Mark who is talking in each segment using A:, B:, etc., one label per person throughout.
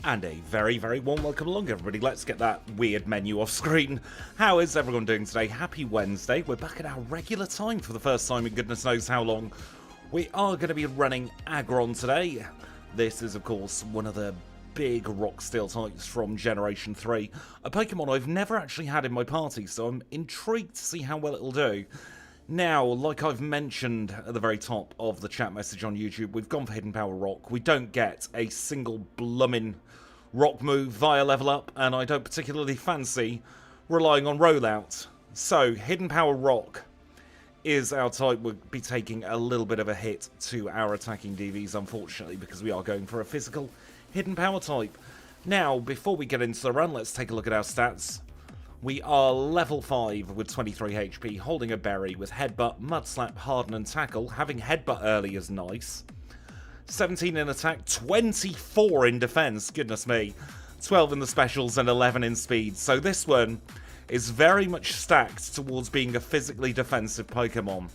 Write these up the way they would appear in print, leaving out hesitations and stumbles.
A: And a very, very warm welcome along, everybody. Let's get that weird menu off screen. How is everyone doing today? Happy Wednesday. We're back at our regular time for the first time in goodness knows how long. We are going to be running Aggron today. This is, of course, one of the big rock steel types from Generation 3. A Pokemon I've never actually had in my party, so I'm intrigued to see how well it'll do. Now, like I've mentioned at the very top of the chat message on YouTube, we've gone for Hidden Power Rock. We don't get a single bloomin' rock move via level up, and I don't particularly fancy relying on rollout. So, Hidden Power Rock is our type. We'll be taking a little bit of a hit to our attacking DVs, unfortunately, because we are going for a physical Hidden Power type. Now, before we get into the run, let's take a look at our stats. We are level 5 with 23 HP, holding a berry with Headbutt, Mud Slap, Harden and Tackle. Having Headbutt early is nice. 17 in attack, 24 in defense, goodness me. 12 in the specials and 11 in speed. So this one is very much stacked towards being a physically defensive Pokemon.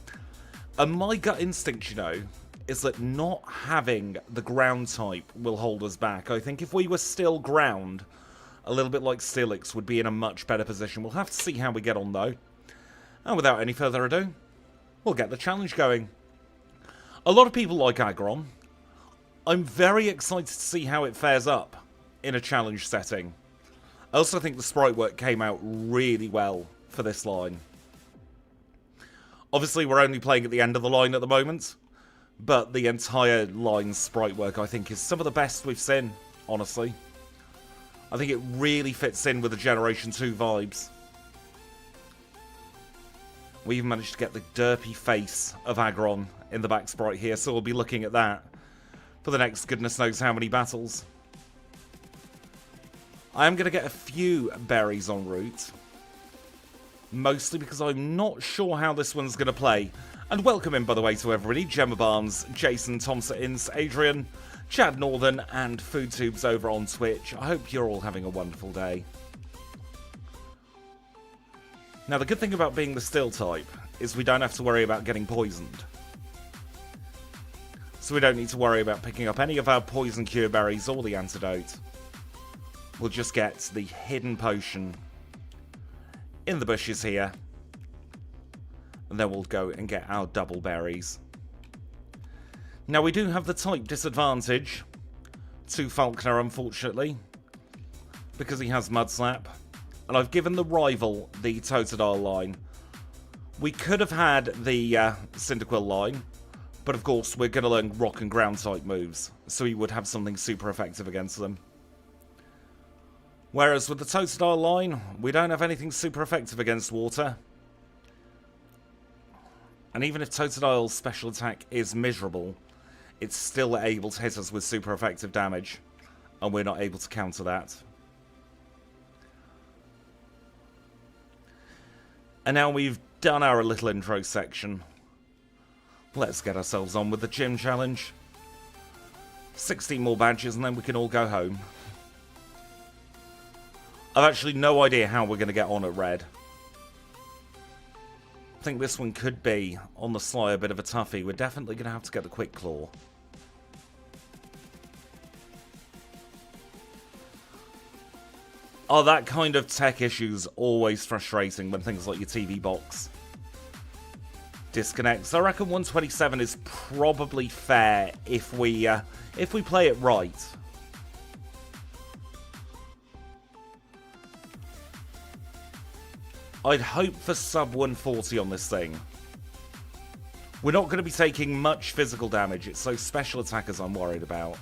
A: And my gut instinct, you know, is that not having the ground type will hold us back. I think if we were still ground, a little bit like Steelix, would be in a much better position. We'll have to see how we get on, though. And without any further ado, we'll get the challenge going. A lot of people like Aggron. I'm very excited to see how it fares up in a challenge setting. I also think the sprite work came out really well for this line. Obviously, we're only playing at the end of the line at the moment, but the entire line's sprite work, I think, is some of the best we've seen, honestly. I think it really fits in with the Generation 2 vibes. We even managed to get the derpy face of Aggron in the back sprite here, so we'll be looking at that for the next goodness knows how many battles. I am going to get a few berries en route, mostly because I'm not sure how this one's going to play. And welcome in, by the way, to everybody. Gemma Barnes, Jason Thompson, Adrian, Chad Northern, and Food Tubes over on Twitch. I hope you're all having a wonderful day. Now, the good thing about being the Steel type is we don't have to worry about getting poisoned. So we don't need to worry about picking up any of our poison cure berries or the antidote. We'll just get the hidden potion in the bushes here. And then we'll go and get our double berries. Now, we do have the type disadvantage to Falconer, unfortunately, because he has Mud Slap. And I've given the rival the Totodile line. We could have had the Cyndaquil line, but of course we're going to learn Rock and Ground type moves, so he would have something super effective against them. Whereas with the Totodile line, we don't have anything super effective against water. And even if Totodile's special attack is miserable, it's still able to hit us with super effective damage, and we're not able to counter that. And now we've done our little intro section, let's get ourselves on with the gym challenge. 16 more badges and then we can all go home. I've actually no idea how we're going to get on at Red. I think this one could be, on the sly, a bit of a toughie. We're definitely going to have to get the Quick Claw. Oh, that kind of tech issue's always frustrating when things like your TV box disconnects. I reckon 127 is probably fair if we play it right. I'd hope for sub 140 on this thing. We're not going to be taking much physical damage. It's those special attackers I'm worried about.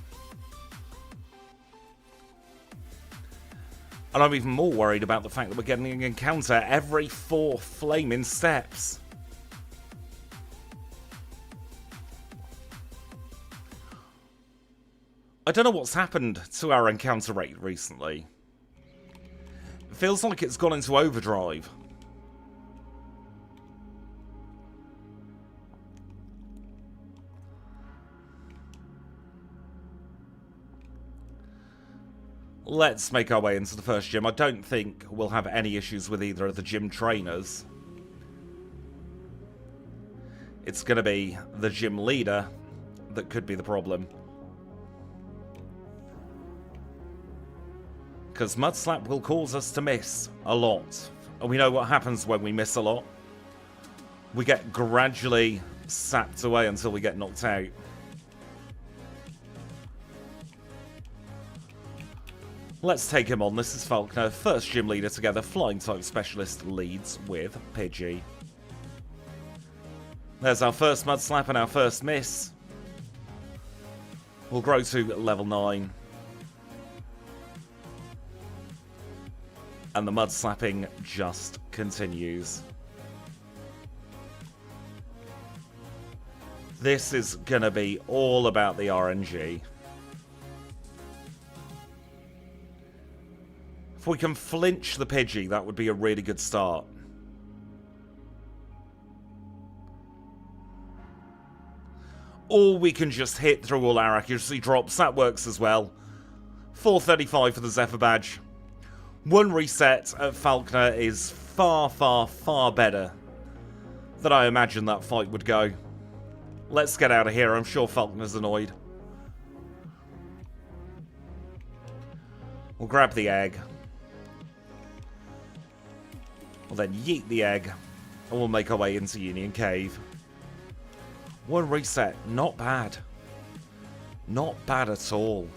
A: And I'm even more worried about the fact that we're getting an encounter every 4 flaming steps. I don't know what's happened to our encounter rate recently. It feels like it's gone into overdrive. Let's make our way into the first gym. I don't think we'll have any issues with either of the gym trainers. It's going to be the gym leader that could be the problem. because Mudslap will cause us to miss a lot. And we know what happens when we miss a lot. We get gradually sapped away until we get knocked out. Let's take him on. This is Falconer, first gym leader together. Flying type specialist leads with Pidgey. There's our first Mudslap and our first miss. We'll grow to level 9. And the Mudslapping just continues. This is going to be all about the RNG. If we can flinch the Pidgey, that would be a really good start. Or we can just hit through all our accuracy drops. That works as well. 435 for the Zephyr badge. One reset at Falconer is far, far, far better than I imagined that fight would go. Let's get out of here. I'm sure Falconer's annoyed. We'll grab the egg. We'll then yeet the egg. And we'll make our way into Union Cave. One reset. Not bad. Not bad at all.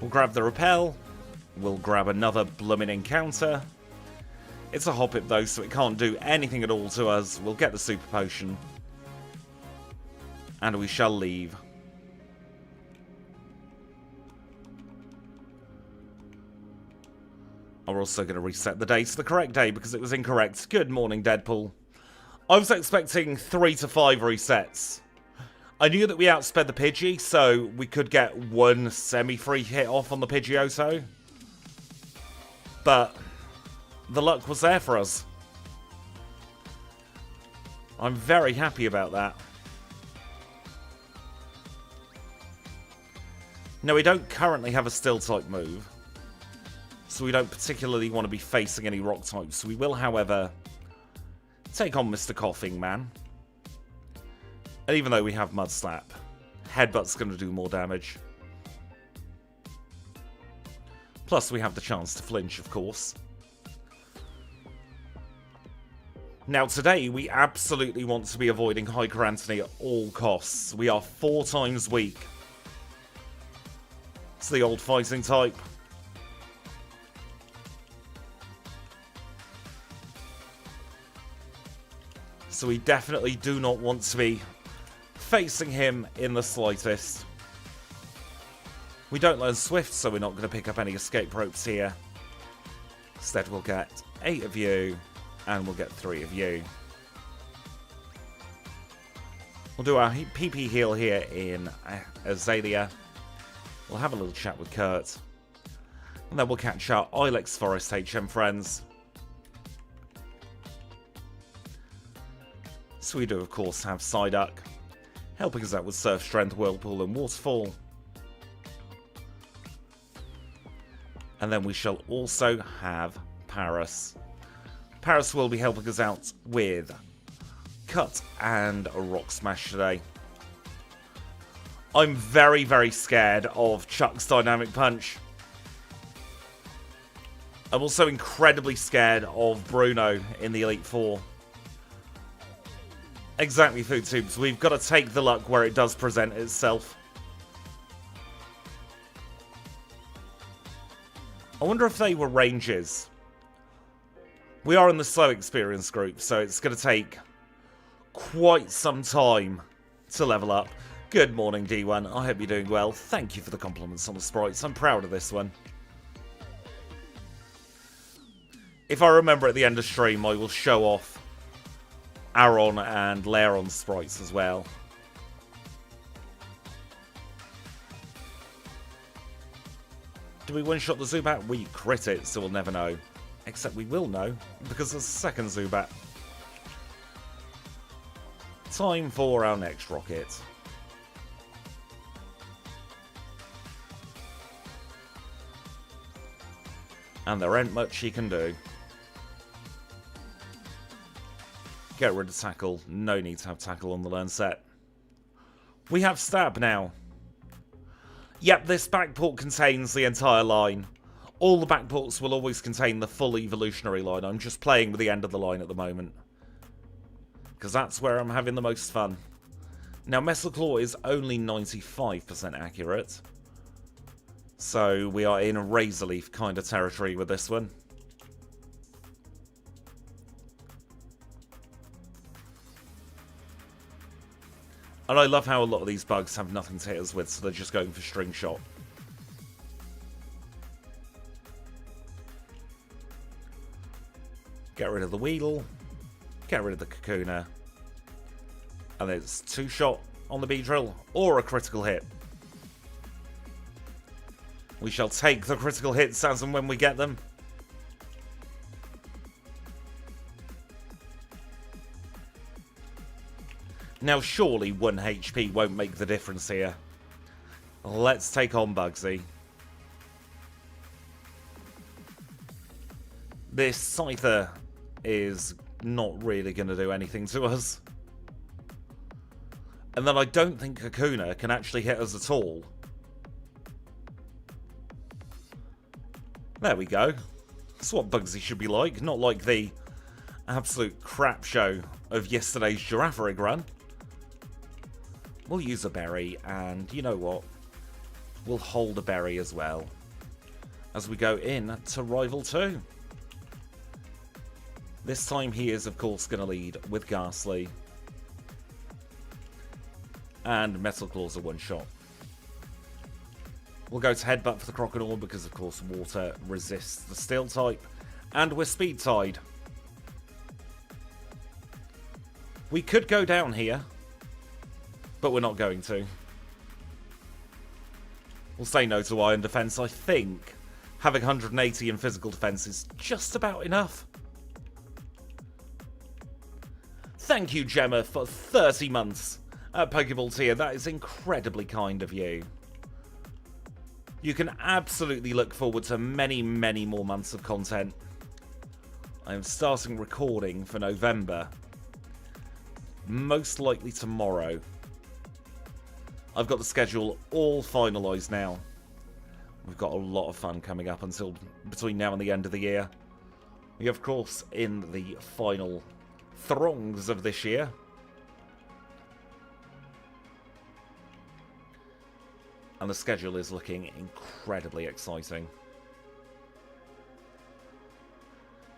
A: We'll grab the repel. We'll grab another blooming encounter. It's a Hoppip though, so it can't do anything at all to us. We'll get the Super Potion. And we shall leave. We're also going to reset the day to the correct day because it was incorrect. Good morning, Deadpool. I was expecting 3 to 5 resets. I knew that we outsped the Pidgey, so we could get one semi-free hit off on the Pidgeotto. But the luck was there for us. I'm very happy about that. Now, we don't currently have a Steel-type move, so we don't particularly want to be facing any Rock types. We will, however, take on Mr. Coughing Man. And even though we have Mudslap, Headbutt's going to do more damage. Plus, we have the chance to flinch, of course. Now, today, we absolutely want to be avoiding Hiker Anthony at all costs. We are 4 times weak. It's the old fighting type. So we definitely do not want to be facing him in the slightest. We don't learn Swift, so we're not going to pick up any escape ropes here. Instead, we'll get 8 of you, and we'll get 3 of you. We'll do our PP heal here in Azalea. We'll have a little chat with Kurt. And then we'll catch our Ilex Forest HM friends. So we do, of course, have Psyduck, helping us out with Surf Strength, Whirlpool, and Waterfall. And then we shall also have Paris. Paris will be helping us out with Cut and a Rock Smash today. I'm very, very scared of Chuck's Dynamic Punch. I'm also incredibly scared of Bruno in the Elite Four. Exactly, Food Tubes. We've got to take the luck where it does present itself. I wonder if they were ranges. We are in the slow experience group, so it's going to take quite some time to level up. Good morning, D1. I hope you're doing well. Thank you for the compliments on the sprites. I'm proud of this one. If I remember at the end of stream, I will show off Aggron and Lairon sprites as well. Do we one-shot the Zubat? We crit it, so we'll never know. Except we will know, because there's a second Zubat. Time for our next rocket. And there ain't much she can do. Get rid of tackle. No need to have tackle on the learn set. We have stab now. Yep, this backport contains the entire line. All the backports will always contain the full evolutionary line. I'm just playing with the end of the line at the moment, because that's where I'm having the most fun. Now, Metal Claw is only 95% accurate, so we are in a razor leaf kind of territory with this one. And I love how a lot of these bugs have nothing to hit us with, so they're just going for string shot. Get rid of the Weedle. Get rid of the Kakuna. And it's 2-shot on the Beedrill, or a critical hit. We shall take the critical hits as and when we get them. Now, surely 1 HP won't make the difference here. Let's take on Bugsy. This Scyther is not really going to do anything to us. And then I don't think Kakuna can actually hit us at all. There we go. That's what Bugsy should be like, not like the absolute crap show of yesterday's Girafarig run. We'll use a berry, and you know what? We'll hold a berry as well as we go in to Rival 2. This time he is, of course, going to lead with Ghastly. And Metal Claw's a 1-shot. We'll go to Headbutt for the Crocodile because, of course, water resists the Steel type. And we're Speed Tied. We could go down here, but we're not going to. We'll say no to Iron Defense. I think having 180 in physical defense is just about enough. Thank you, Gemma, for 30 months at Pokeball tier. That is incredibly kind of you. You can absolutely look forward to many, many more months of content. I am starting recording for November. Most likely tomorrow. I've got the schedule all finalised now. We've got a lot of fun coming up until between now and the end of the year. We, of course, in the final throngs of this year. And the schedule is looking incredibly exciting.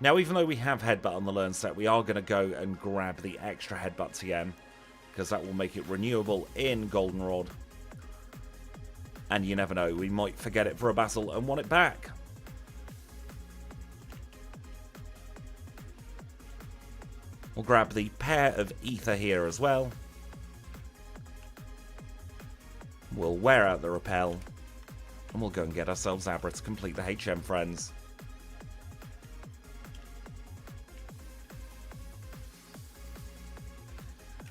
A: Now, even though we have Headbutt on the learn set, we are going to go and grab the extra Headbutt TM, because that will make it renewable in Goldenrod. And you never know, we might forget it for a battle and want it back. We'll grab the pair of Ether here as well. We'll wear out the Repel. And we'll go and get ourselves Abra to complete the HM Friends.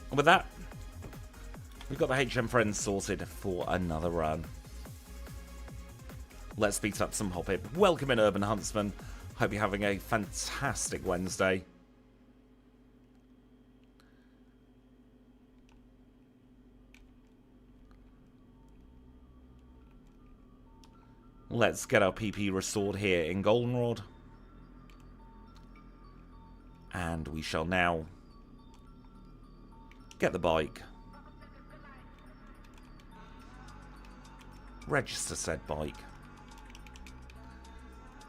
A: And with that, we've got the HM Friends sorted for another run. Let's beat up some Hoppip. Welcome in, Urban Huntsman. Hope you're having a fantastic Wednesday. Let's get our PP restored here in Goldenrod. And we shall now get the bike. Register said bike.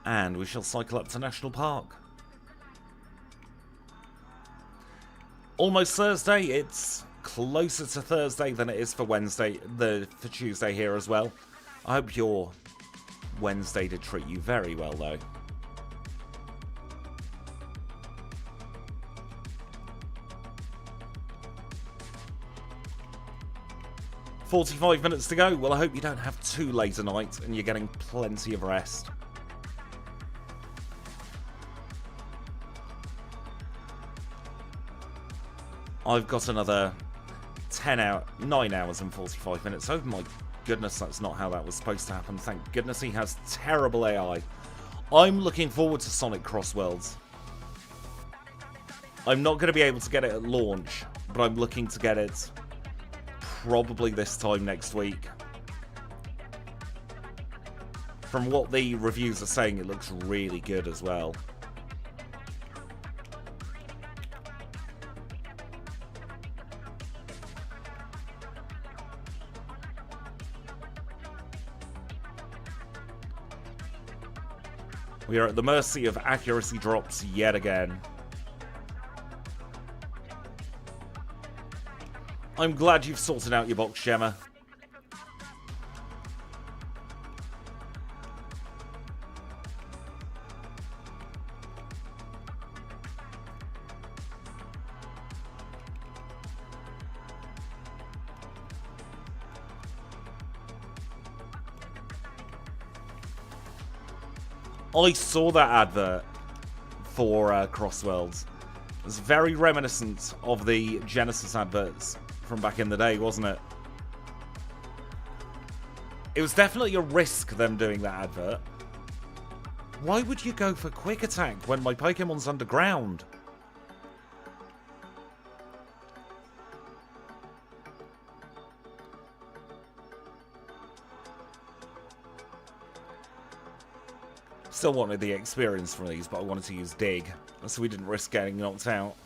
A: And we shall cycle up to National Park. Almost Thursday. It's closer to Thursday than it is for Wednesday, for Tuesday here as well. I hope your Wednesday did treat you very well, though. "45 minutes to go." Well, I hope you don't have too late a night and you're getting plenty of rest. I've got another 9 hours and 45 minutes. Oh my goodness, that's not how that was supposed to happen. Thank goodness he has terrible AI. I'm looking forward to Sonic Crossworlds. I'm not going to be able to get it at launch, but I'm looking to get it probably this time next week. From what the reviews are saying, it looks really good as well. We are at the mercy of accuracy drops yet again. I'm glad you've sorted out your box, Gemma. I saw that advert for Crossworlds. It was very reminiscent of the Genesis adverts from back in the day, wasn't it? It was definitely a risk, them doing that advert. Why would you go for Quick Attack when my Pokemon's underground? Still wanted the experience from these, but I wanted to use Dig, so we didn't risk getting knocked out.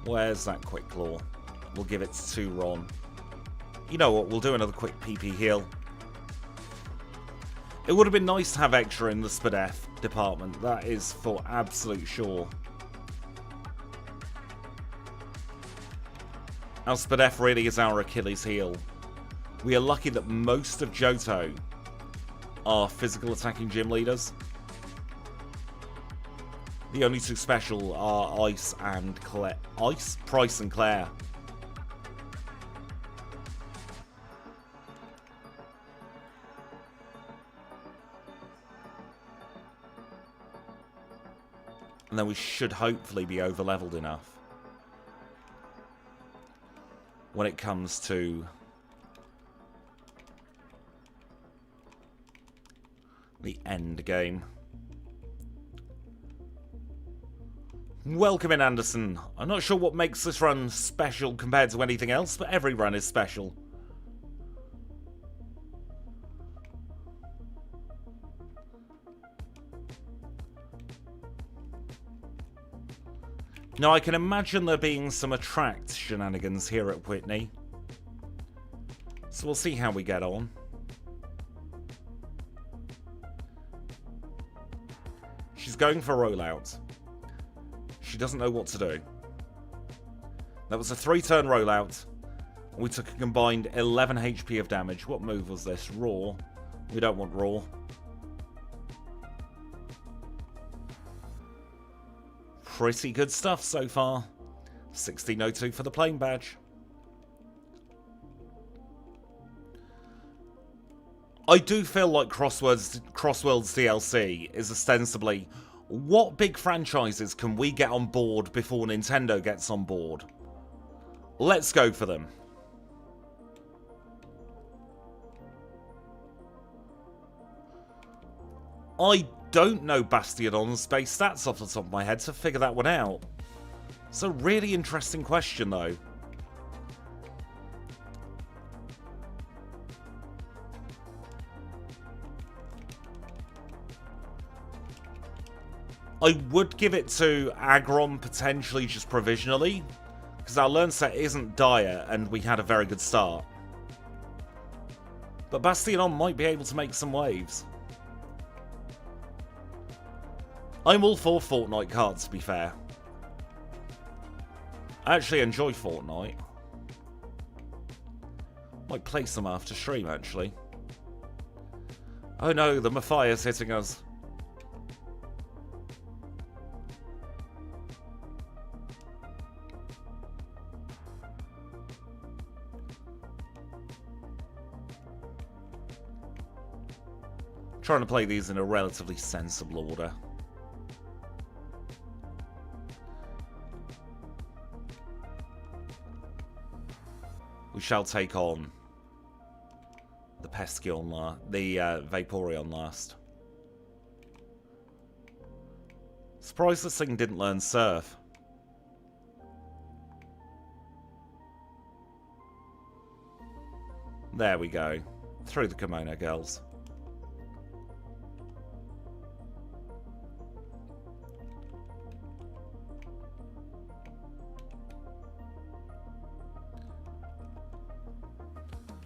A: Where's that Quick Claw? We'll give it to Ron. You know what, we'll do another quick PP heal. It would have been nice to have extra in the Spadef department, that is for absolute sure. Our Spadef really is our Achilles heel. We are lucky that most of Johto are physical attacking gym leaders. The only two special are Ice and Claire. Ice, Price and Claire. And then we should hopefully be over leveled enough when it comes to the end game. Welcome in, Anderson. I'm not sure what makes this run special compared to anything else, but every run is special. Now, I can imagine there being some attract shenanigans here at Whitney, so we'll see how we get on. She's going for rollout. She doesn't know what to do. That was a 3-turn rollout. We took a combined 11 HP of damage. What move was this? Raw. We don't want Raw. Pretty good stuff so far. 1602 for the plain badge. I do feel like Crossworlds DLC is ostensibly, what big franchises can we get on board before Nintendo gets on board? Let's go for them. I don't know Bastiodon's base stats off the top of my head to figure that one out. It's a really interesting question, though. I would give it to Aggron potentially just provisionally, because our learn set isn't dire and we had a very good start. But Bastiodon might be able to make some waves. I'm all for Fortnite cards, to be fair. I actually enjoy Fortnite. Might play some after stream, actually. Oh no, the Matthias hitting us. Trying to play these in a relatively sensible order. We shall take on the Pesky on the Vaporeon last. Surprised this thing didn't learn Surf. There we go. Through the kimono, girls.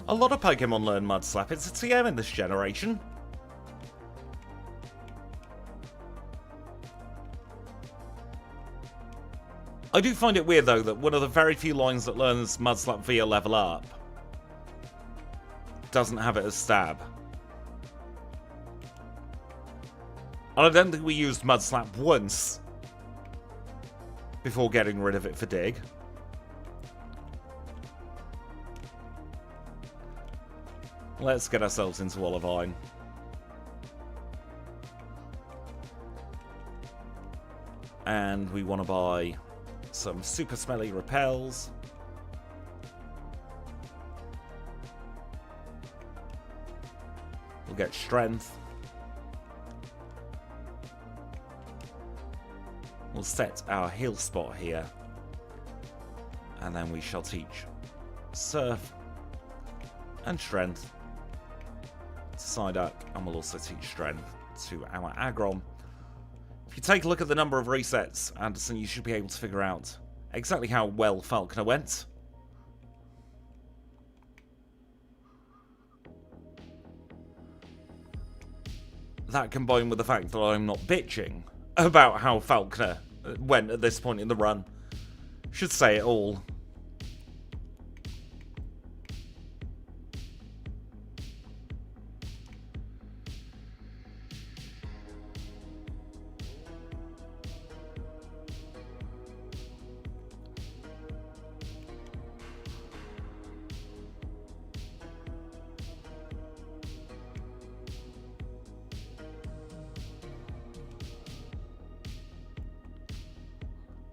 A: A lot of Pokemon learn Mud Slap. It's a TM in this generation. I do find it weird, though, that one of the very few lines that learns Mud Slap via level up doesn't have it as stab. And I don't think we used Mud Slap once before getting rid of it for Dig. Let's get ourselves into Olivine. And we want to buy some super smelly repels. We'll get strength. We'll set our heal spot here. And then we shall teach Surf and Strength to side up, and we'll also teach Strength to our Aggron. If you take a look at the number of resets, Anderson, you should be able to figure out exactly how well Falconer went. That combined with the fact that I'm not bitching about how Falconer went at this point in the run should say it all.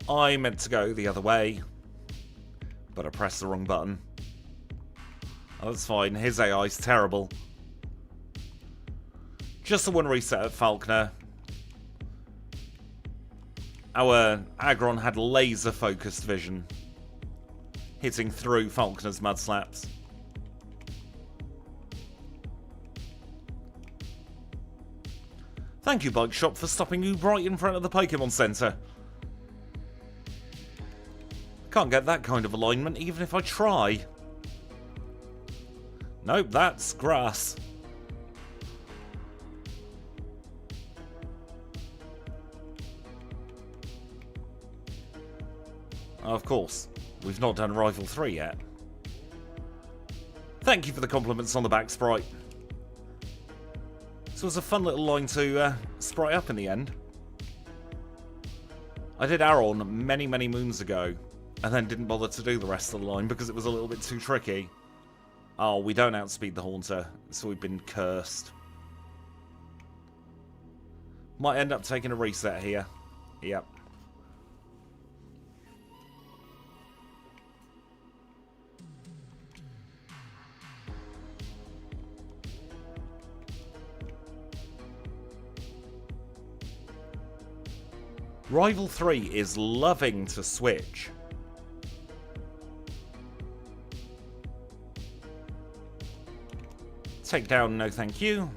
A: I meant to go the other way, but I pressed the wrong button. Oh, that's fine. His AI's terrible. Just the one reset at Falconer. Our Aggron had laser-focused vision, hitting through Falconer's Mud Slaps. Thank you, Bug Shop, for stopping you right in front of the Pokemon Center. Can't get that kind of alignment even if I try. Nope, that's grass. Of course, we've not done Rival 3 yet. Thank you for the compliments on the back sprite. This was a fun little line to sprite up in the end. I did Aggron many, many moons ago, and then didn't bother to do the rest of the line because it was a little bit too tricky. Oh, we don't outspeed the Haunter, so we've been cursed. Might end up taking a reset here. Yep. Rival 3 is loving to switch. Take down, no thank you.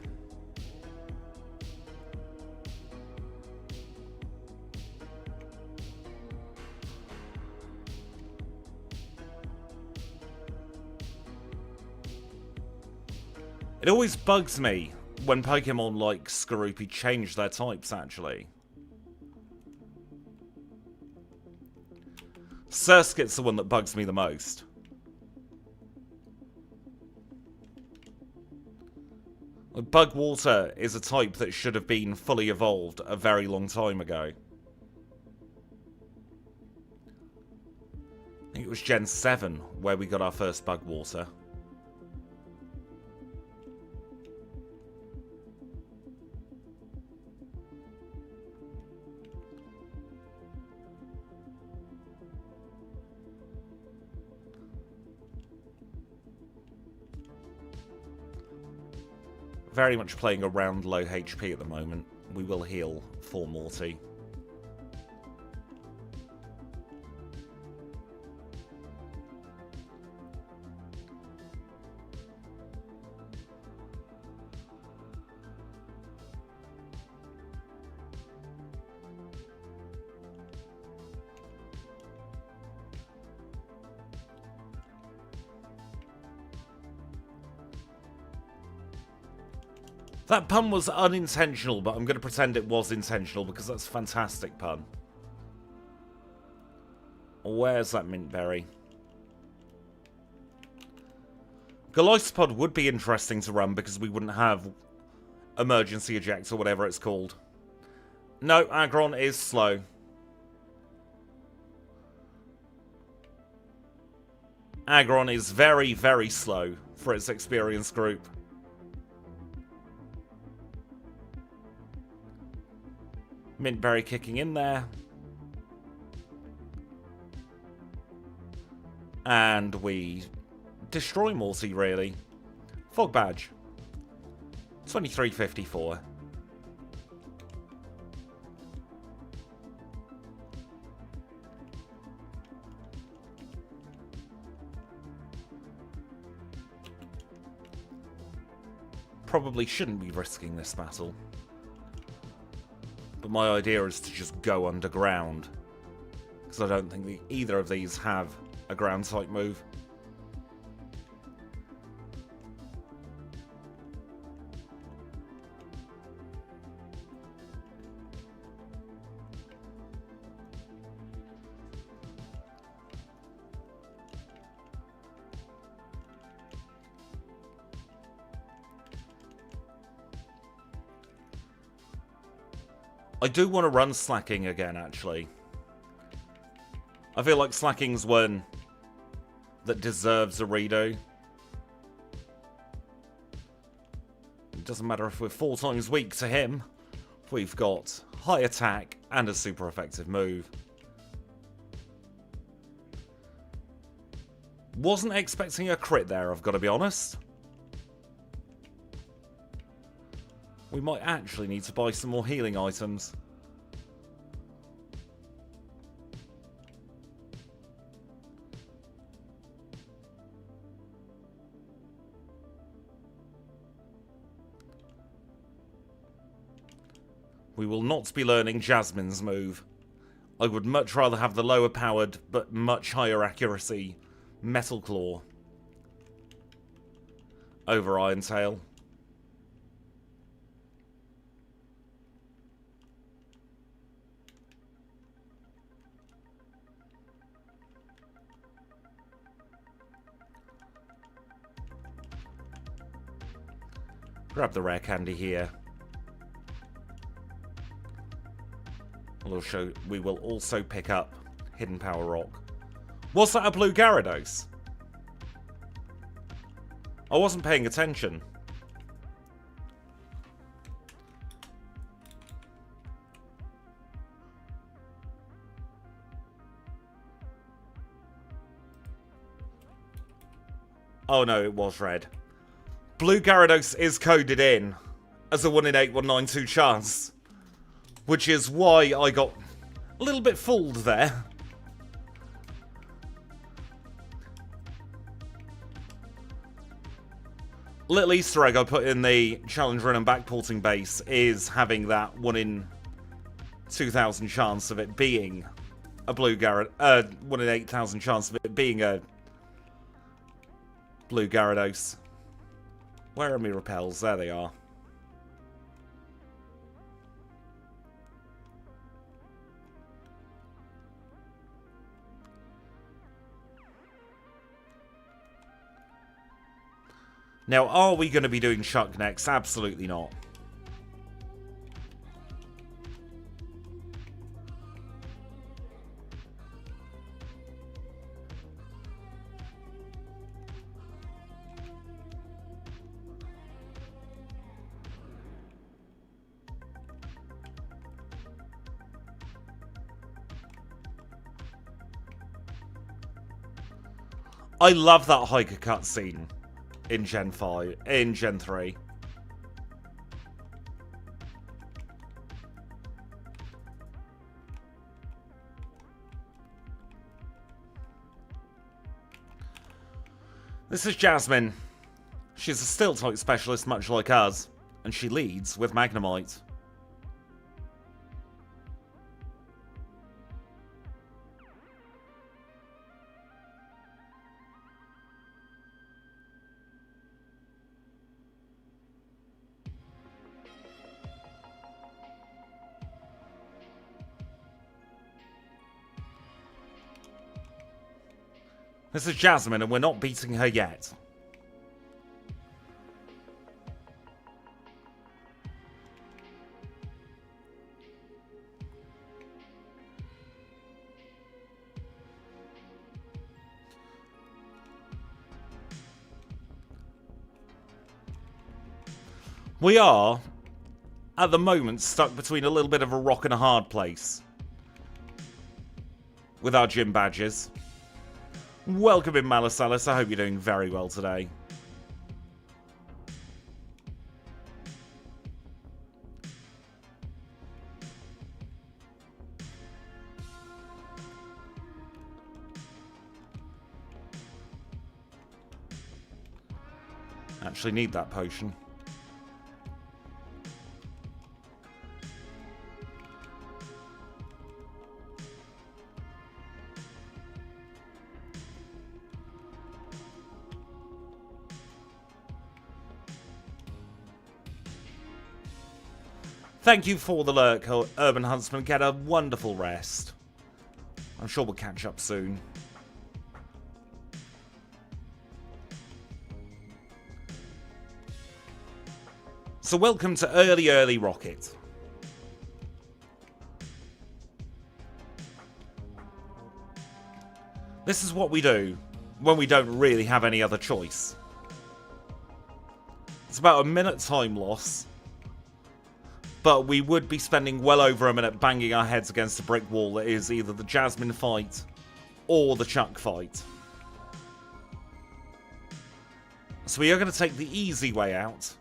A: It always bugs me when Pokemon like Skorupi change their types, actually. Surskit's the one that bugs me the most. Bugwater is a type that should have been fully evolved a very long time ago. I think it was Gen 7 where we got our first Bugwater. very much playing around low HP at the moment. We will heal for Morty. That pun was unintentional, but I'm going to pretend it was intentional because that's a fantastic pun. Where's that mint berry? Galoisopod would be interesting to run because we wouldn't have emergency eject or whatever it's called. No, Aggron is slow. Aggron is very, very slow for its experienced group. Mintberry kicking in there. And we destroy Morty, really. Fog badge. 2354. Probably shouldn't be risking this battle. But my idea is to just go underground. Because I don't think either of these have a ground type move. I do want to run Slaking again, actually. I feel like Slaking's one that deserves a redo. It doesn't matter if we're 4 times weak to him. We've got high attack and a super effective move. Wasn't expecting a crit there, I've got to be honest. We might actually need to buy some more healing items. We will not be learning Jasmine's move. I would much rather have the lower powered but much higher accuracy Metal Claw over Iron Tail. Grab the rare candy here. We will also pick up Hidden Power Rock. Was that a blue Gyarados? I wasn't paying attention. Oh no, it was red. Blue Gyarados is coded in as a 1 in 8, 192 chance. Which is why I got a little bit fooled there. Little Easter egg I put in the challenge run and backporting base is having that 1 in 2,000 chance of it being a blue Gyarados. 1 in 8,000 chance of it being a blue Gyarados. Where are my repels? There they are. Now, are we going to be doing Chuck next? Absolutely not. I love that hiker cutscene in Gen 5, in Gen 3. This is Jasmine. She's a still type specialist much like us, and she leads with Magnemite. This is Jasmine, and we're not beating her yet. We are, at the moment, stuck between a little bit of a rock and a hard place with our gym badges. Welcome in, Malasalis. I hope you're doing very well today. Actually need that potion. Thank you for the lurk, Urban Huntsman. Get a wonderful rest. I'm sure we'll catch up soon. So welcome to early Rocket. This is what we do when we don't really have any other choice. It's about a minute time loss. But we would be spending well over a minute banging our heads against a brick wall that is either the Jasmine fight or the Chuck fight. So we are going to take the easy way out.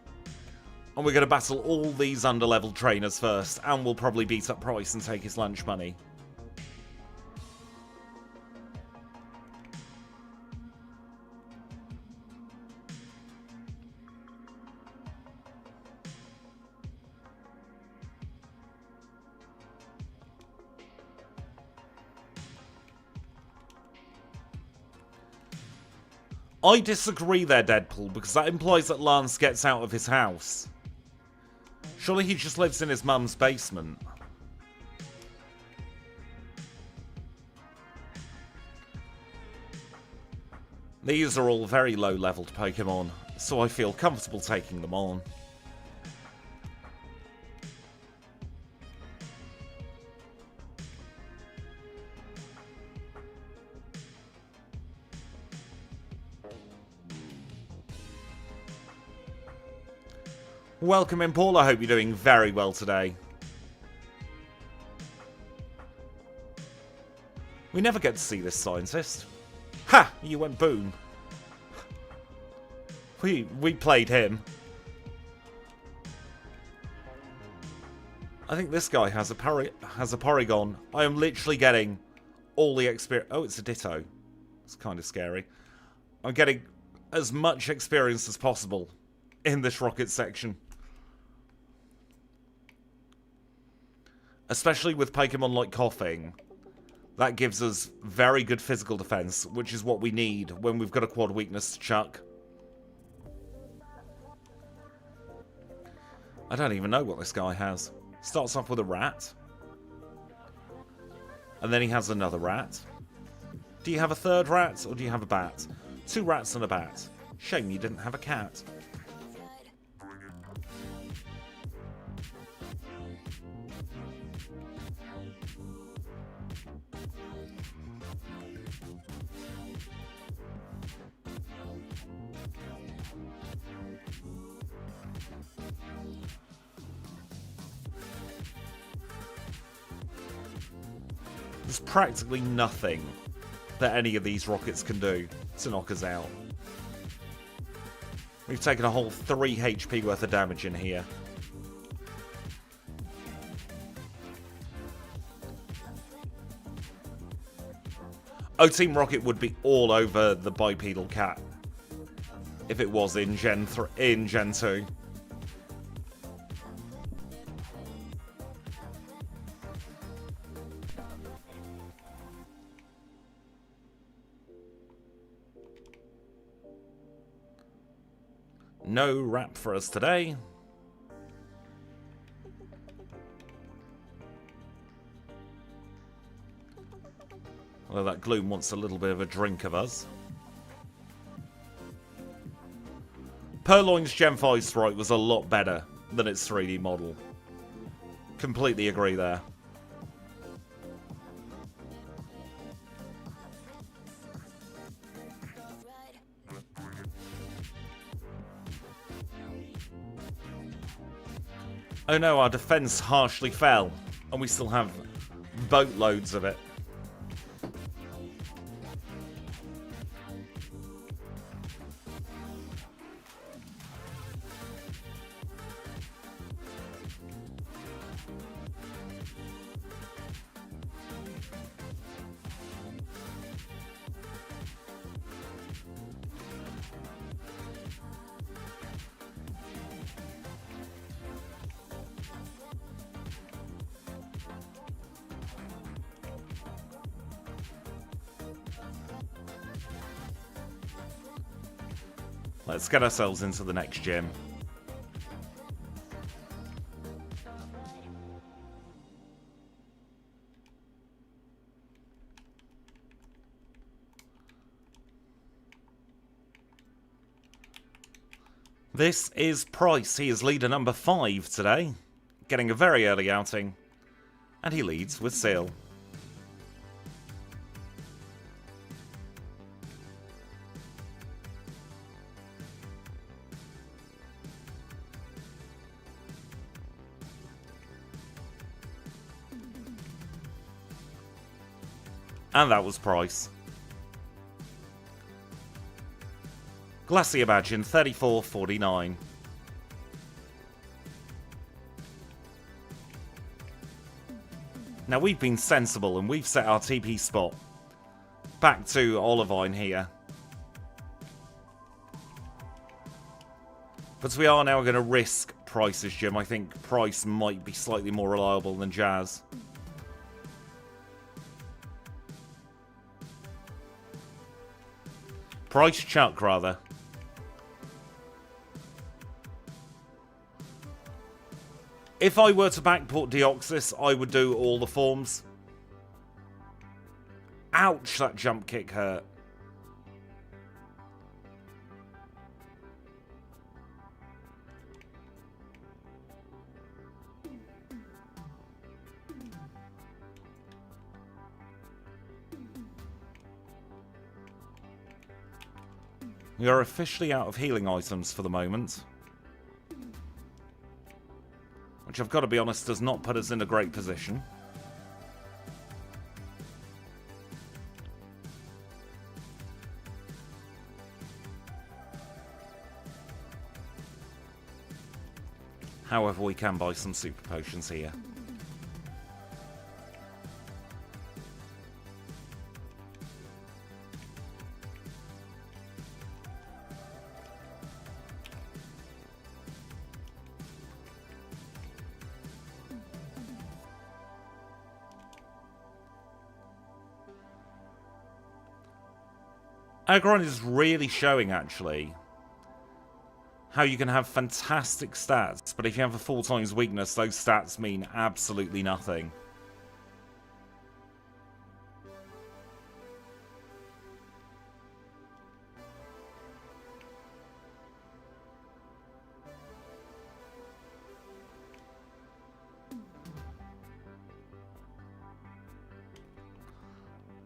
A: And we're going to battle all these underleveled trainers first. And we'll probably beat up Price and take his lunch money. I disagree there, Deadpool, because that implies that Lance gets out of his house. Surely he just lives in his mum's basement. These are all very low-leveled Pokemon, so I feel comfortable taking them on. Welcome in, Paul. I hope you're doing very well today. We never get to see this scientist. Ha! You went boom. We played him. I think this guy has a Porygon. I am literally getting all the experience. Oh, it's a Ditto. It's kind of scary. I'm getting as much experience as possible in this rocket section. Especially with Pokemon like Coughing. That gives us very good physical defense, which is what we need when we've got a quad weakness to Chuck. I don't even know what this guy has. Starts off with a rat. And then he has another rat. Do you have a third rat, or do you have a bat? 2 rats and a bat. Shame you didn't have a cat. There's practically nothing that any of these rockets can do to knock us out. We've taken a whole 3 HP worth of damage in here. Oh, Team Rocket would be all over the bipedal cat if it was in Gen 2. No wrap for us today. Although that Gloom wants a little bit of a drink of us. Purloin's Gen 5 sprite was a lot better than its 3D model. Completely agree there. Oh no, our defense harshly fell, and we still have boatloads of it. Let's get ourselves into the next gym. This is Price. He is leader number 5 today, getting a very early outing, and he leads with Seal. And that was Price. Glacier badge in 34.49. Now we've been sensible and we've set our TP spot back to Olivine here. But we are now going to risk Price's gym. I think Price might be slightly more reliable than Jazz. Price Chuck, rather. If I were to backport Deoxys, I would do all the forms. Ouch, that jump kick hurt. We are officially out of healing items for the moment. Which, I've got to be honest, does not put us in a great position. However, we can buy some super potions here. Aggron is really showing, actually, how you can have fantastic stats, but if you have a 4 times weakness, those stats mean absolutely nothing.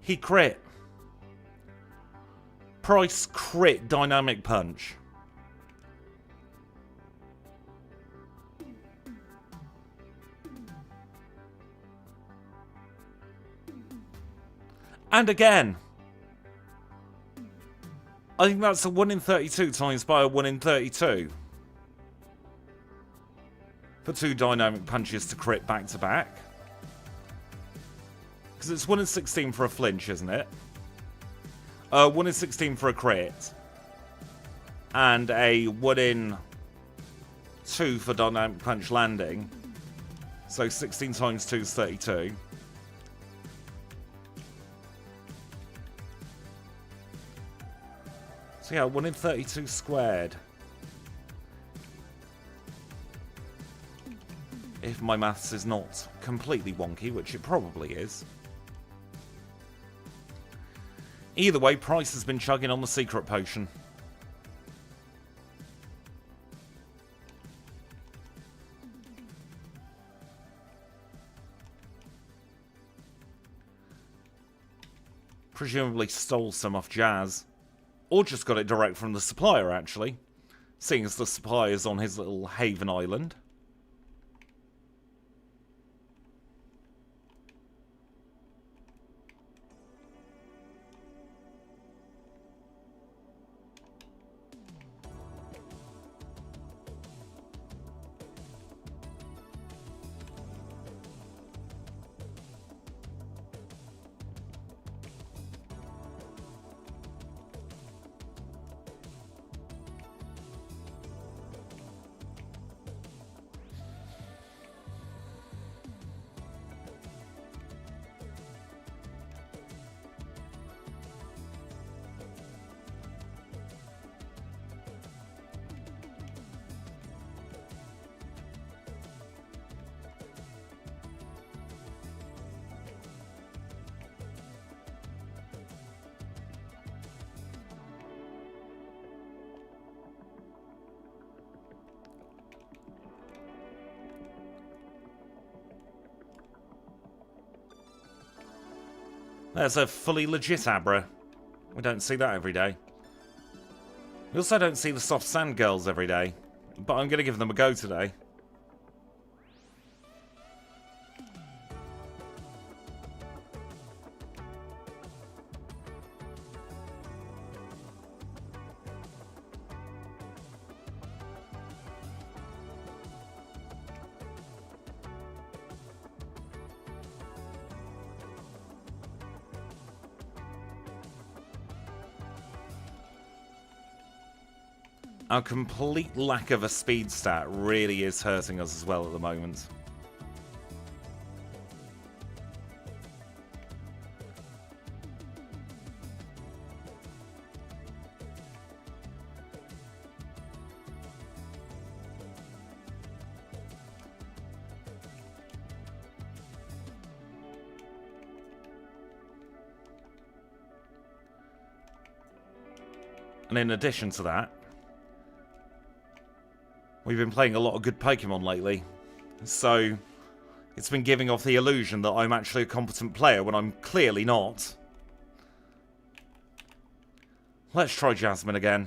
A: He crit. Price crit dynamic punch. And again. I think that's a 1 in 32 times by a 1 in 32. For 2 dynamic punches to crit back to back. Because it's 1 in 16 for a flinch, isn't it? 1 in 16 for a crit. and a 1 in 2 for dynamic punch landing. So 16 times 2 is 32. So yeah, 1 in 32 squared. If my maths is not completely wonky, which it probably is. Either way, Price has been chugging on the secret potion. Presumably stole some off Jazz. Or just got it direct from the supplier, actually. Seeing as the supplier's on his little haven island. There's a fully legit Abra. We don't see that every day. We also don't see the soft sand girls every day. But I'm going to give them a go today. Our complete lack of a speed stat really is hurting us as well at the moment. And in addition to that, we've been playing a lot of good Pokémon lately, so it's been giving off the illusion that I'm actually a competent player when I'm clearly not. Let's try Jasmine again.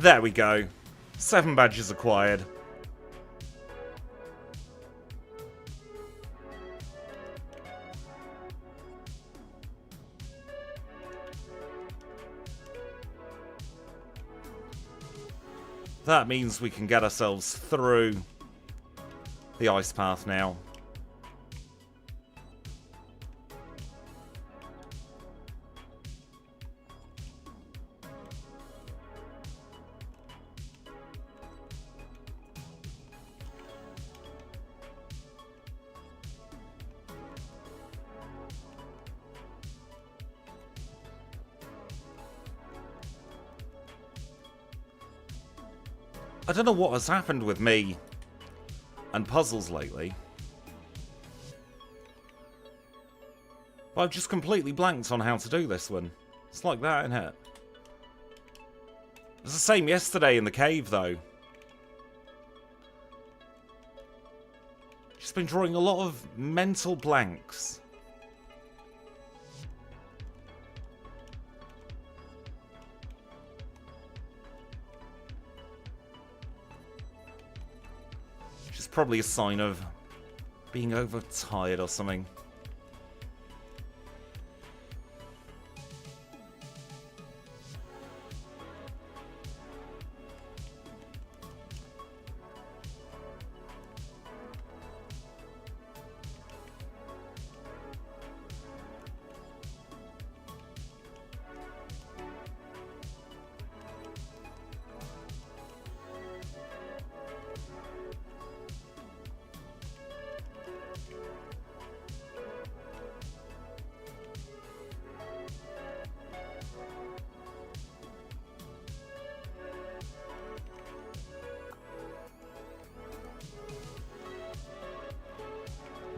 A: There we go. 7 badges acquired. That means we can get ourselves through the ice path now. I don't know what has happened with me and puzzles lately. But I've just completely blanked on how to do this one. It's like that, isn't it? It was the same yesterday in the cave, though. Just been drawing a lot of mental blanks. Probably a sign of being overtired or something.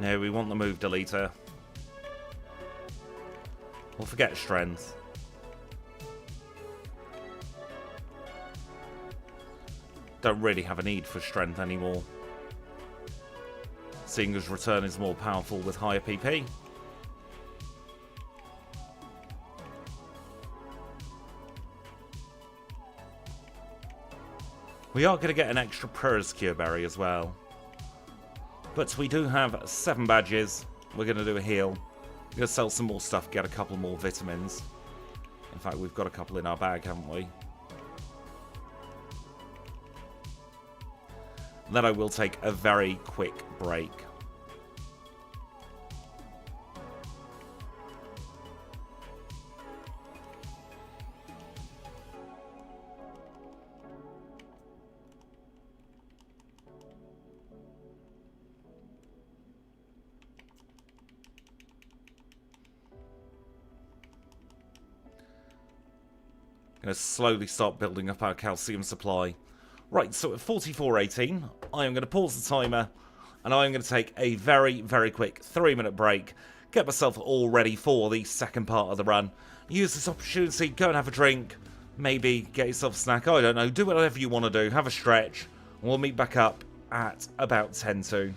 A: No, we want the move deleter. We'll forget strength. Don't really have a need for strength anymore, seeing as return is more powerful with higher PP. We are going to get an extra Prayers Cure Berry as well. But we do have 7 badges. We're going to do a heal. We're going to sell some more stuff, get a couple more vitamins. In fact, we've got a couple in our bag, haven't we? Then I will take a very quick break. Going to slowly start building up our calcium supply. Right, so at 44:18, I am going to pause the timer, and I am going to take a very, very quick 3-minute break, get myself all ready for the second part of the run. Use this opportunity, go and have a drink, maybe get yourself a snack, I don't know, do whatever you want to do, have a stretch, and we'll meet back up at about 10 to.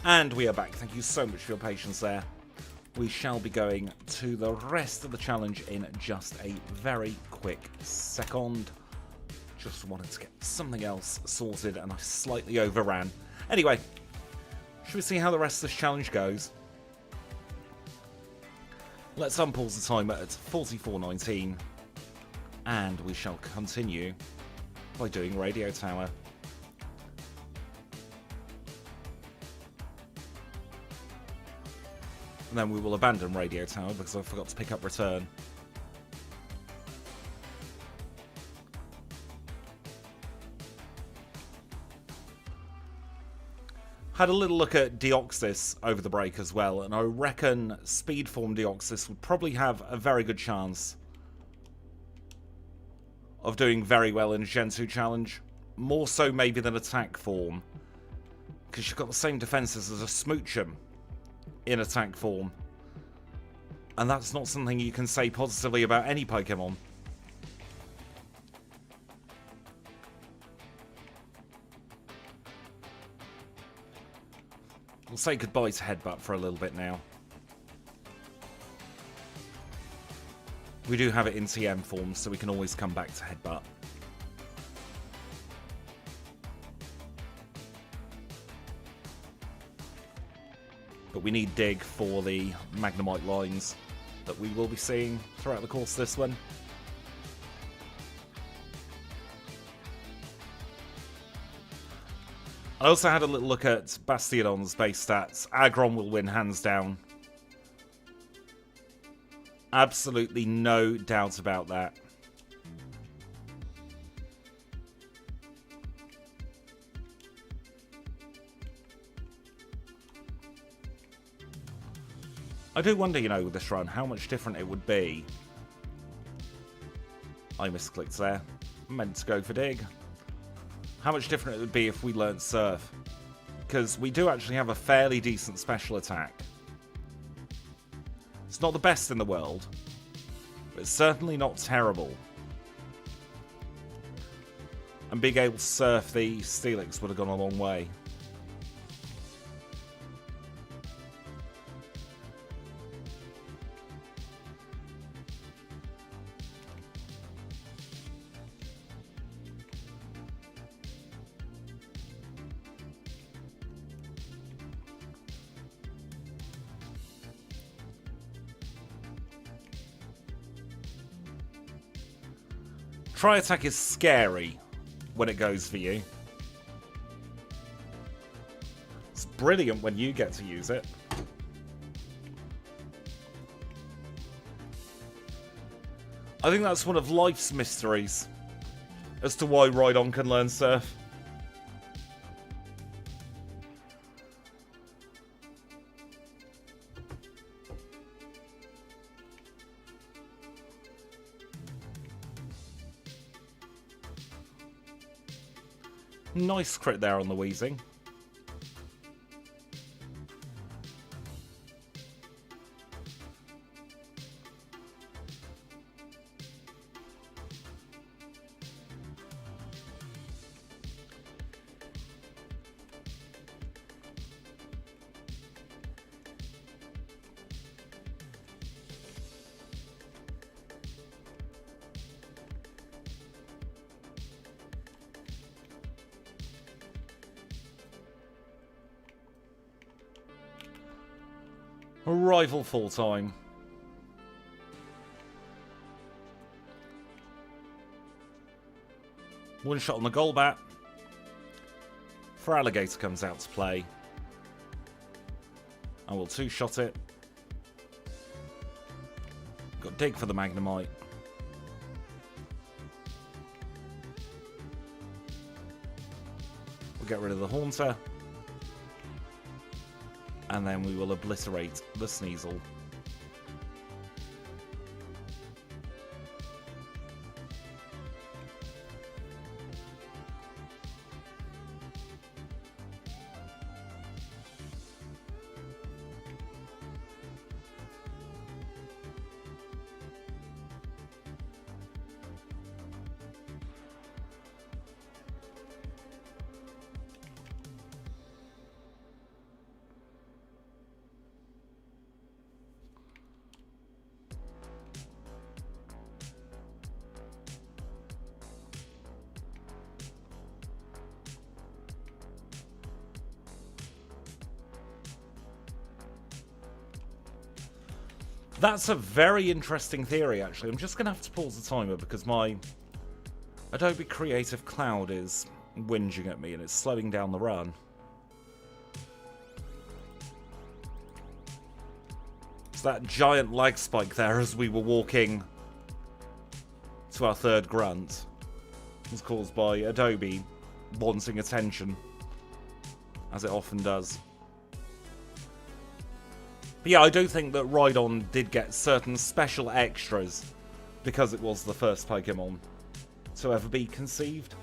A: And we are back. Thank you so much for your patience there. We shall be going to the rest of the challenge in just a very quick second. Just wanted to get something else sorted and I slightly overran. Anyway, should we see how the rest of this challenge goes? Let's unpause the timer at 44:19 and we shall continue by doing Radio Tower. And then we will abandon Radio Tower because I forgot to pick up Return. Had a little look at Deoxys over the break as well, and I reckon Speed Form Deoxys would probably have a very good chance of doing very well in a Gen 2 challenge. More so maybe than Attack Form, because she's got the same defenses as a Smoochum in Attack Form. And that's not something you can say positively about any Pokemon. We'll say goodbye to Headbutt for a little bit now. We do have it in TM form, so we can always come back to Headbutt. But we need Dig for the Magnemite lines that we will be seeing throughout the course of this one. I also had a little look at Bastiodon's base stats. Aggron will win hands down. Absolutely no doubt about that. I do wonder, you know, with this run, how much different it would be. I misclicked there. Meant to go for Dig. How much different it would be if we learnt Surf. Because we do actually have a fairly decent special attack. It's not the best in the world, but it's certainly not terrible. And being able to surf the Steelix would have gone a long way. Tri-attack is scary when it goes for you. It's brilliant when you get to use it. I think that's one of life's mysteries as to why Rhydon can learn Surf. Nice crit there on the Wheezing. Arrival full time. One shot on the Golbat. For Alligator comes out to play. I will two-shot it. Got Dig for the Magnemite. We'll get rid of the Haunter. And then we will obliterate the Sneasel. That's a very interesting theory, actually. I'm just going to have to pause the timer because my Adobe Creative Cloud is whinging at me and it's slowing down the run. It's that giant lag spike there as we were walking to our third grunt. It was caused by Adobe wanting attention, as it often does. But yeah, I do think that Rhydon did get certain special extras because it was the first Pokemon to ever be conceived.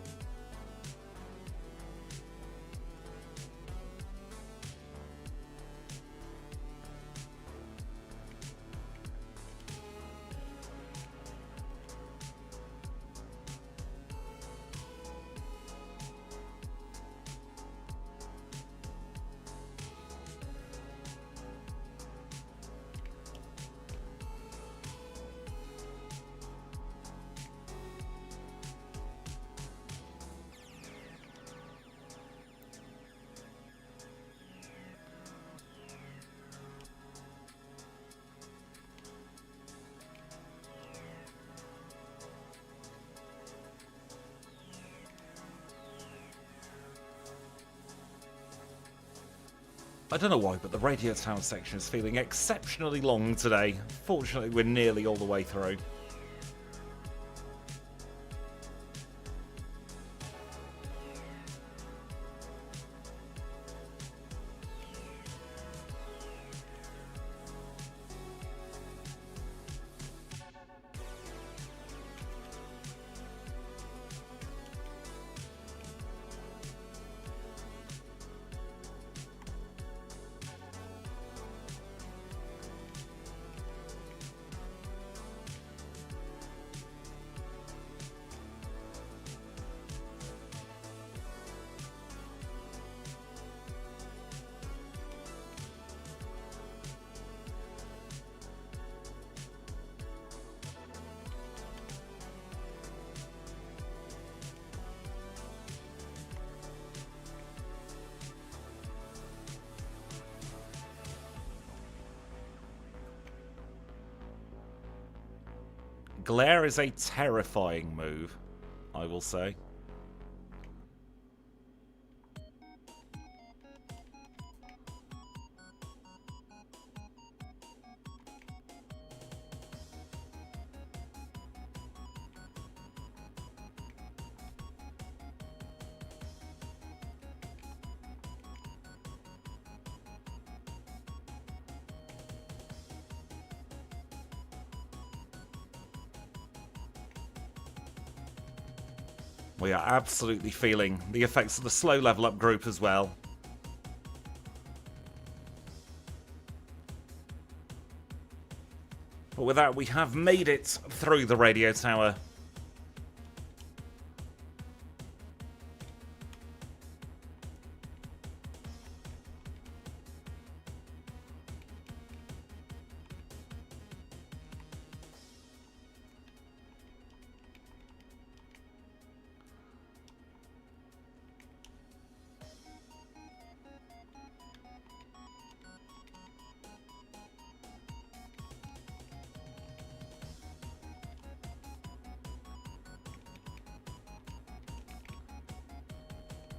A: I don't know why, but the Radio Tower section is feeling exceptionally long today. Fortunately, we're nearly all the way through. Glare is a terrifying move, I will say. We are absolutely feeling the effects of the slow level up group as well. But with that, we have made it through the radio tower.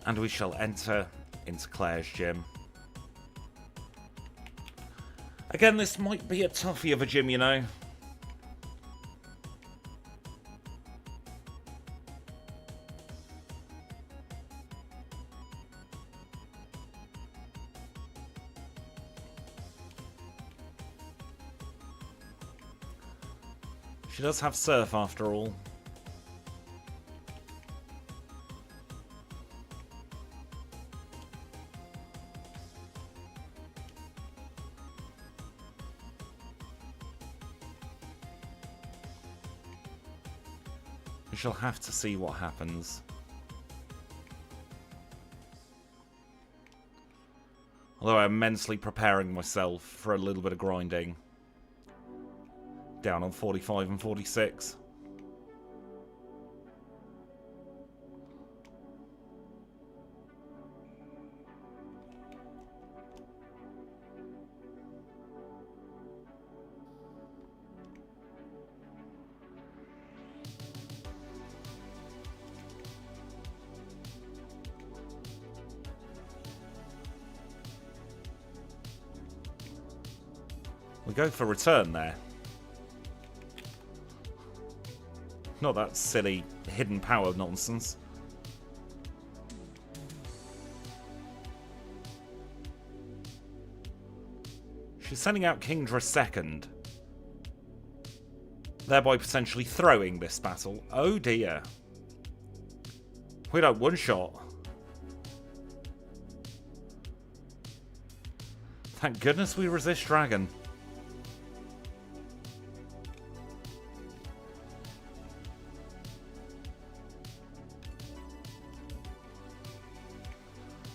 A: And we shall enter into Claire's gym. Again, this might be a toughie of a gym, you know. She does have Surf after all. We shall have to see what happens. Although I'm mentally preparing myself for a little bit of grinding. Down on 45 and 46. We go for return there. Not that silly hidden power nonsense. She's sending out Kingdra second, thereby potentially throwing this battle. Oh dear. We don't one-shot. Thank goodness we resist dragon.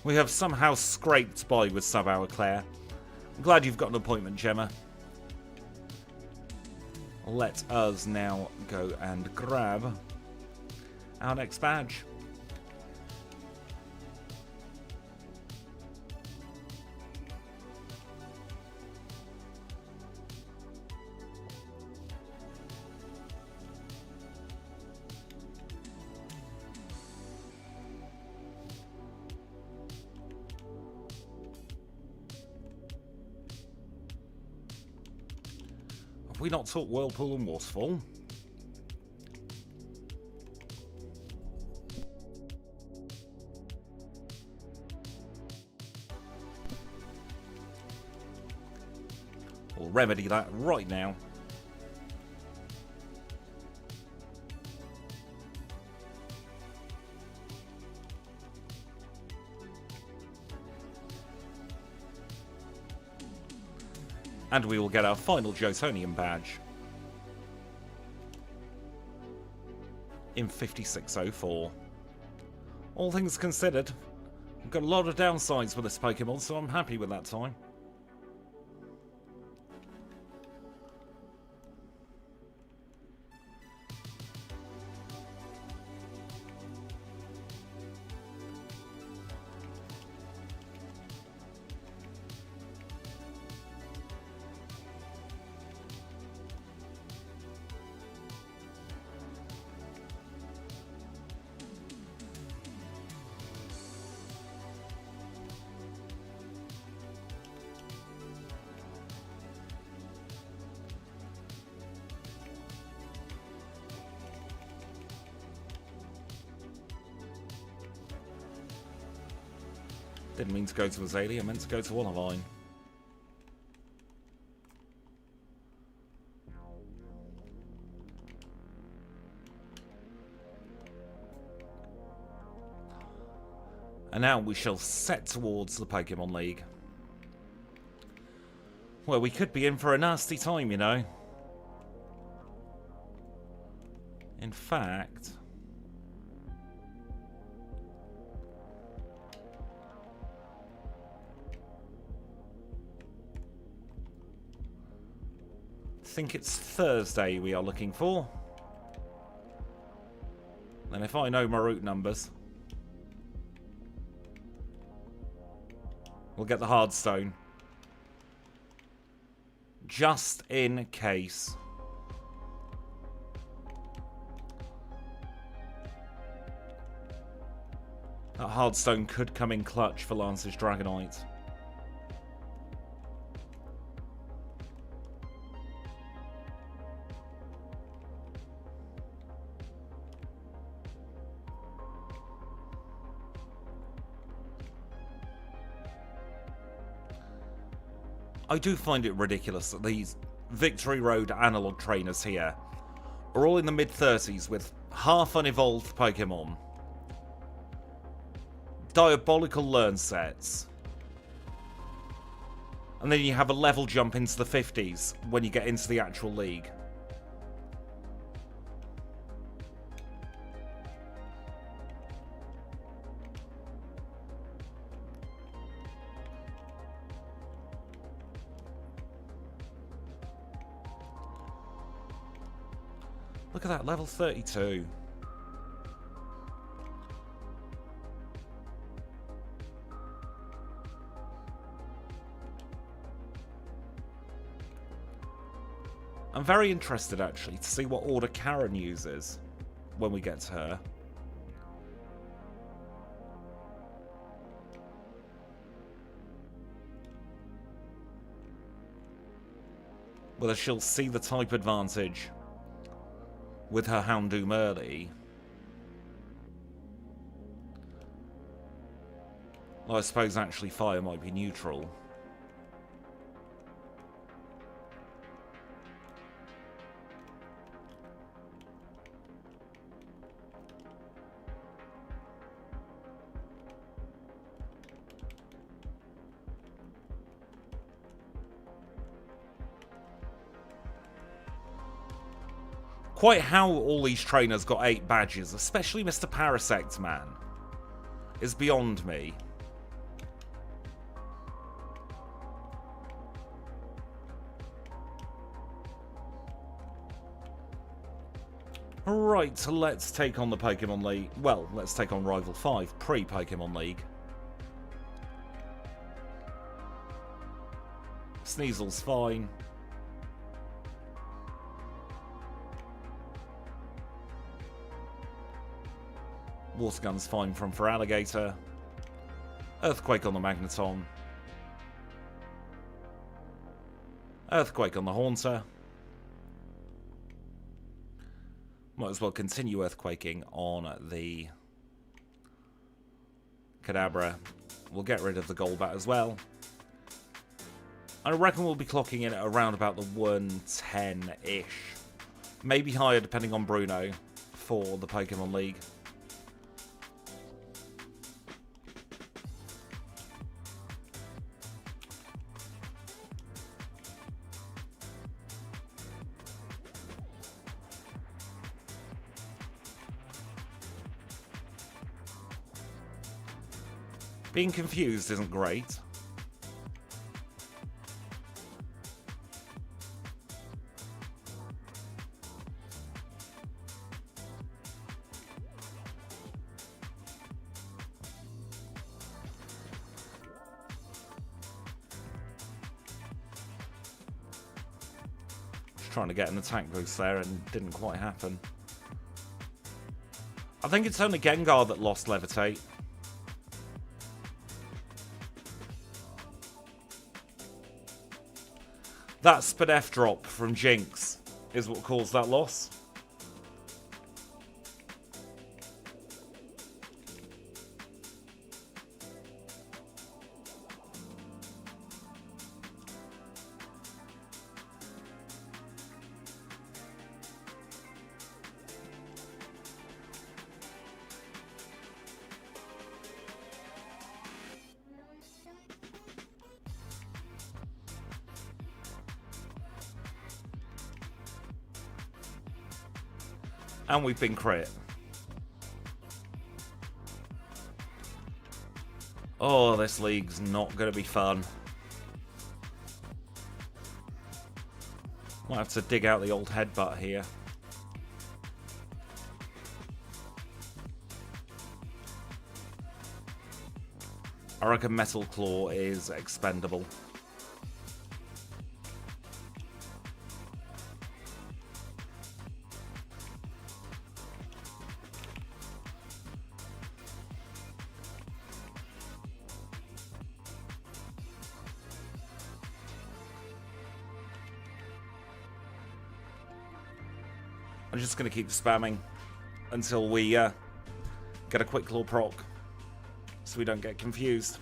A: We have somehow scraped by with sub-hour Claire. I'm glad you've got an appointment, Gemma. Let us now go and grab our next badge. Have we not taught Whirlpool and Waterfall? We'll remedy that right now. And we will get our final Jotonian badge in 5604. All things considered, we've got a lot of downsides with this Pokemon, so I'm happy with that time. Didn't mean to go to Azalea, I meant to go to Olivine. And now we shall set towards the Pokémon League. Well, we could be in for a nasty time, you know. In fact... I think it's Thursday we are looking for. And if I know my route numbers, we'll get the Hardstone. Just in case. That Hardstone could come in clutch for Lance's Dragonite. I do find it ridiculous that these Victory Road analog trainers here are all in the mid-30s with half unevolved Pokemon. Diabolical learn sets. And then you have a level jump into the 50s when you get into the actual league. Look at that, level 32. I'm very interested, actually, to see what order Karen uses when we get to her. whether she'll see the type advantage with her Houndoom early. Well, I suppose actually fire might be neutral. Quite how all these trainers got 8 badges, especially Mr. Parasect, man, is beyond me. Right, so let's take on the Pokémon League. Well, let's take on Rival 5, pre-Pokémon League. Sneasel's fine. Water Gun's fine for Alligator. Earthquake on the Magneton. Earthquake on the Haunter. Might as well continue earthquaking on the Kadabra. We'll get rid of the Golbat as well. I reckon we'll be clocking in at around about the 110-ish. Maybe higher depending on Bruno for the Pokémon League. Being confused isn't great. Just trying to get an attack boost there and didn't quite happen. I think it's only Gengar that lost Levitate. That Spadef drop from Jinx is what caused that loss. And we've been crit. Oh, this league's not going to be fun. Might have to dig out the old headbutt here. I reckon Metal Claw is expendable. I'm just going to keep spamming until we get a quick claw proc so we don't get confused.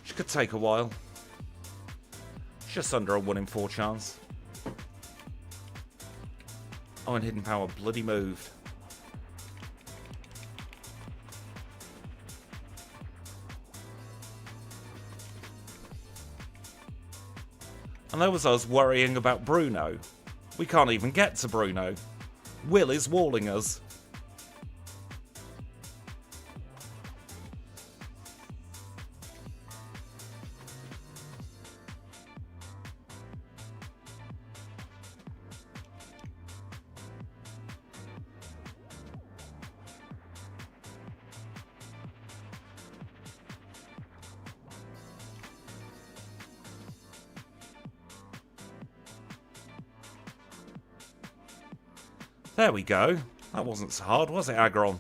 A: Which could take a while. Just under a 1 in 4 chance. Oh, and Hidden Power bloody moved. And there was us worrying about Bruno. We can't even get to Bruno. Will is walling us. There we go. That wasn't so hard, was it, Aggron?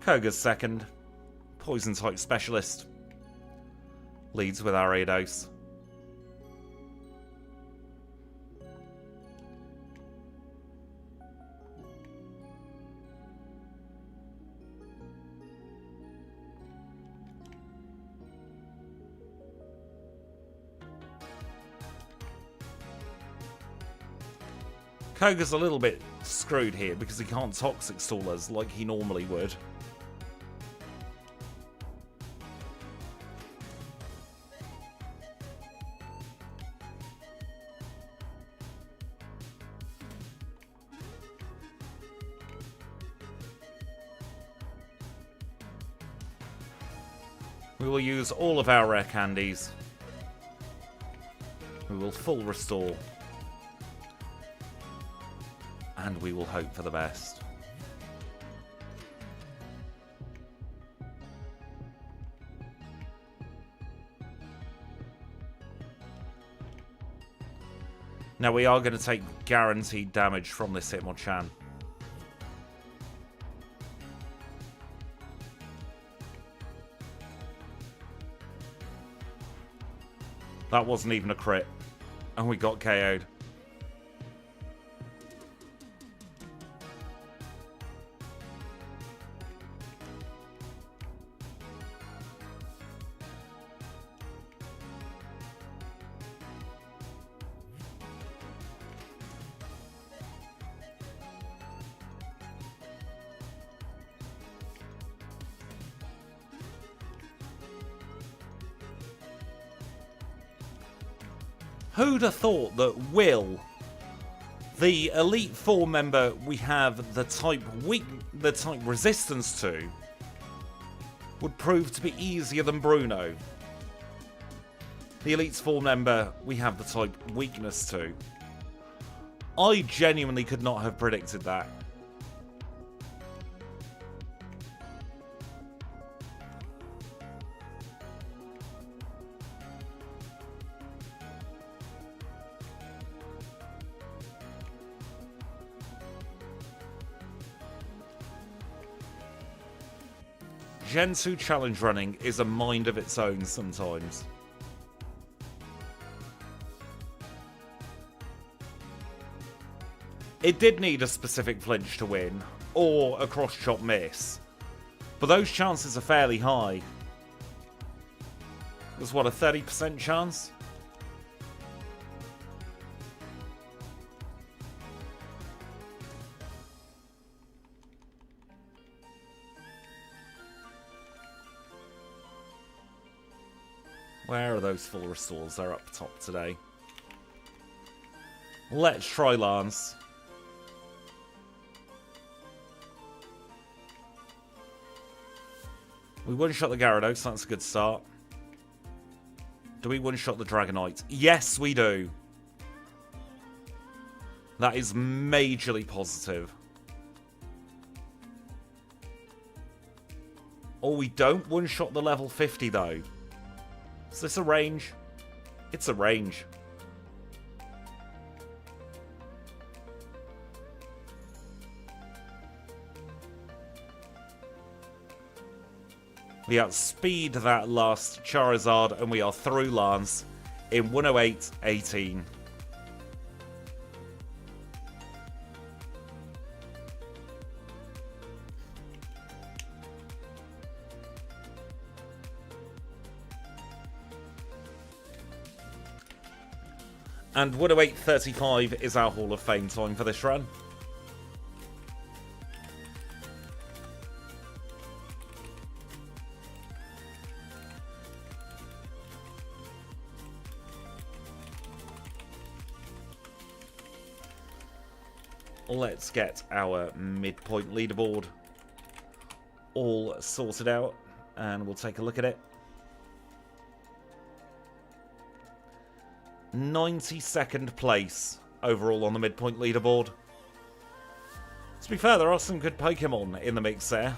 A: Koga's second. Poison type specialist. Leads with Ariados. Koga's a little bit screwed here because he can't Toxic Stall us like he normally would. We will use all of our rare candies. We will full restore. And we will hope for the best. Now we are going to take guaranteed damage from this Hitmonchan. That wasn't even a crit. And we got KO'd. Who'd have thought that Will, the Elite Four member we have the type resistance to, would prove to be easier than Bruno? The Elite Four member we have the type weakness to. I genuinely could not have predicted that. Gen 2 challenge running is a mind of its own sometimes. It did need a specific flinch to win, or a cross-chop miss, but those chances are fairly high. There's what, a 30% chance? Where are those full restores? They're up top today. Let's try Lance. We one-shot the Gyarados, so that's a good start. Do we one-shot the Dragonite? Yes, we do. That is majorly positive. Oh, we don't one-shot the level 50, though. Is this a range? It's a range. We outspeed that last Charizard and we are through Lance in 108.18. And 108.35 is our Hall of Fame time for this run. Let's get our midpoint leaderboard all sorted out and we'll take a look at it. 92nd place overall on the midpoint leaderboard. To be fair, there are some good Pokemon in the mix there.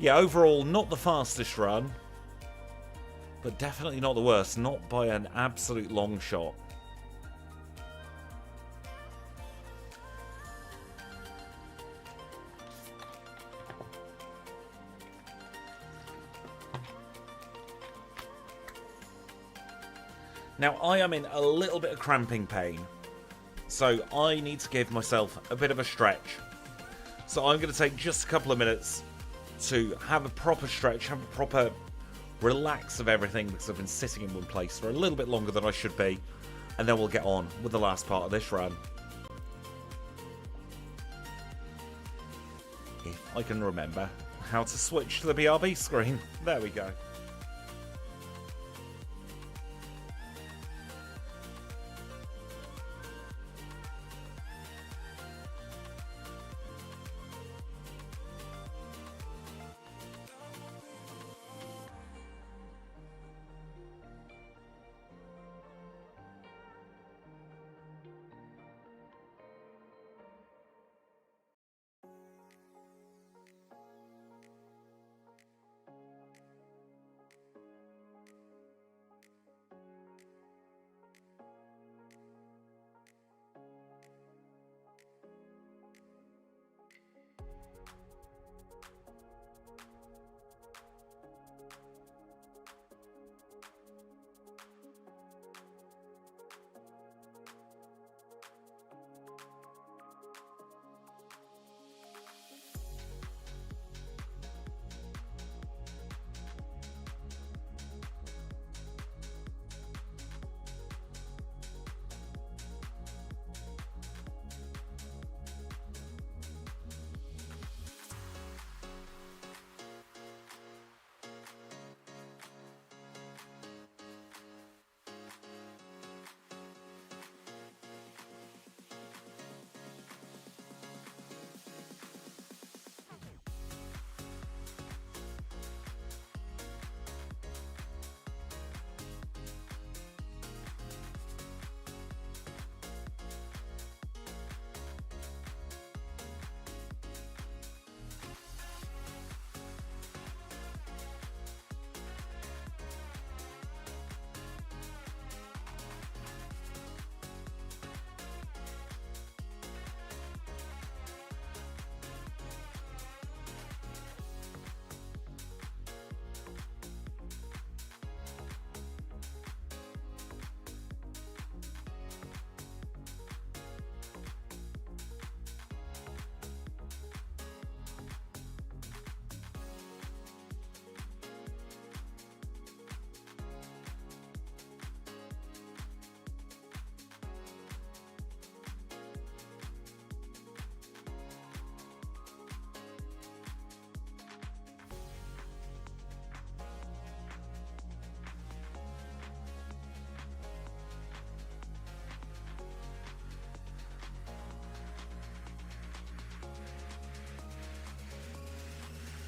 A: Yeah, overall, not the fastest run, but definitely not the worst. Not by an absolute long shot. Now, I am in a little bit of cramping pain, so I need to give myself a bit of a stretch. So I'm going to take just a couple of minutes to have a proper stretch, have a proper relax of everything, because I've been sitting in one place for a little bit longer than I should be, and then we'll get on with the last part of this run. If I can remember how to switch to the BRB screen. There we go.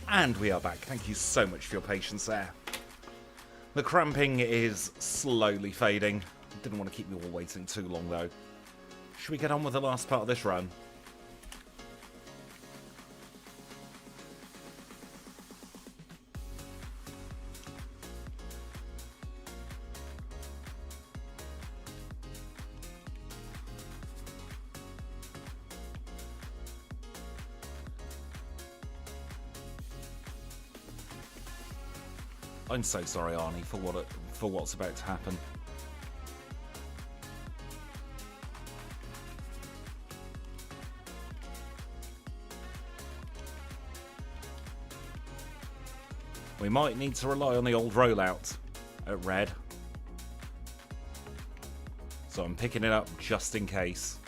A: And we are back. Thank you so much for your patience there. The cramping is slowly fading. Didn't want to keep you all waiting too long, though. Should we get on with the last part of this run? I'm so sorry, Arnie, for what's about to happen. We might need to rely on the old rollout at red. So I'm picking it up just in case.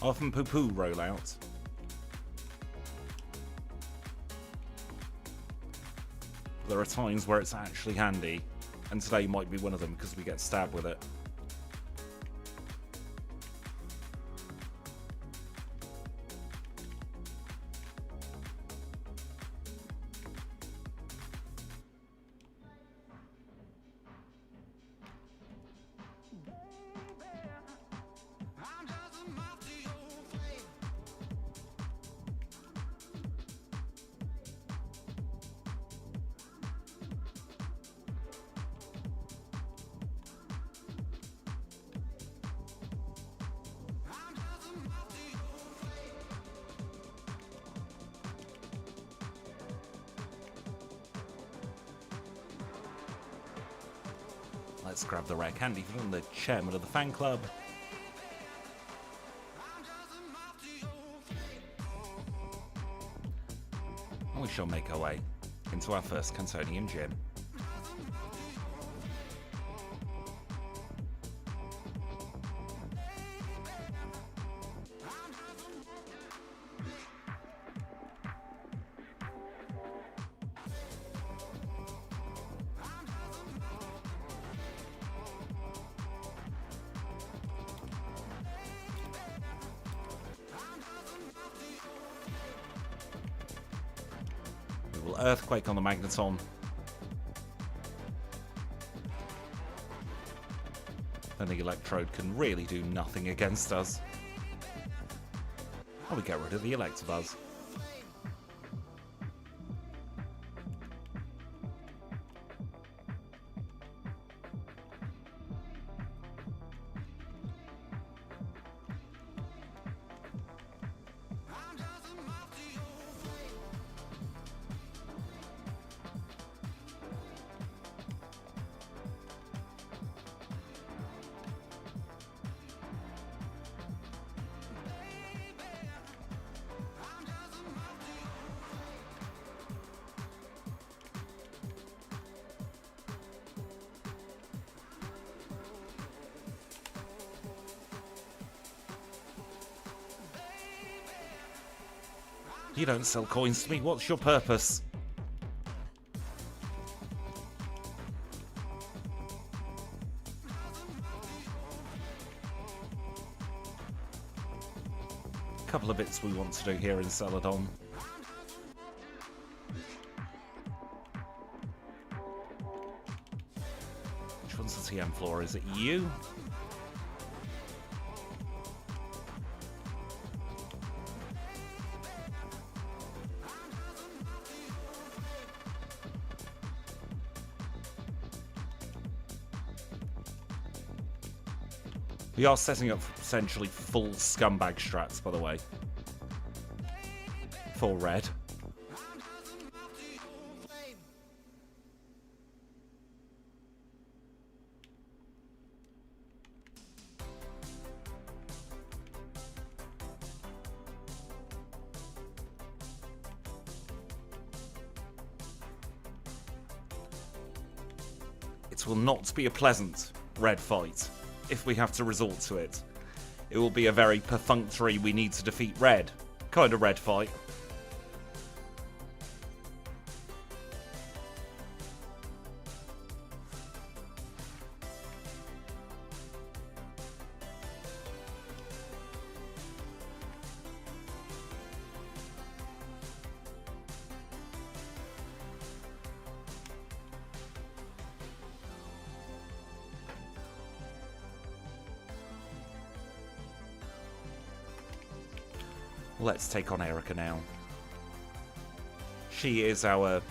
A: Often poo-poo rollout. There are times where it's actually handy, and today might be one of them because we get stabbed with it. let's grab the rare candy from the chairman of the fan club. And we shall make our way into our first Cantonian gym. Earthquake on the Magneton. And the Electrode can really do nothing against us. Oh, we get rid of the Electabuzz. You don't sell coins to me. What's your purpose? A couple of bits we want to do here in Celadon. Which one's the TM floor? Is it you? We are setting up essentially full scumbag strats, by the way. For red. It will not be a pleasant red fight. If we have to resort to it. It will be a very perfunctory, we need to defeat red kind of red fight. Let's take on Erica now. She is our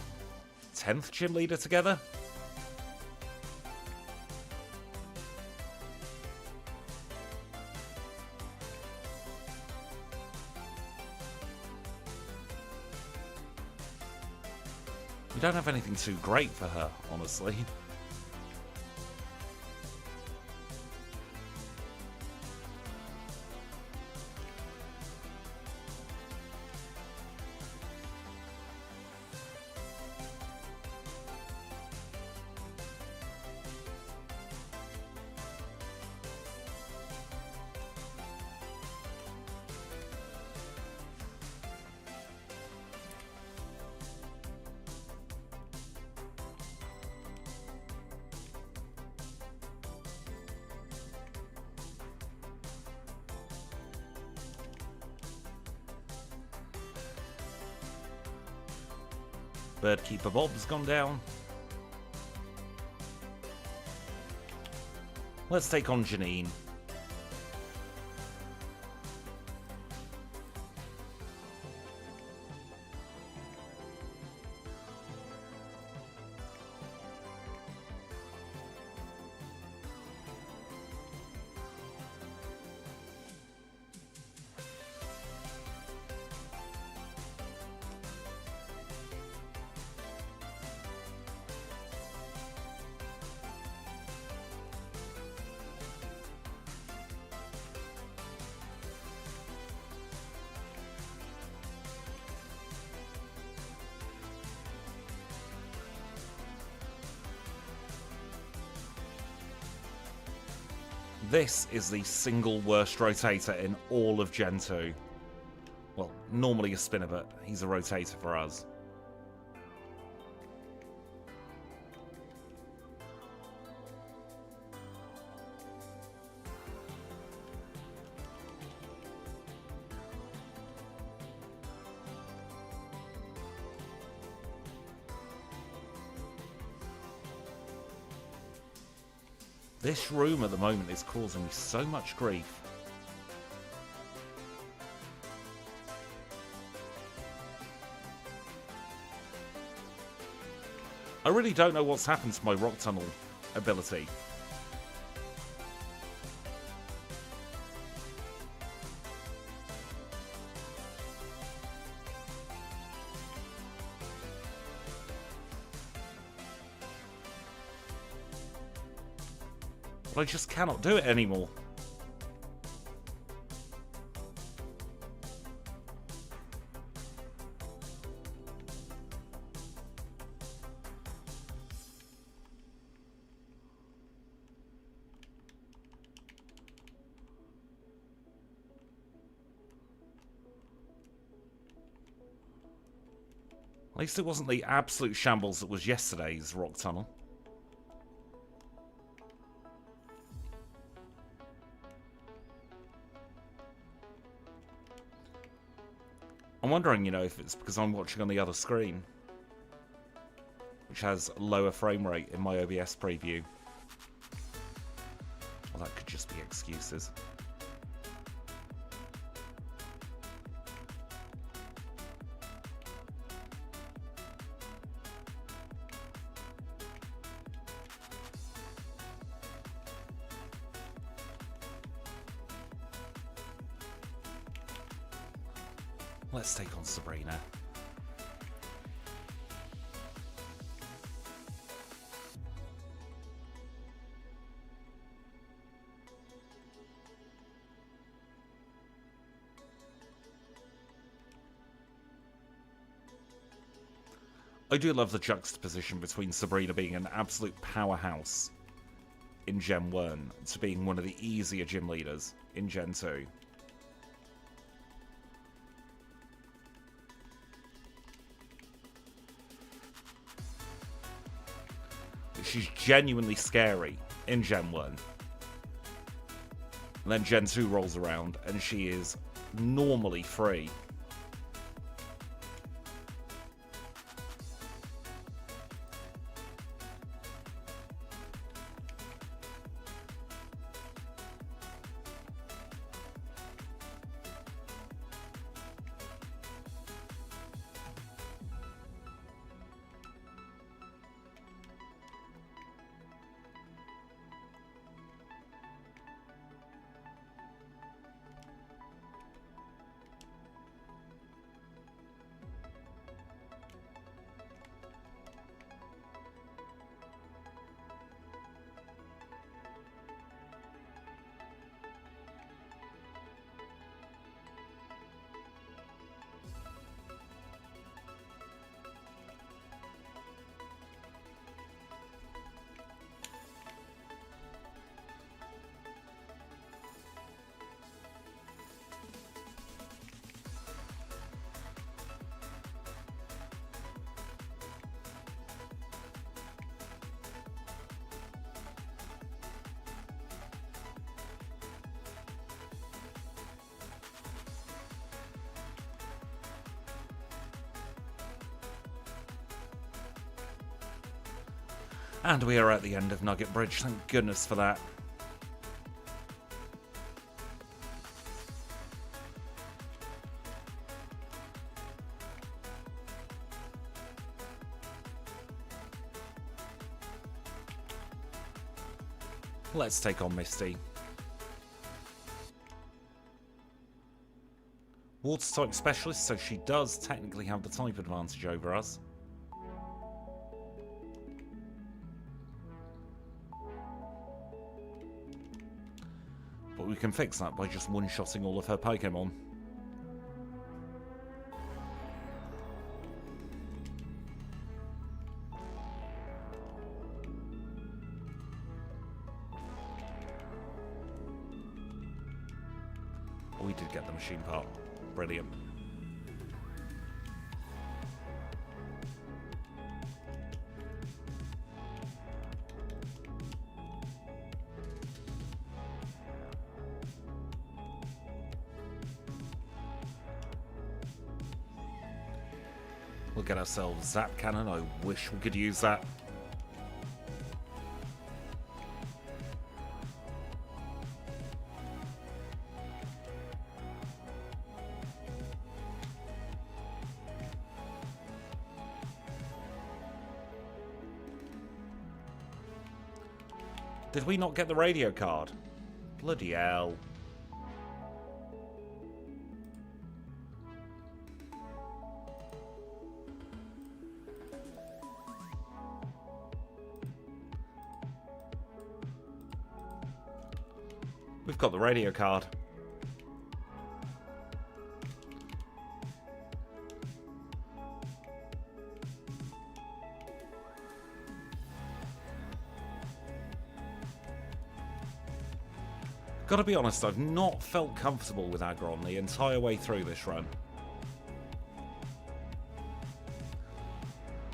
A: 10th gym leader together. We don't have anything too great for her, honestly. Birdkeeper Bob's gone down. Let's take on Janine. This is the single worst rotator in all of Gen 2. Well, normally a spinner, but he's a rotator for us. This room at the moment is causing me so much grief. I really don't know what's happened to my rock tunnel ability. But I just cannot do it anymore. At least it wasn't the absolute shambles that was yesterday's rock tunnel. I'm wondering, you know, if it's because I'm watching on the other screen, which has a lower frame rate in my OBS preview. Well, that could just be excuses. Let's take on Sabrina. I do love the juxtaposition between Sabrina being an absolute powerhouse in Gen 1 to being one of the easier gym leaders in Gen 2. She's genuinely scary in Gen 1. And then Gen 2 rolls around and she is normally free. And we are at the end of Nugget Bridge, thank goodness for that. Let's take on Misty. Water type specialist, so she does technically have the type advantage over us. But we can fix that by just one-shotting all of her Pokémon. did get the machine part. Brilliant. We'll get ourselves Zap Cannon. I wish we could use that. Did we not get the radio card? Bloody hell. We've got the radio card. Gotta be honest, I've not felt comfortable with Aggron the entire way through this run.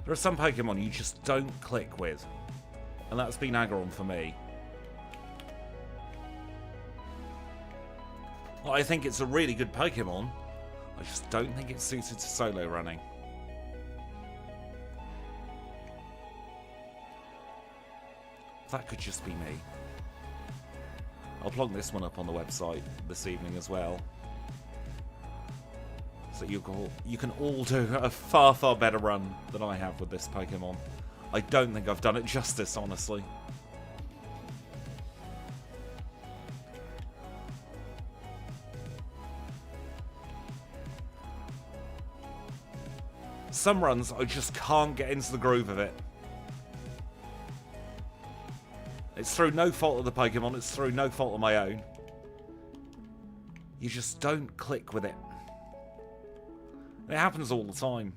A: There are some Pokemon you just don't click with, and that's been Aggron for me. Well, I think it's a really good Pokemon, I just don't think it's suited to solo running. That could just be me. I'll plug this one up on the website this evening as well. So you can all do a far, far better run than I have with this Pokemon. I don't think I've done it justice, honestly. Some runs, I just can't get into the groove of it. It's through no fault of the Pokemon, it's through no fault of my own. You just don't click with it. And it happens all the time.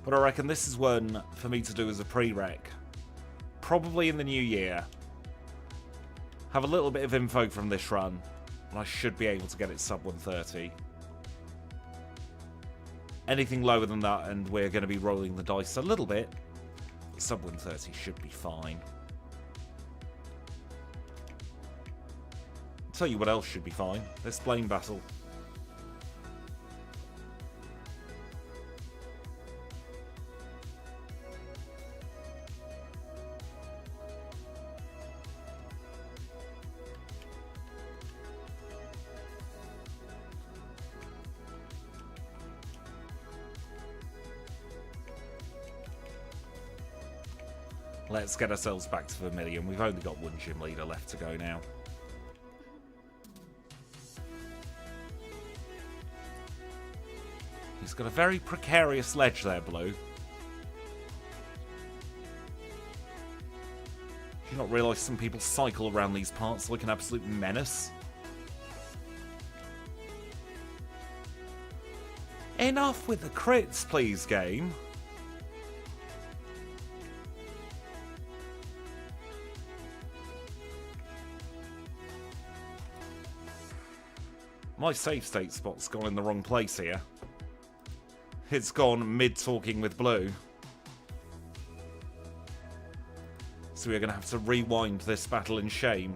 A: But I reckon this is one for me to do as a prereq. Probably in the new year. Have a little bit of info from this run, and I should be able to get it sub 130. Anything lower than that, and we're going to be rolling the dice a little bit. Sub 130 should be fine. I'll tell you what else should be fine. This Blame Battle. Let's get ourselves back to Vermilion. We've only got one gym leader left to go now. He's got a very precarious ledge there, Blue. Do you not realise some people cycle around these parts like an absolute menace? Enough with the crits, please, game. My save state spot's gone in the wrong place here. It's gone mid-talking with Blue. So we're going to have to rewind this battle in shame.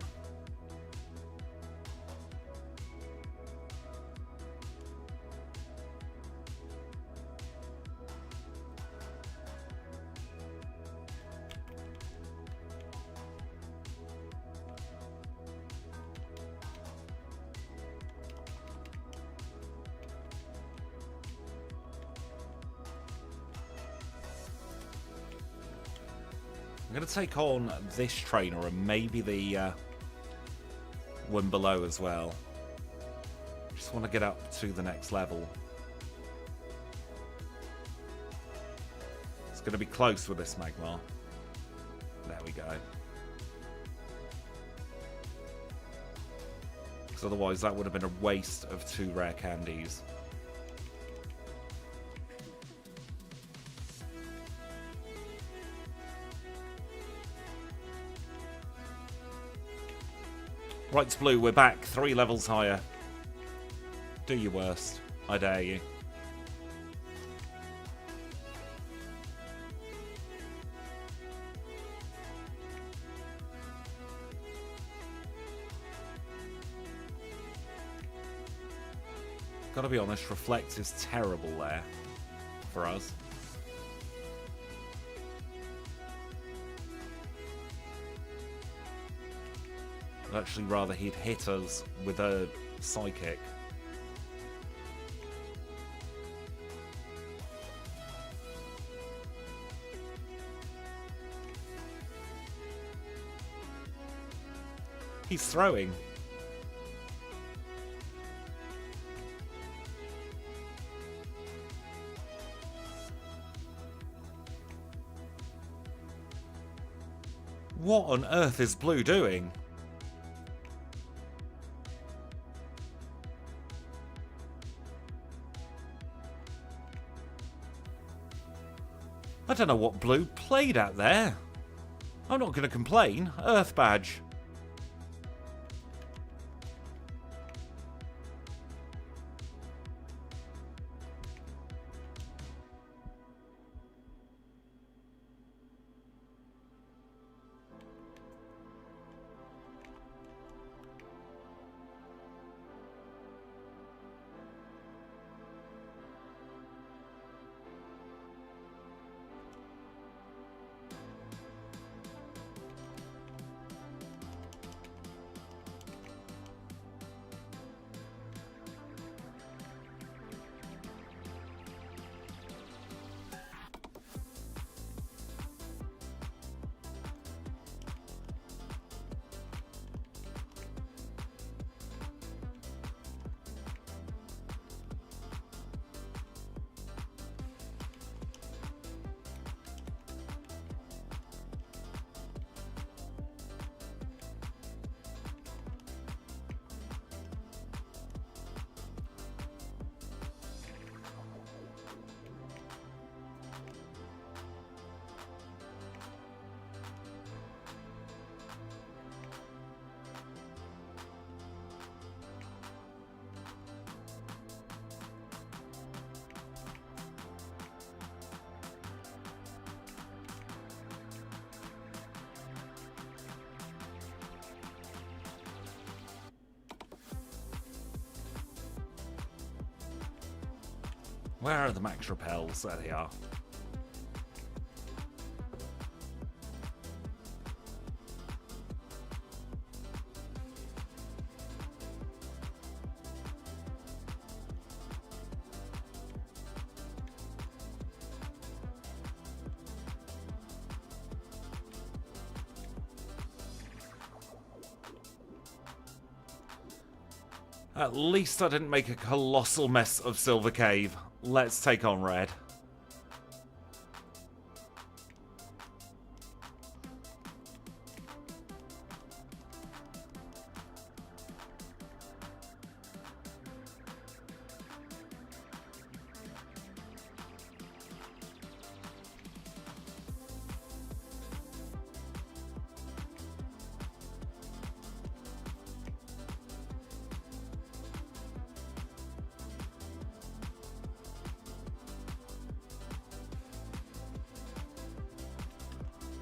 A: I'm going to take on this trainer and maybe the one below as well. Just want to get up to the next level. It's going to be close with this Magmar. There we go. Because otherwise that would have been a waste of 2 rare candies. Rights Blue, we're back 3 levels higher. Do your worst. I dare you. Gotta be honest, Reflect is terrible there for us. I'd actually rather he'd hit us with a Psychic. He's throwing. What on earth is Blue doing? I don't know what Blue played at there. I'm not going to complain. Earth Badge. Where are the max repels? There they are. At least I didn't make a colossal mess of Silver Cave. Let's take on Red.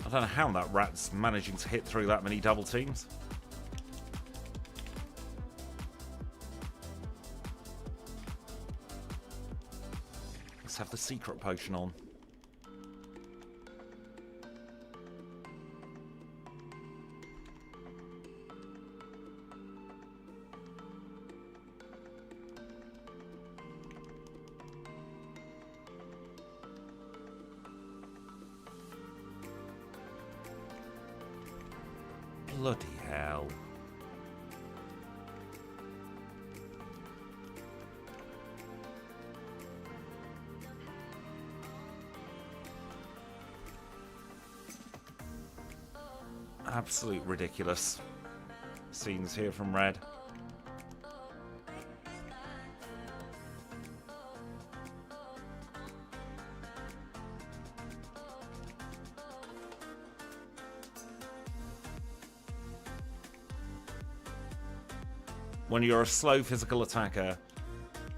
A: I don't know how that rat's managing to hit through that many double teams. Let's have the secret potion on. Bloody hell. Absolute ridiculous scenes here from Red. when you're a slow physical attacker,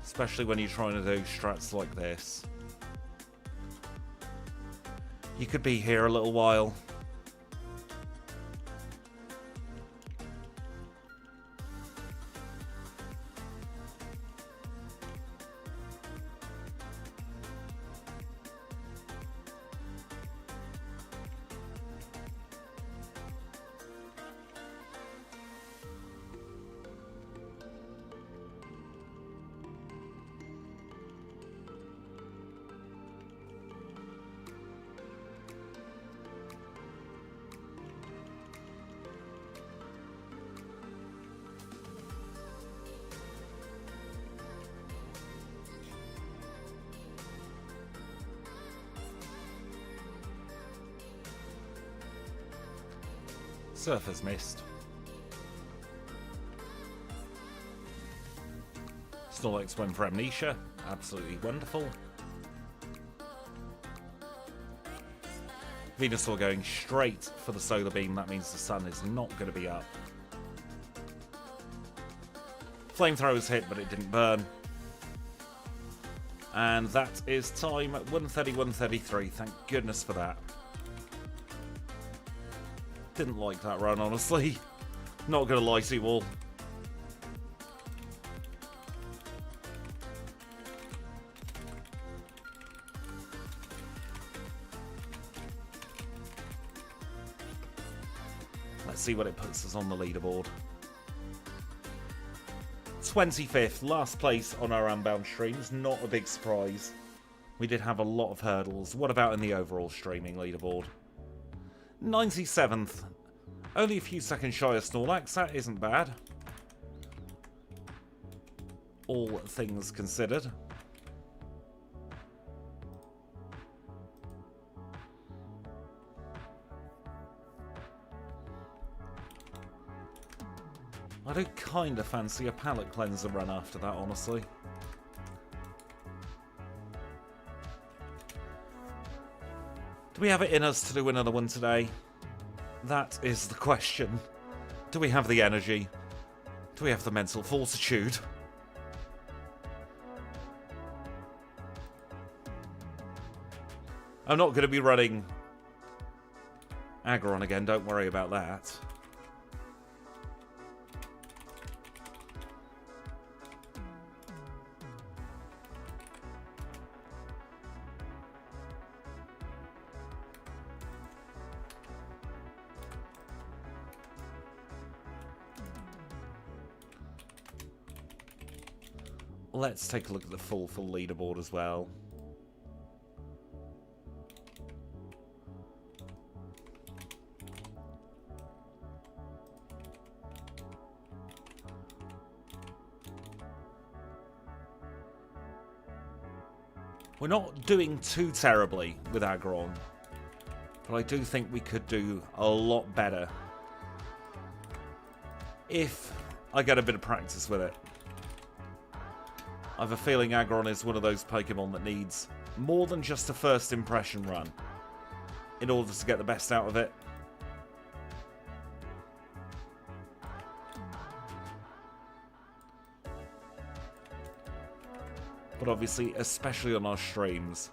A: especially when you're trying to do strats like this. You could be here a little while. Surfer's missed. Snorlax went for Amnesia. Absolutely wonderful. Venusaur going straight for the Solar Beam. That means the sun is not going to be up. Flamethrower's hit, but it didn't burn. And that is time at 1:30, 1:33. Thank goodness for that. Didn't like that run, honestly. Not gonna lie to you all. Let's see what it puts us on the leaderboard. 25th, last place on our Unbound streams. Not a big surprise. We did have a lot of hurdles. What about in the overall streaming leaderboard? 97th. Only a few seconds shy of Snorlax. That isn't bad. All things considered. I do kind of fancy a palate cleanser run after that, honestly. Do we have it in us to do another one today? That is the question. Do we have the energy? Do we have the mental fortitude? I'm not going to be running Aggron again, don't worry about that. Let's take a look at the full leaderboard as well. We're not doing too terribly with Aggron, but I do think we could do a lot better if I get a bit of practice with it. I have a feeling Aggron is one of those Pokemon that needs more than just a first impression run in order to get the best out of it. But obviously, especially on our streams,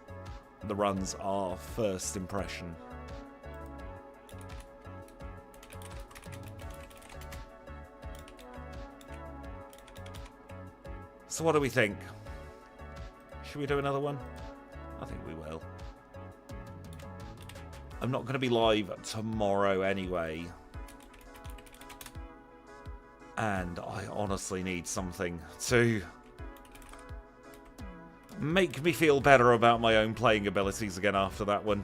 A: the runs are first impression. So what do we think? Should we do another one? I think we will. I'm not going to be live tomorrow anyway. And I honestly need something to make me feel better about my own playing abilities again after that one.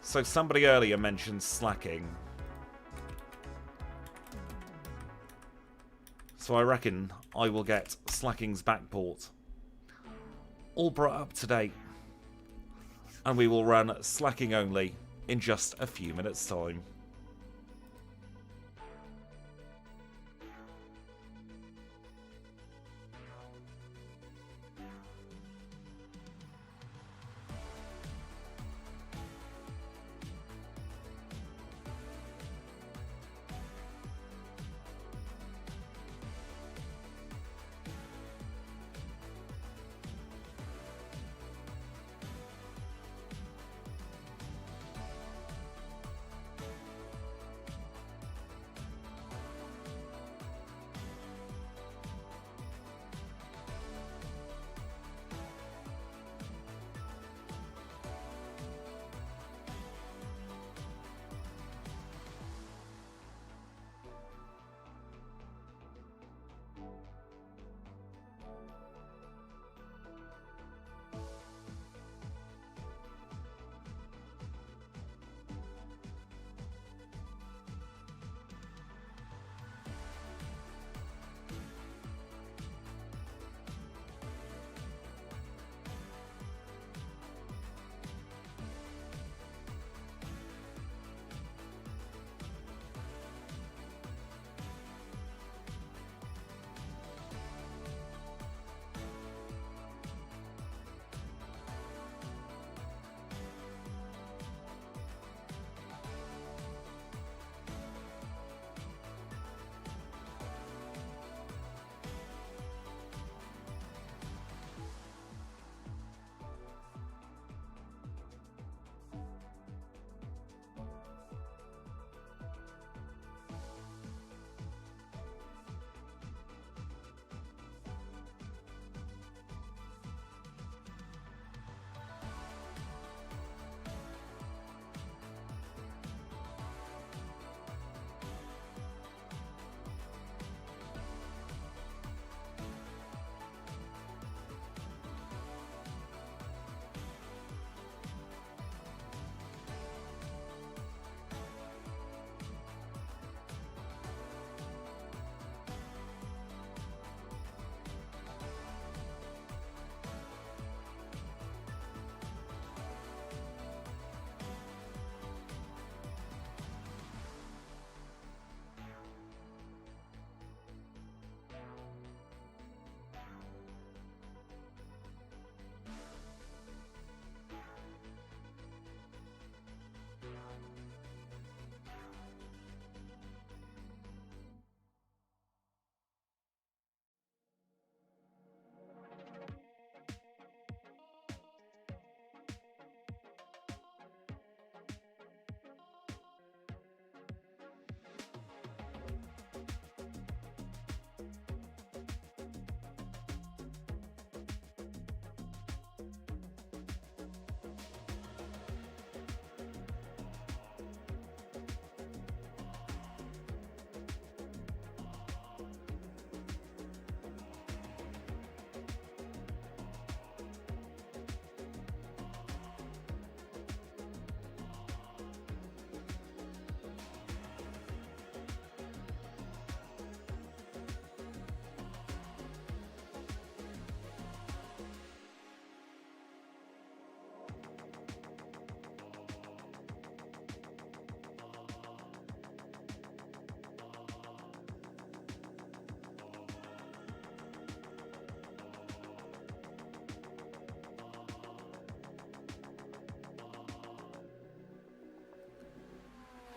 A: So somebody earlier mentioned slacking. So I reckon I will get Slaking's Backport all brought up to date. And we will run Slaking only in just a few minutes' time.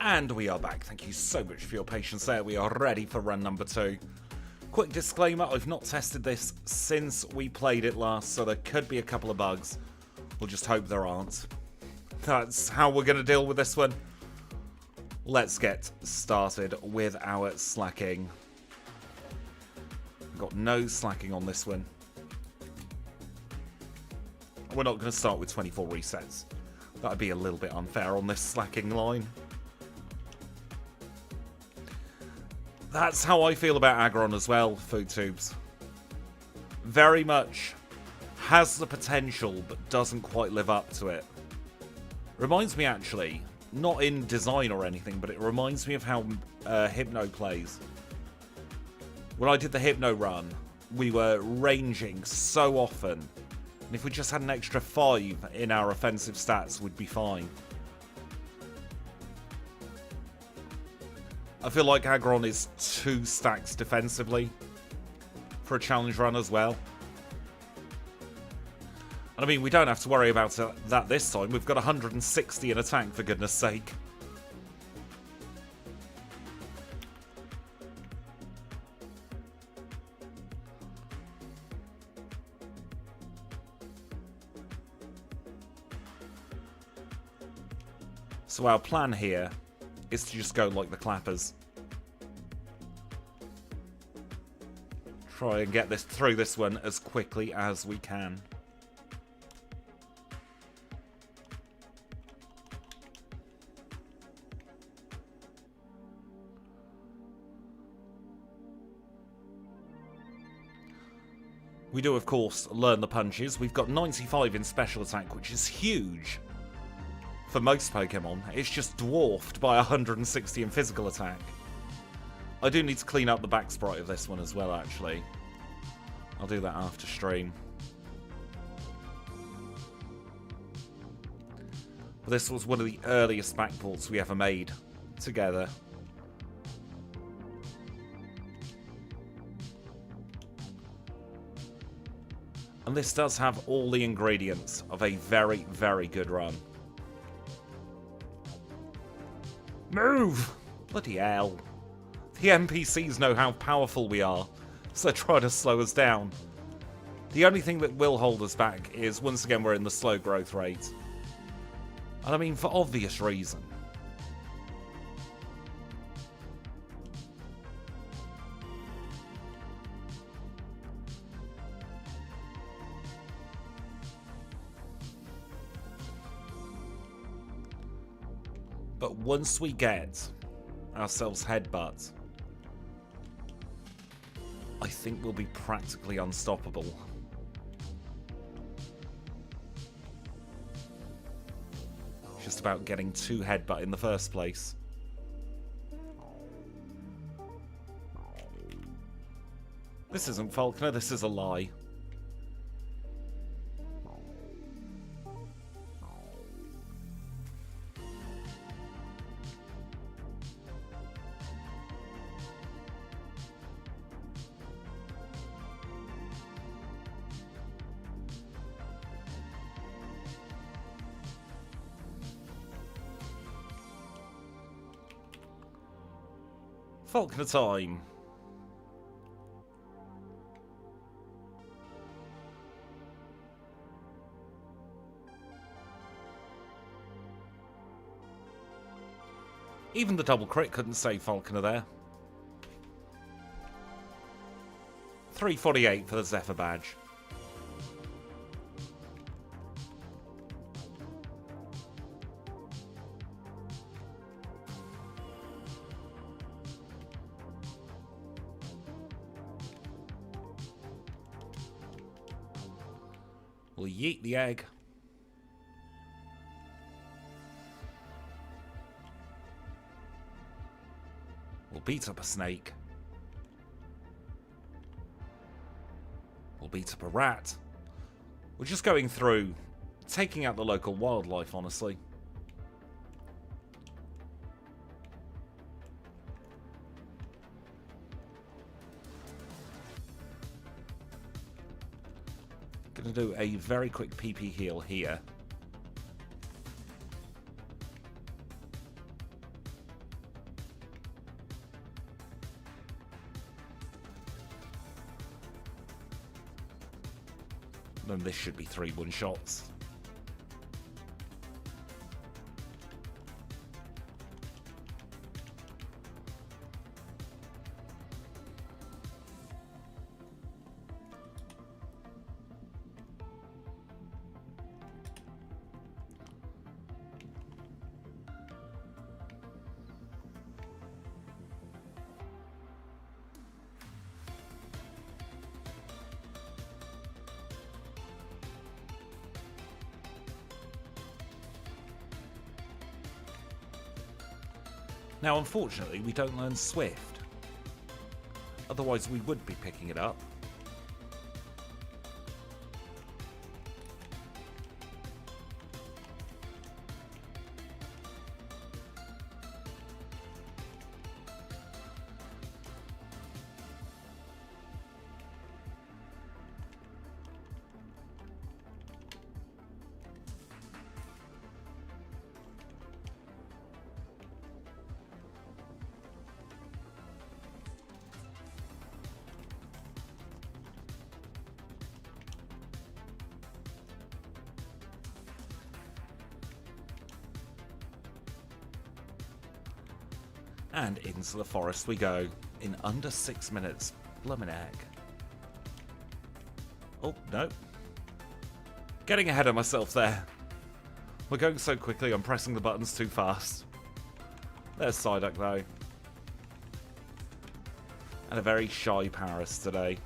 A: And we are back. Thank you so much for your patience there. We are ready for run number 2. Quick disclaimer, I've not tested this since we played it last, so there could be a couple of bugs. We'll just hope there aren't. That's how we're going to deal with this one. Let's get started with our slacking. We've got no slacking on this one. We're not going to start with 24 resets. That would be a little bit unfair on this slacking line. That's how I feel about Aggron as well, Food Tubes. Very much has the potential, but doesn't quite live up to it. Reminds me, actually, not in design or anything, but it reminds me of how Hypno plays. When I did the Hypno run, we were ranging so often, and if we just had an extra 5 in our offensive stats, we'd be fine. I feel like Aggron is 2 stacks defensively for a challenge run as well. And I mean, we don't have to worry about that this time. We've got 160 in attack, for goodness sake. So our plan here is to just go like the clappers. Try and get this through this one as quickly as we can. We do, of course, learn the punches. We've got 95 in special attack, which is huge. For most Pokemon, it's just dwarfed by 160 in physical attack. I do need to clean up the back sprite of this one as well, actually. I'll do that after stream. But this was one of the earliest Backports we ever made together. And this does have all the ingredients of a very, very good run. Move! Bloody hell. The NPCs know how powerful we are, so they try to slow us down. The only thing that will hold us back is, once again, we're in the slow growth rate. And I mean, for obvious reason. But once we get ourselves Headbutt, I think we'll be practically unstoppable. It's just about getting 2 Headbutt in the first place. This isn't Falconer, this is a lie. Falconer time. Even the double crit couldn't save Falconer there. 348 for the Zephyr badge. We'll yeet the egg. We'll beat up a snake. We'll beat up a rat. We're just going through, taking out the local wildlife, honestly. Gonna do a very quick PP heal here. then this should be 3 one-shots. Now, unfortunately, we don't learn Swift. Otherwise, we would be picking it up. And into the forest we go in under 6 minutes. Bloomin' egg. Oh, no. Getting ahead of myself there. We're going so quickly, I'm pressing the buttons too fast. There's Psyduck, though. And a very shy Paris today.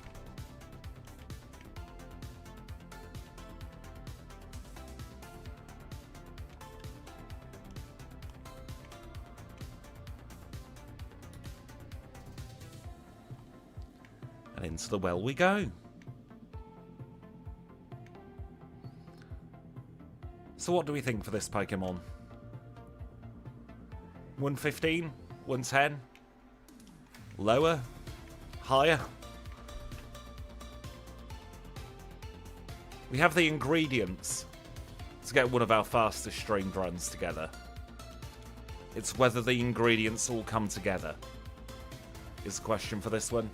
A: And into the well we go. So what do we think for this Pokemon? 115? 110? Lower? Higher? We have the ingredients to get one of our fastest streamed runs together. It's whether the ingredients all come together is the question for this one.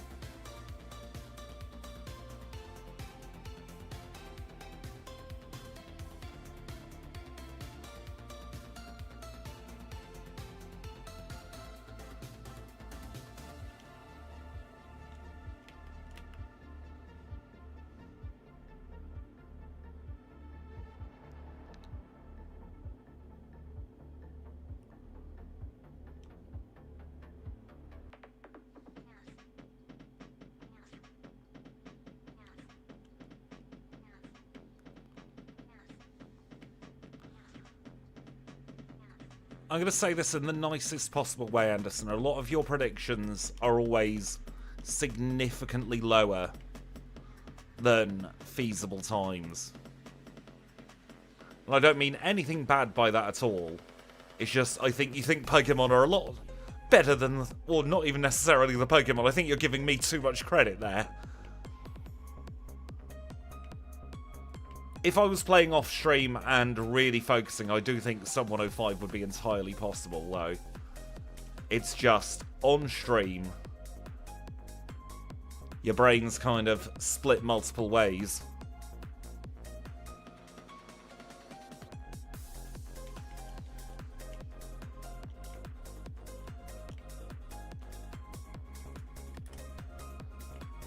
A: I'm going to say this in the nicest possible way, Anderson. A lot of your predictions are always significantly lower than feasible times. And I don't mean anything bad by that at all. It's just, I think you think Pokemon are a lot better than, or not even necessarily the Pokemon. I think you're giving me too much credit there. If I was playing off stream and really focusing, I do think sub 105 would be entirely possible, though. It's just, on stream, your brain's kind of split multiple ways.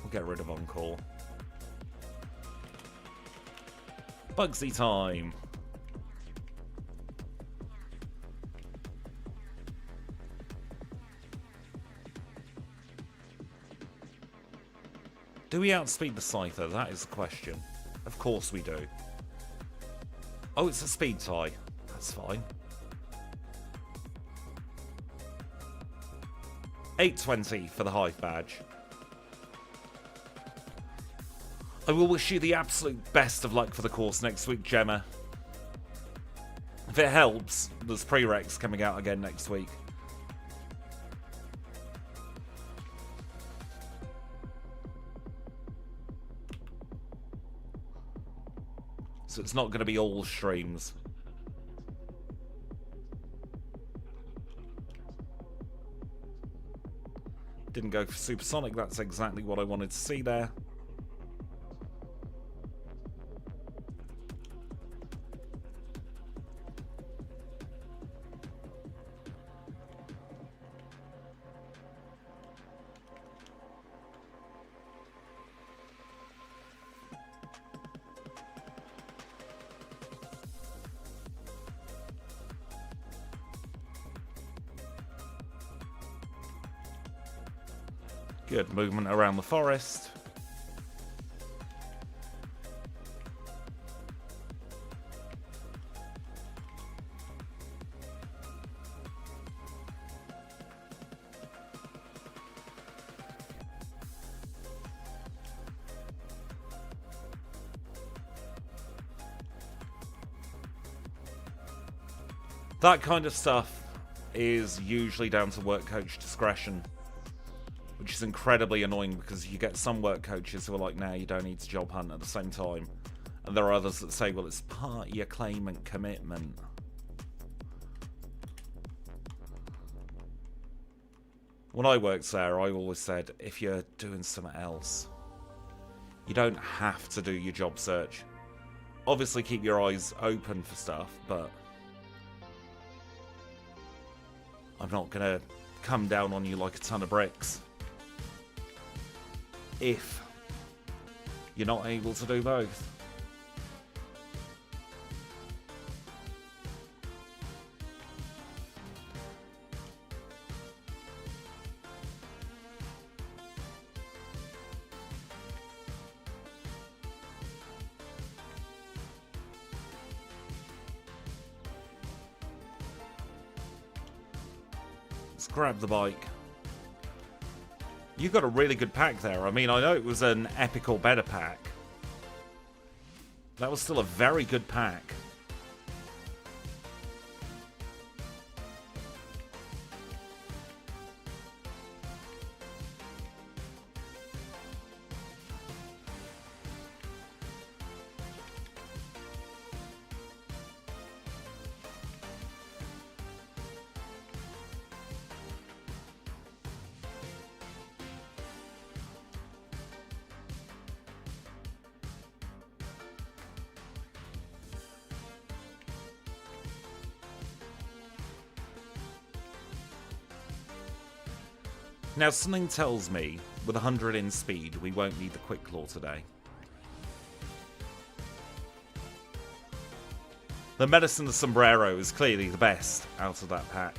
A: We'll get rid of On-Call. Bugsy time. Do we outspeed the Scyther? That is the question. Of course we do. Oh, it's a speed tie. That's fine. 820 for the Hive badge. I will wish you the absolute best of luck for the course next week, Gemma. If it helps, there's prereqs coming out again next week. So it's not going to be all streams. Didn't go for Supersonic, that's exactly what I wanted to see there. Good movement around the forest. That kind of stuff is usually down to work coach discretion, which is incredibly annoying because you get some work coaches who are like, nah, you don't need to job hunt at the same time. And there are others that say, well, it's part of your claimant commitment. When I worked there, I always said, if you're doing something else, you don't have to do your job search. Obviously keep your eyes open for stuff, but I'm not going to come down on you like a ton of bricks if you're not able to do both. Let's grab the bike. You got a really good pack there. I mean, I know it was an epic or better pack. That was still a very good pack. Now, something tells me, with 100 in speed, we won't need the Quick Claw today. The Medicine Sombrero is clearly the best out of that pack.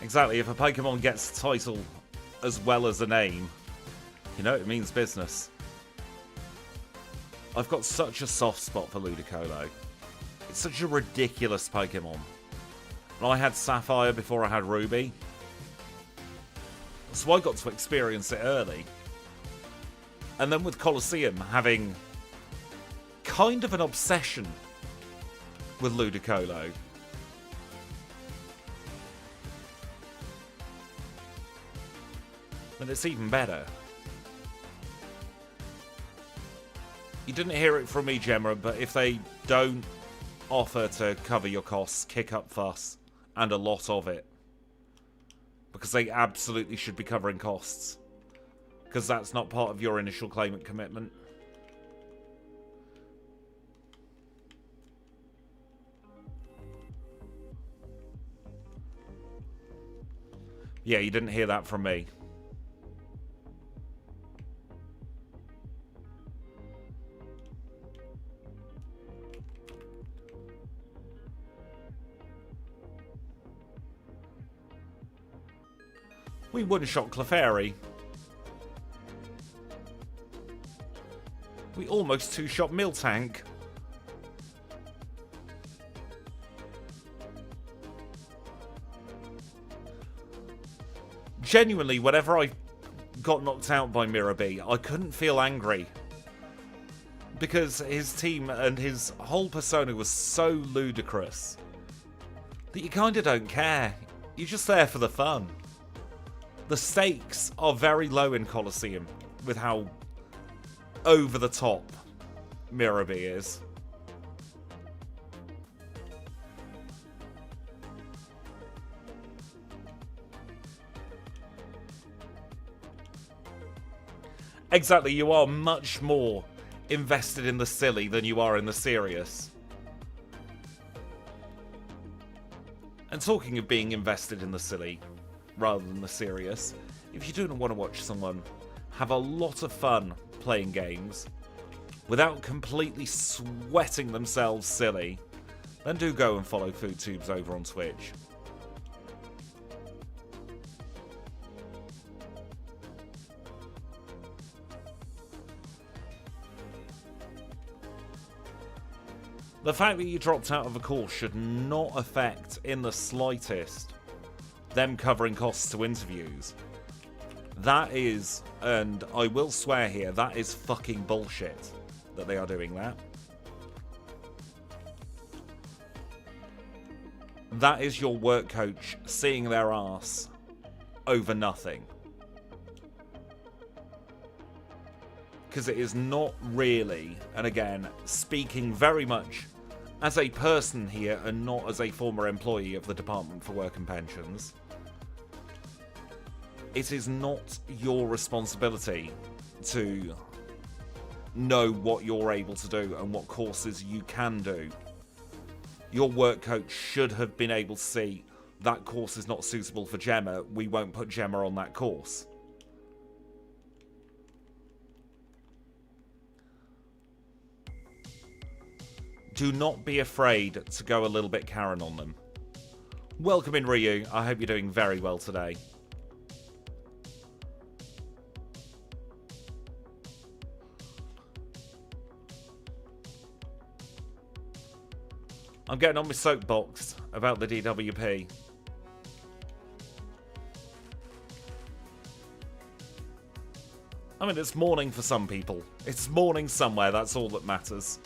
A: Exactly, if a Pokemon gets a title as well as a name, you know it means business. I've got such a soft spot for Ludicolo. It's such a ridiculous Pokemon. And I had Sapphire before I had Ruby, so I got to experience it early. And then with Colosseum having kind of an obsession with Ludicolo, and it's even better. You didn't hear it from me, Gemma, but if they don't offer to cover your costs, kick up fuss, and a lot of it. Because they absolutely should be covering costs. Because that's not part of your initial claimant commitment. Yeah, you didn't hear that from me. We one-shot Clefairy. We almost two-shot Miltank. Genuinely, whenever I got knocked out by Mirabee, I couldn't feel angry. Because his team and his whole persona was so ludicrous that you kind of don't care. You're just there for the fun. The stakes are very low in Colosseum with how over the top Mirabee is. Exactly, you are much more invested in the silly than you are in the serious. And talking of being invested in the silly rather than the serious, if you do want to watch someone have a lot of fun playing games without completely sweating themselves silly, then do go and follow FoodTubes over on Twitch. The fact that you dropped out of a course should not affect in the slightest them covering costs to interviews. That is, and I will swear here, that is fucking bullshit that they are doing that. That is your work coach seeing their ass over nothing. Because it is not really, and again, speaking very much as a person here and not as a former employee of the Department for Work and Pensions, it is not your responsibility to know what you're able to do and what courses you can do. Your work coach should have been able to see that course is not suitable for Gemma, we won't put Gemma on that course. Do not be afraid to go a little bit Karen on them. Welcome in, Ryu. I hope you're doing very well today. I'm getting on my soapbox about the DWP. I mean, it's morning for some people. It's morning somewhere, that's all that matters.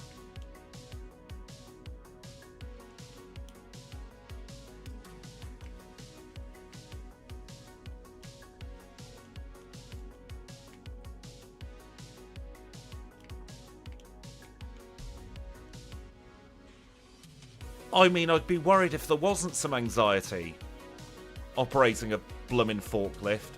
A: I mean, I'd be worried if there wasn't some anxiety operating a bloomin' forklift.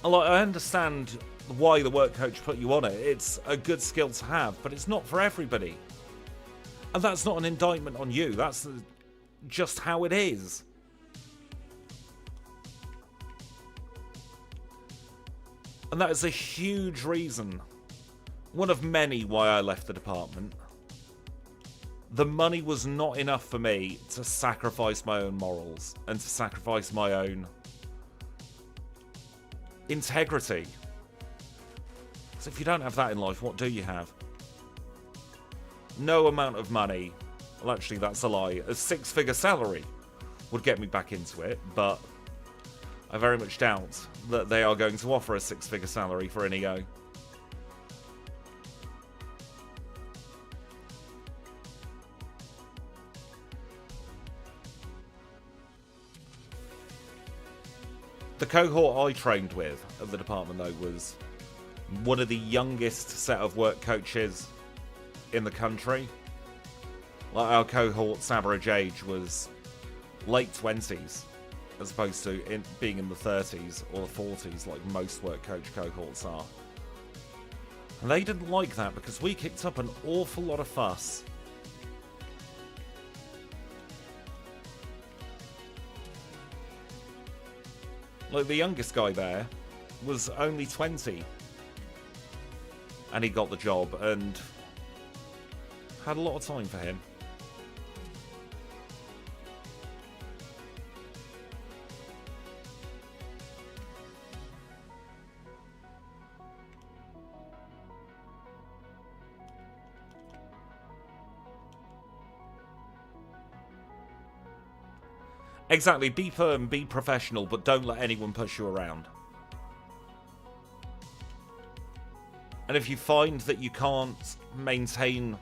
A: I understand why the work coach put you on it. It's a good skill to have, but it's not for everybody. And that's not an indictment on you. That's just how it is. And that is a huge reason, one of many, why I left the department. The money was not enough for me to sacrifice my own morals and to sacrifice my own integrity. So if you don't have that in life, what do you have? No amount of money, well actually that's a lie, a six-figure salary would get me back into it, but I very much doubt that they are going to offer a six-figure salary for an EO. The cohort I trained with at the department, though, was one of the youngest set of work coaches in the country. Like, our cohort's average age was late 20s, as opposed to being in the 30s or the 40s like most work coach cohorts are. And they didn't like that because we kicked up an awful lot of fuss. Like, the youngest guy there was only 20. And he got the job and had a lot of time for him. Exactly, be firm, be professional, but don't let anyone push you around. And if you find that you can't maintain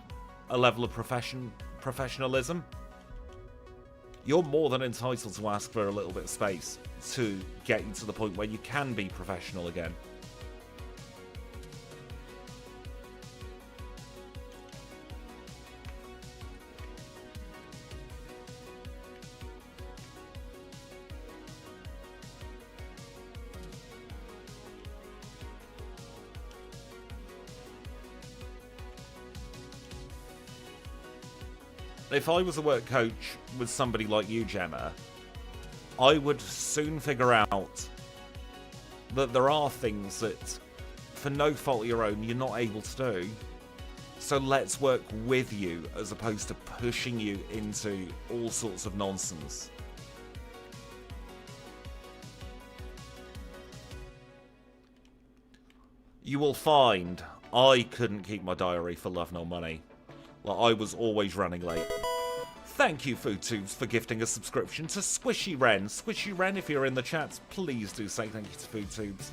A: a level of professionalism, you're more than entitled to ask for a little bit of space to get you to the point where you can be professional again. if I was a work coach with somebody like you, Gemma, I would soon figure out that there are things that, for no fault of your own, you're not able to do. So let's work with you as opposed to pushing you into all sorts of nonsense. You will find I couldn't keep my diary for love nor money. Like, I was always running late. Thank you, FoodTubes, for gifting a subscription to Squishy Wren. Squishy Wren, if you're in the chats, please do say thank you to FoodTubes.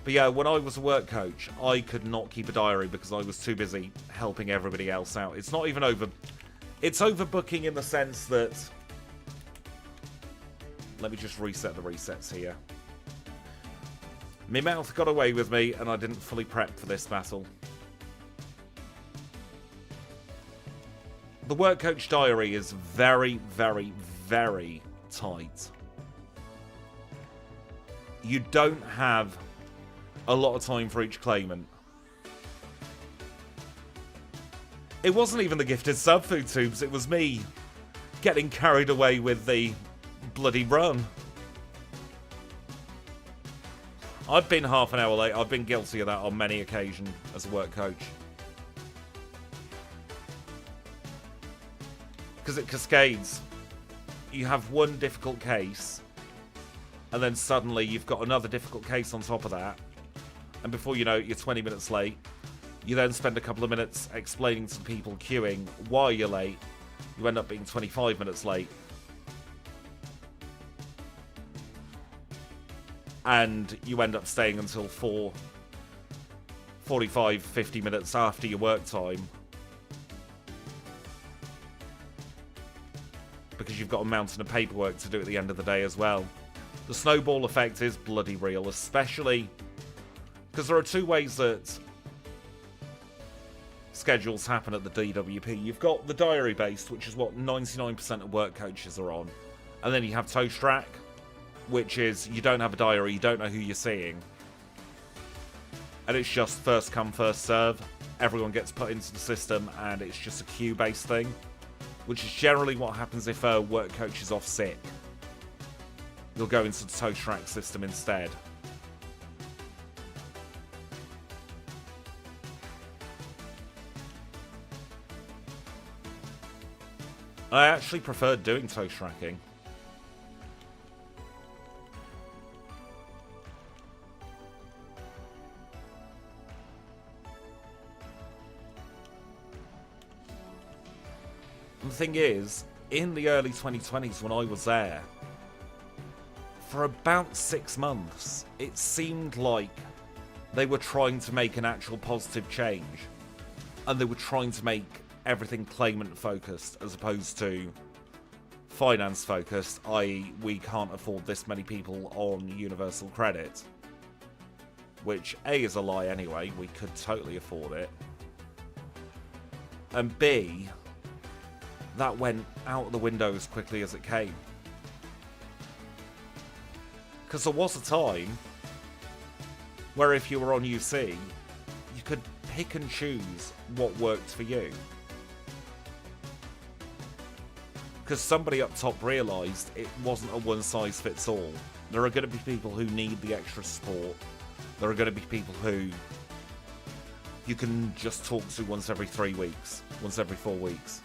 A: But yeah, when I was a work coach, I could not keep a diary because I was too busy helping everybody else out. It's not even over... It's overbooking in the sense that... Let me just reset the resets here. My mouth got away with me and I didn't fully prep for this battle. The work coach diary is very, very, very tight. You don't have a lot of time for each claimant. It wasn't even the gifted sub, FoodTubes, it was me getting carried away with the bloody run. I've been half an hour late. I've been guilty of that on many occasions as a work coach. Because it cascades. You have one difficult case, and then suddenly you've got another difficult case on top of that. And before you know it, you're 20 minutes late. You then spend a couple of minutes explaining to the people queuing why you're late. You end up being 25 minutes late. And you end up staying until 45, 50 minutes after your work time. Because you've got a mountain of paperwork to do at the end of the day as well. The snowball effect is bloody real, especially because there are two ways that schedules happen at the DWP. You've got the diary-based, which is what 99% of work coaches are on. And then you have Toast Track, which is you don't have a diary, you don't know who you're seeing. And it's just first come, first serve. Everyone gets put into the system and it's just a queue-based thing. Which is generally what happens if a work coach is off sick. You'll go into the Toast Track system instead. I actually preferred doing Toast Tracking. The thing is, in the early 2020s when I was there, for about 6 months, it seemed like they were trying to make an actual positive change. And they were trying to make everything claimant focused as opposed to finance focused, i.e. we can't afford this many people on universal credit. Which A is a lie anyway, we could totally afford it. And B, that went out the window as quickly as it came. Because there was a time where if you were on UC, you could pick and choose what worked for you. Because somebody up top realised it wasn't a one-size-fits-all. There are going to be people who need the extra support. There are going to be people who you can just talk to once every 3 weeks, once every 4 weeks.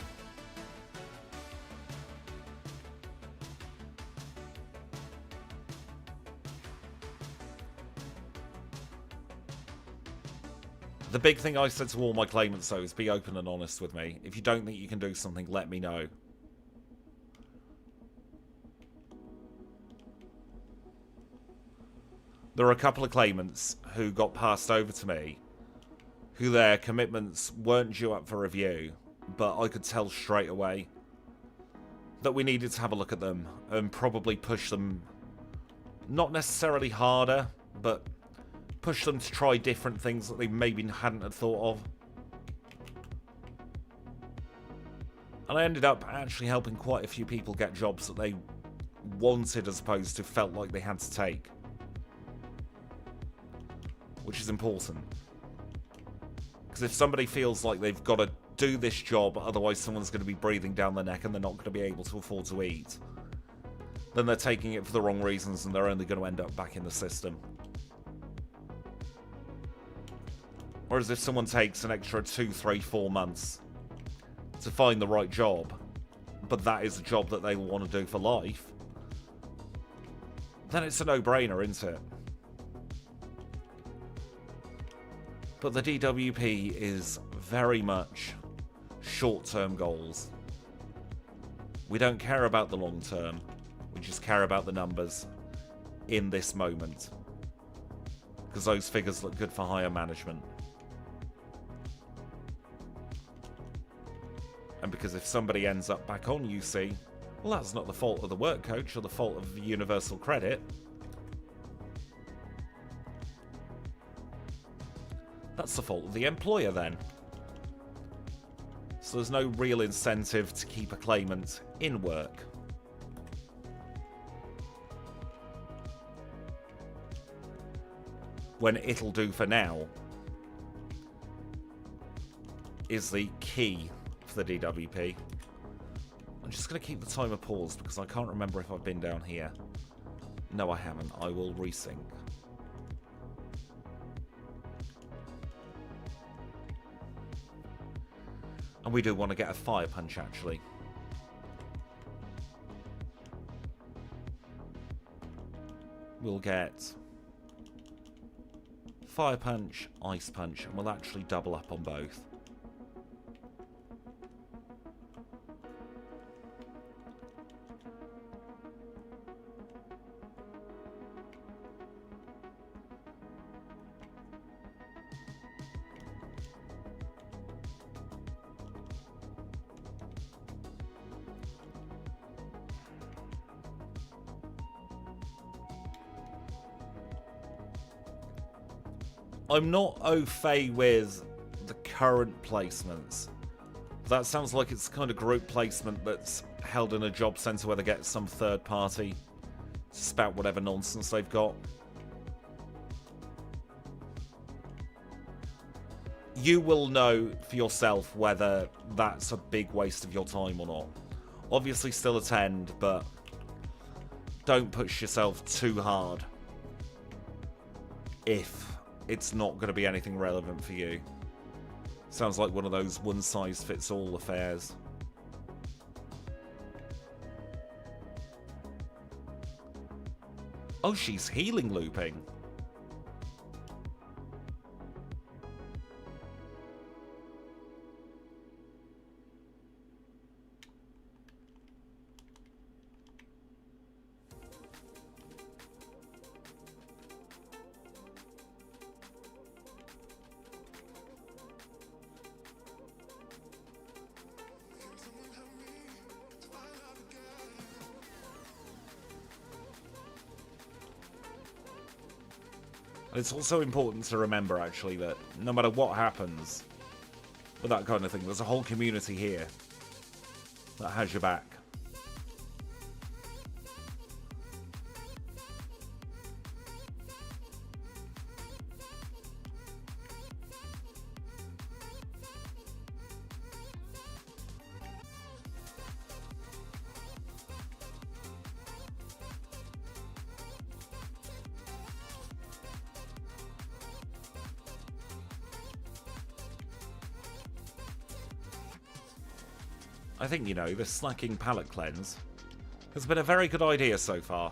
A: The big thing I said to all my claimants, though, is be open and honest with me. If you don't think you can do something, let me know. There are a couple of claimants who got passed over to me, who their commitments weren't due up for review, but I could tell straight away that we needed to have a look at them and probably push them, not necessarily harder, but push them to try different things that they maybe hadn't had thought of. And I ended up actually helping quite a few people get jobs that they wanted as opposed to felt like they had to take. Which is important. Because if somebody feels like they've got to do this job, otherwise someone's going to be breathing down their neck and they're not going to be able to afford to eat, then they're taking it for the wrong reasons and they're only going to end up back in the system. Whereas if someone takes an extra 2, 3, 4 months to find the right job, but that is a job that they want to do for life, then it's a no-brainer, isn't it? But the DWP is very much short-term goals. We don't care about the long term. We just care about the numbers in this moment. Because those figures look good for higher management. And because if somebody ends up back on UC, well, that's not the fault of the work coach or the fault of the Universal Credit. That's the fault of the employer then. So there's no real incentive to keep a claimant in work. When it'll do for now is the key for the DWP. I'm just going to keep the timer paused because I can't remember if I've been down here. No, I haven't. I will resync. And we do want to get a fire punch, actually. We'll get fire punch, ice punch, and we'll actually double up on both. I'm not au fait with the current placements. That sounds like it's the kind of group placement that's held in a job centre where they get some third party to spout whatever nonsense they've got. You will know for yourself whether that's a big waste of your time or not. Obviously still attend, but don't push yourself too hard if it's not going to be anything relevant for you. Sounds like one of those one-size-fits-all affairs. Oh, she's healing looping. It's also important to remember, actually, that no matter what happens with that kind of thing, there's a whole community here that has your back. I think, you know, the slacking palette cleanse has been a very good idea so far.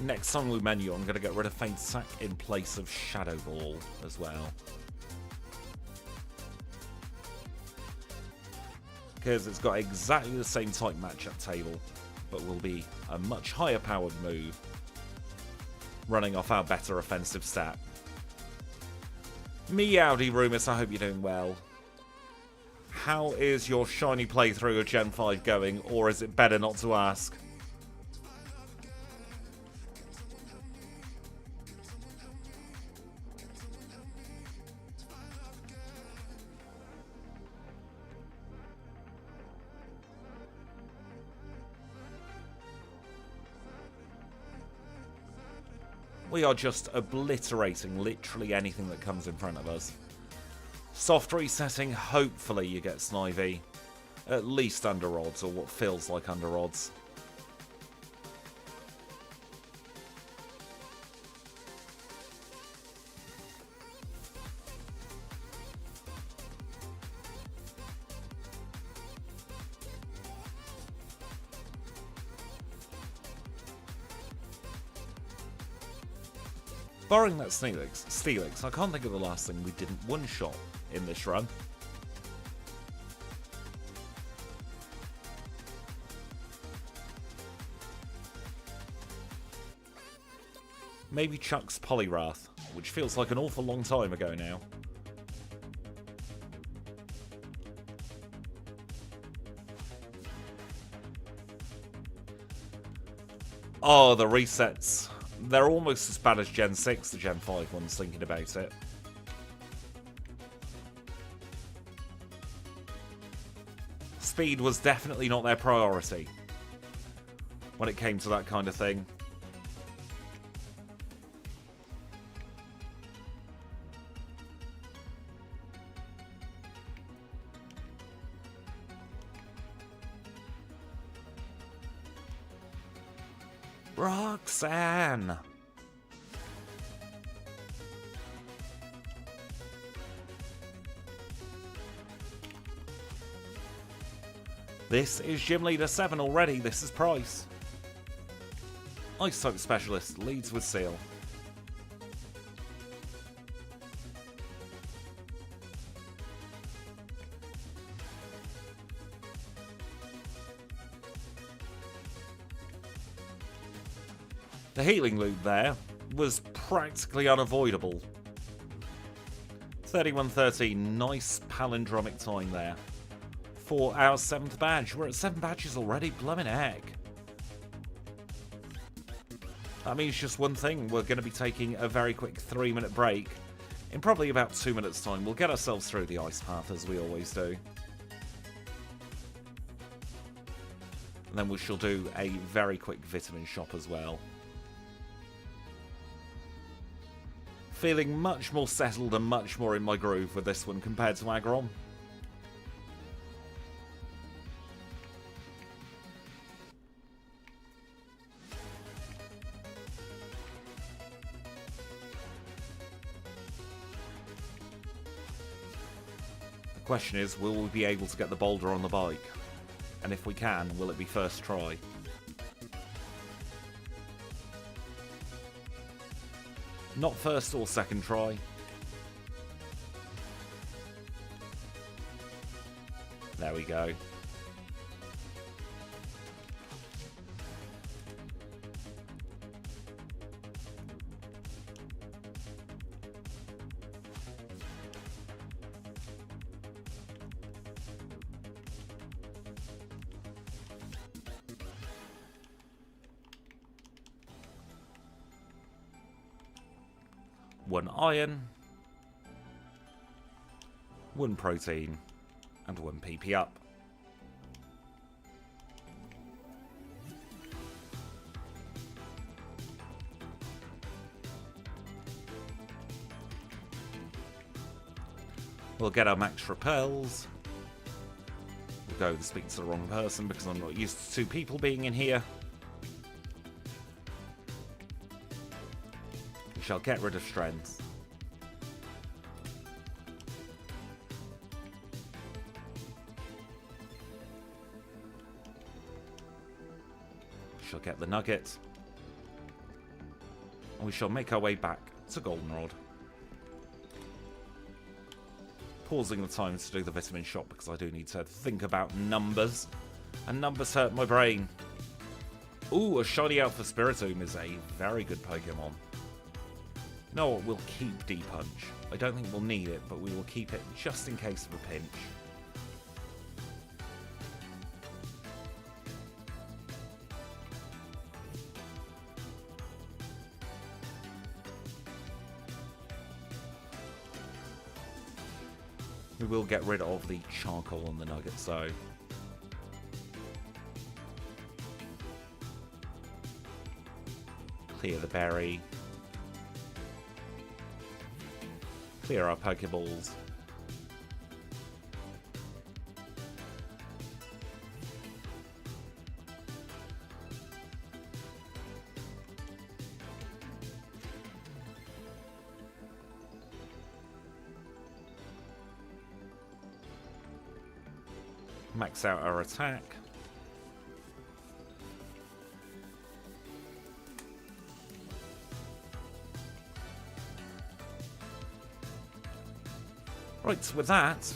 A: Next on the menu, I'm going to get rid of Faint Sack in place of Shadow Ball as well. Because it's got exactly the same type matchup table, but will be a much higher powered move, running off our better offensive stat. Meowdy Rumus, I hope you're doing well. how is your shiny playthrough of Gen 5 going, or is it better not to ask? We are just obliterating literally anything that comes in front of us. Soft resetting, hopefully you get Snivy. At least under odds, or what feels like under odds. Barring that Steelix, I can't think of the last thing we didn't one-shot in this run. Maybe Chuck's Poliwrath, which feels like an awful long time ago now. Oh, the resets. They're almost as bad as Gen 6, the Gen 5 ones, thinking about it. Speed was definitely not their priority when it came to that kind of thing. Roxanne! This is Gym Leader 7 already. This is Price. Ice Type Specialist leads with Seal. The healing loop there was practically unavoidable. 31:13, nice palindromic time there. For our 7th badge. We're at 7 badges already, blimmin' heck. That means just one thing. We're going to be taking a very quick 3-minute break. In probably about 2 minutes' time, we'll get ourselves through the ice path as we always do. And then we shall do a very quick vitamin shop as well. Feeling much more settled and much more in my groove with this one compared to Aggron. The question is, will we be able to get the boulder on the bike? And if we can, will it be first try? Not first or second try. There we go. One iron, 1 protein, and 1 PP up. We'll get our max repels. We'll go to speak to the wrong person because I'm not used to 2 people being in here. Shall get rid of strength. Shall get the nugget. And we shall make our way back to Goldenrod. Pausing the time to do the vitamin shop because I do need to think about numbers. And numbers hurt my brain. Ooh, a shiny Alpha Spiritomb is a very good Pokemon. You know what, we'll keep D-Punch. I don't think we'll need it, but we will keep it just in case of a pinch. We will get rid of the charcoal on the nuggets, though. Clear the berry. Clear our Pokeballs. Max out our attack. Right, with that,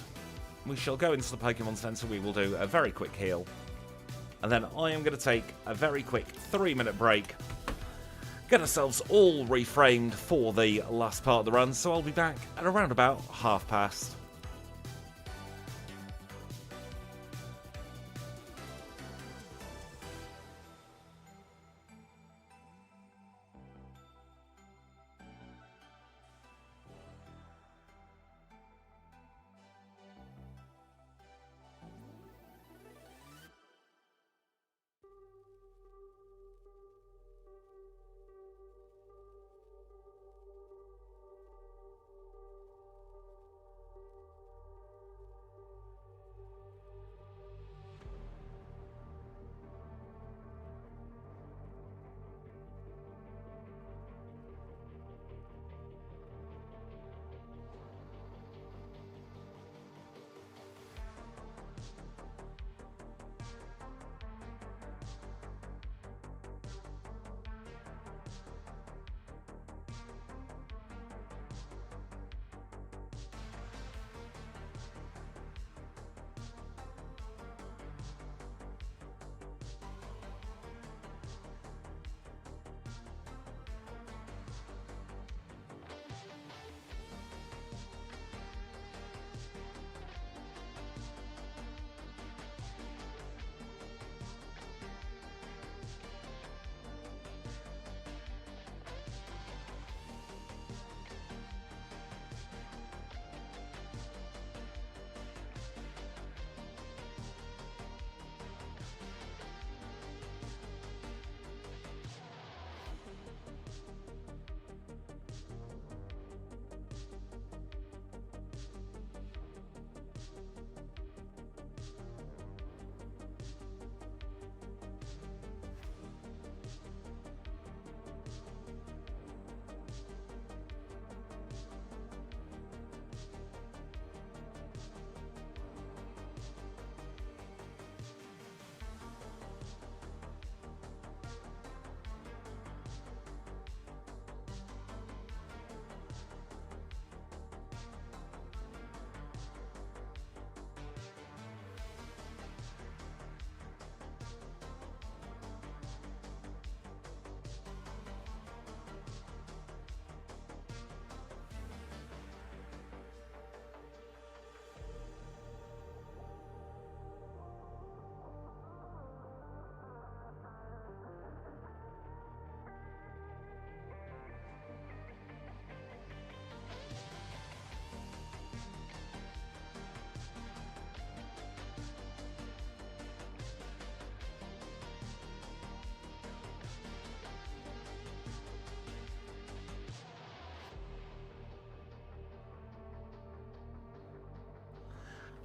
A: we shall go into the Pokemon Center. We will do a very quick heal. And then I am going to take a very quick 3-minute break. Get ourselves all reframed for the last part of the run. So I'll be back at around about past.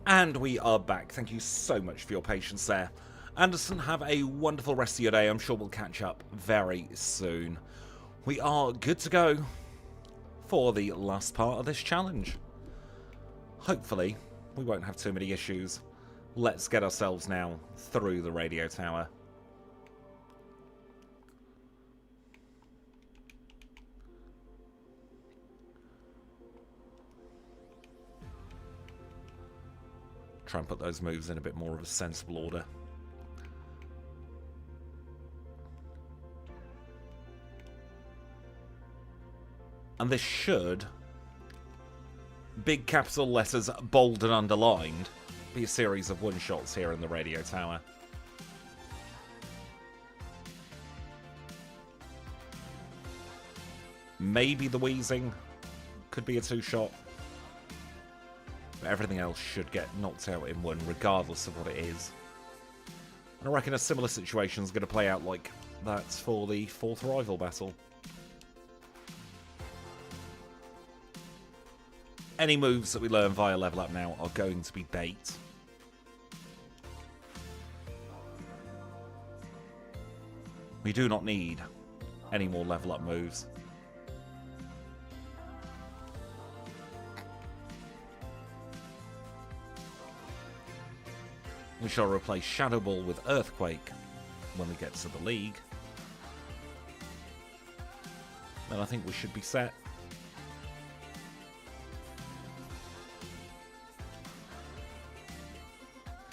A: And we are back. Thank you so much for your patience there. Anderson, have a wonderful rest of your day. I'm sure we'll catch up very soon. We are good to go for the last part of this challenge. Hopefully, we won't have too many issues. Let's get ourselves now through the radio tower. Try and put those moves in a bit more of a sensible order. And this should, big capital letters, bold and underlined, be a series of one-shots here in the radio tower. Maybe the wheezing could be a two-shot. But everything else should get knocked out in one, regardless of what it is. And I reckon a similar situation is going to play out like that for the 4th rival battle. Any moves that we learn via level up now are going to be bait. We do not need any more level up moves. We shall replace Shadow Ball with Earthquake when we get to the League. Then I think we should be set.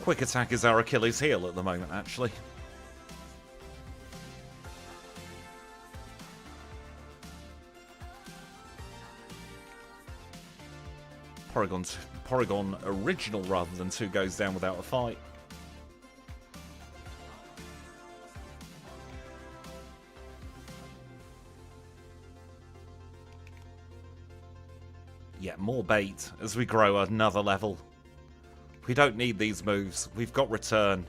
A: Quick Attack is our Achilles heel at the moment, actually. Porygon original rather than 2 goes down without a fight. Yeah, more bait as we grow another level. We don't need these moves. We've got return.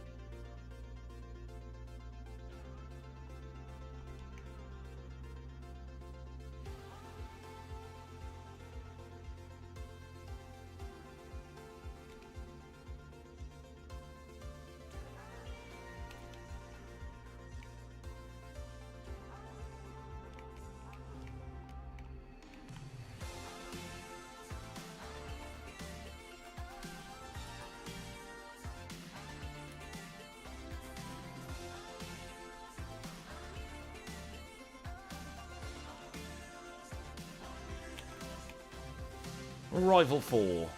A: Rival 4.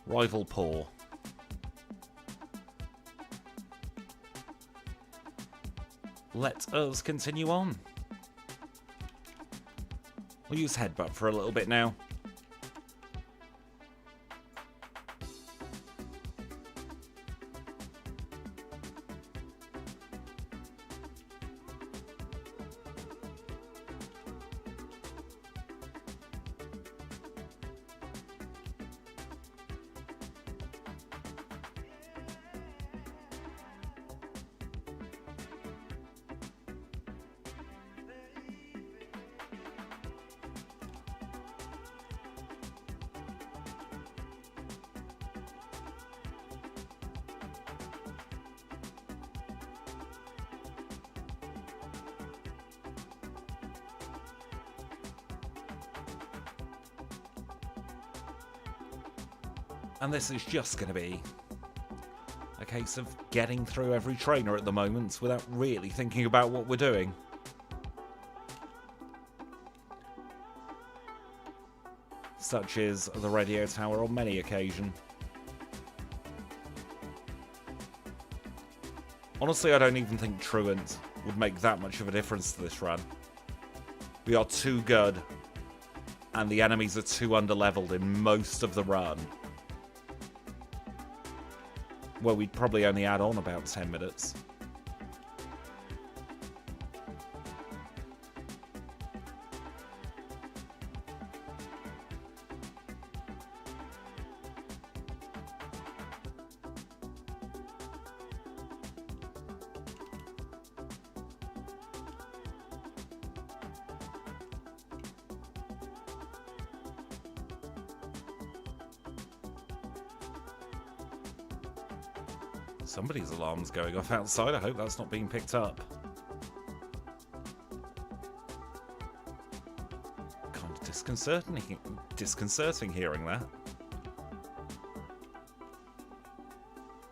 A: Rival Paw. Let us continue on. We'll use Headbutt for a little bit now. And this is just going to be a case of getting through every trainer at the moment without really thinking about what we're doing. Such is the radio tower on many occasions. Honestly, I don't even think Truant would make that much of a difference to this run. We are too good, and the enemies are too underleveled in most of the run. Well, we'd probably only add on about 10 minutes. Somebody's alarm's going off outside. I hope that's not being picked up. Kind of disconcerting hearing that.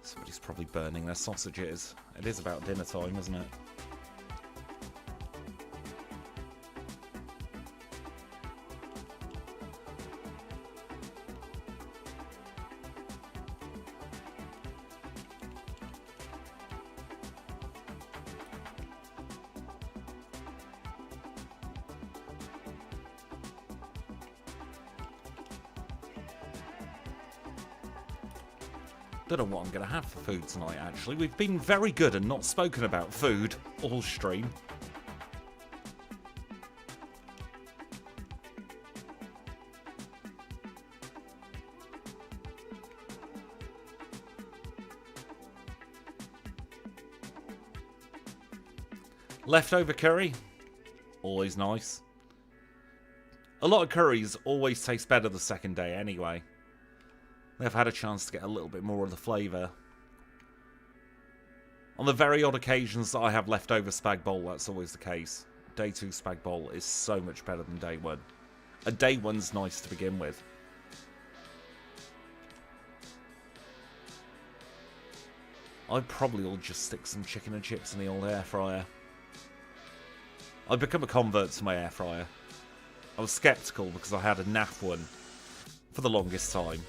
A: Somebody's probably burning their sausages. It is about dinner time, isn't it? Don't know what I'm going to have for food tonight, actually. We've been very good and not spoken about food all stream. Leftover curry, always nice. A lot of curries always taste better the second day anyway. They've had a chance to get a little bit more of the flavour. On the very odd occasions that I have leftover spag bowl, that's always the case. Day 2 spag bowl is so much better than day 1. A day 1's nice to begin with. I probably will just stick some chicken and chips in the old air fryer. I've become a convert to my air fryer. I was sceptical because I had a naff one for the longest time.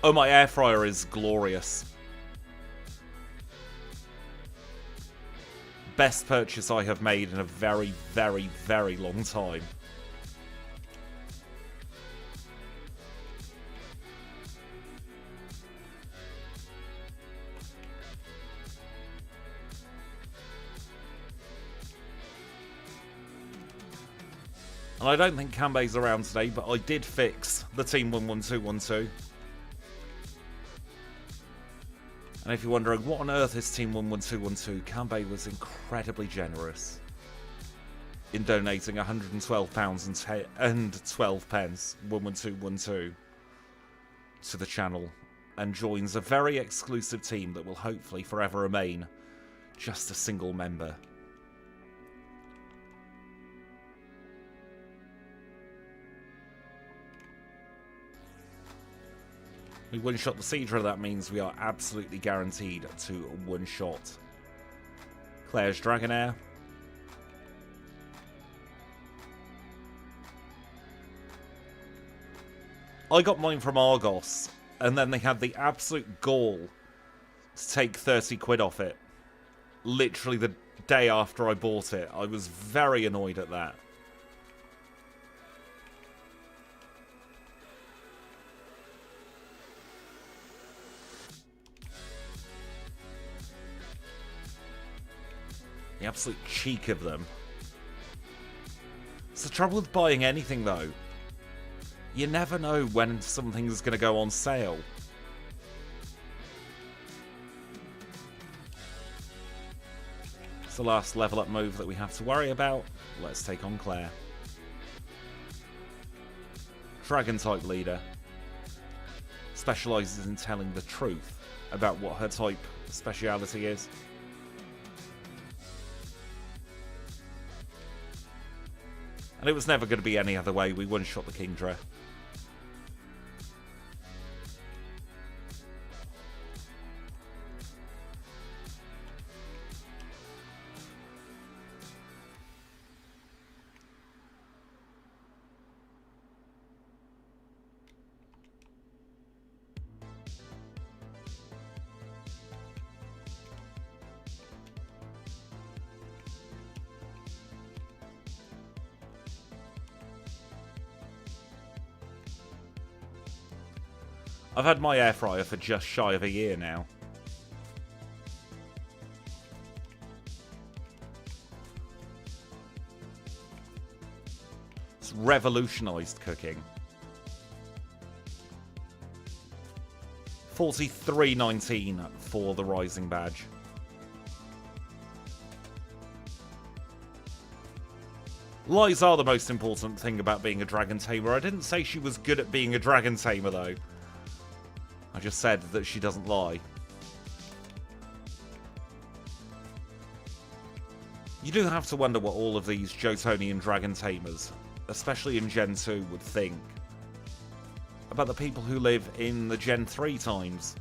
A: Oh, my air fryer is glorious. Best purchase I have made in a very, very, very long time. And I don't think Kanbei's around today, but I did fix the Team 11212. And if you're wondering, what on earth is Team 11212? Kanbei was incredibly generous in donating £112 and 12 pence, 11212, to the channel, and joins a very exclusive team that will hopefully forever remain just a single member. We one-shot the Seedra, that means we are absolutely guaranteed to one-shot Claire's Dragonair. I got mine from Argos, and then they had the absolute gall to take 30 quid off it. Literally the day after I bought it. I was very annoyed at that. The absolute cheek of them. It's the trouble with buying anything, though. You never know when something's going to go on sale. It's the last level up move that we have to worry about. Let's take on Claire. Dragon-type leader. Specialises in telling the truth about what her type speciality is. And it was never going to be any other way. We one-shot the Kingdra. I've had my air fryer for just shy of a year now. It's revolutionised cooking. $43.19 for the Rising Badge. Lies are the most important thing about being a dragon tamer. I didn't say she was good at being a dragon tamer, though. I just said that she doesn't lie. You do have to wonder what all of these Jotonian dragon tamers, especially in Gen 2, would think about the people who live in the Gen 3 times,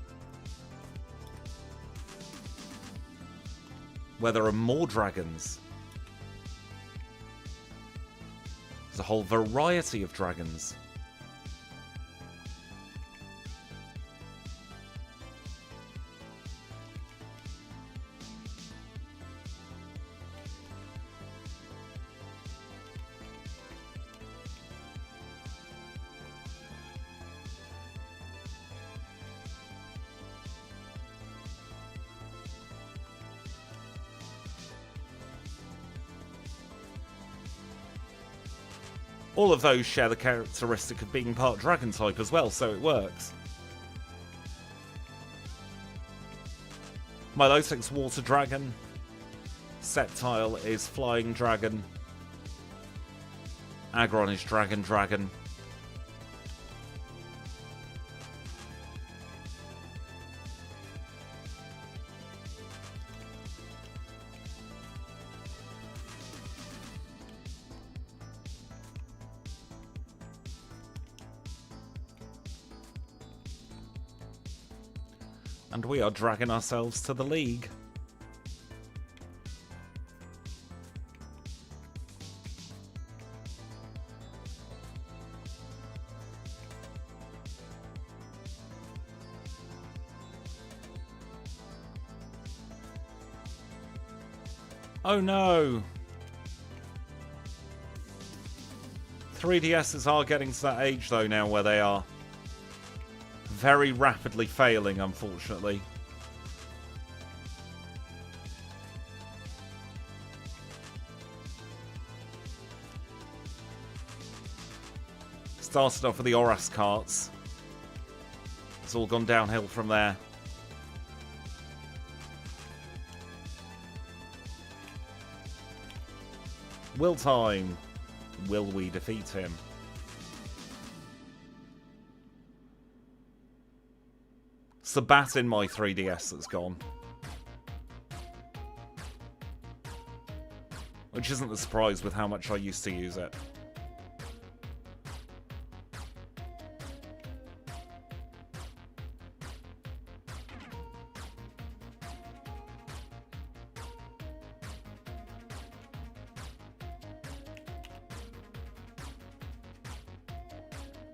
A: where there are more dragons. There's a whole variety of dragons. All of those share the characteristic of being part dragon type as well, so it works. Milotic's water dragon. Sceptile is flying dragon. Aggron is dragon. And we are dragging ourselves to the league. Oh no! 3DSs are getting to that age though now where they are very rapidly failing, unfortunately. Started off with the Oras carts. It's all gone downhill from there. Will time. Will we defeat him? It's the bat in my 3DS that's gone. Which isn't a surprise with how much I used to use it.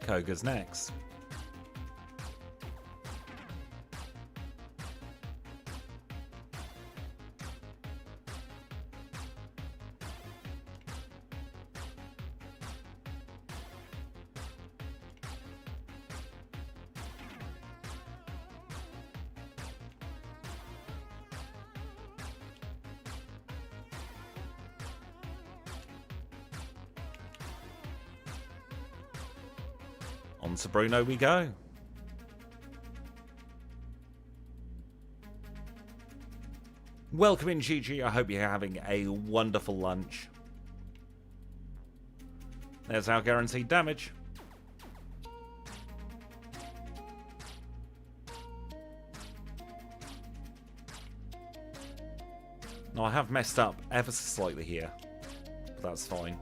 A: Koga's next. On to Bruno we go. Welcome in, GG. I hope you're having a wonderful lunch. There's our guaranteed damage. Now I have messed up ever so slightly here, but that's fine.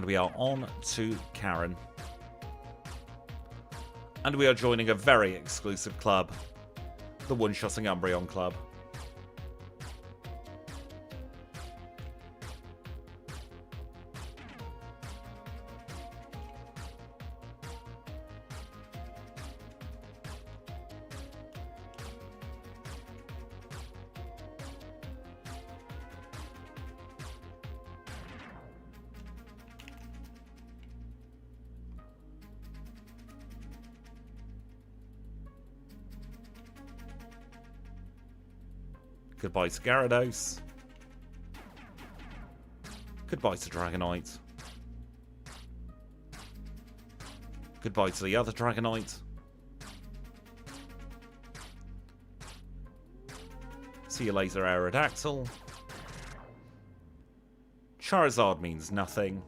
A: And we are on to Karen. And we are joining a very exclusive club. The One-Shotting Umbreon Club. Goodbye to Gyarados. Goodbye to Dragonite. Goodbye to the other Dragonite. See you later, Aerodactyl. Charizard means nothing.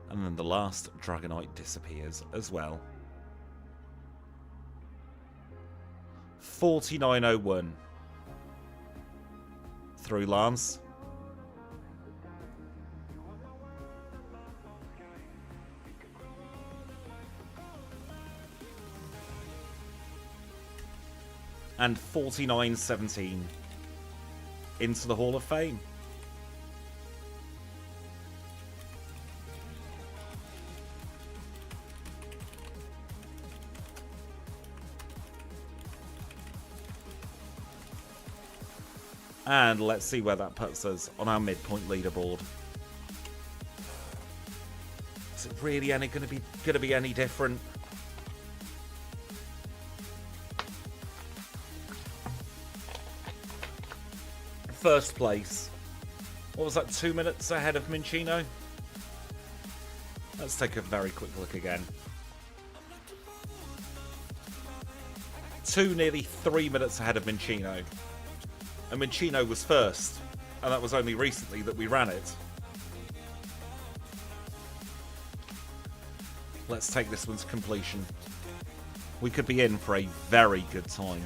A: And then the last Dragonite disappears as well. 4901. Through Lance. And 4917 into the Hall of Fame. And let's see where that puts us on our midpoint leaderboard. Is it really going to be any different? First place. What was that, 2 minutes ahead of Minchino? Let's take a very quick look again. Nearly 3 minutes ahead of Minchino. And Minchino was first. And that was only recently that we ran it. Let's take this one to completion. We could be in for a very good time.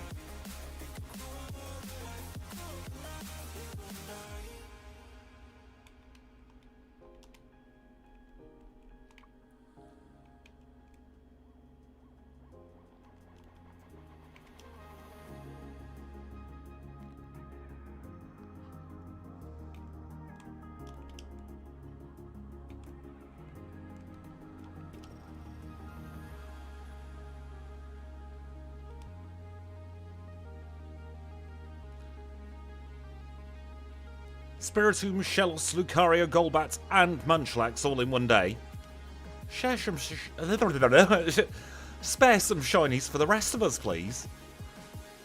A: Spiritomb, Shellos, Lucario, Golbat, and Munchlax all in one day. Spare some shinies for the rest of us, please.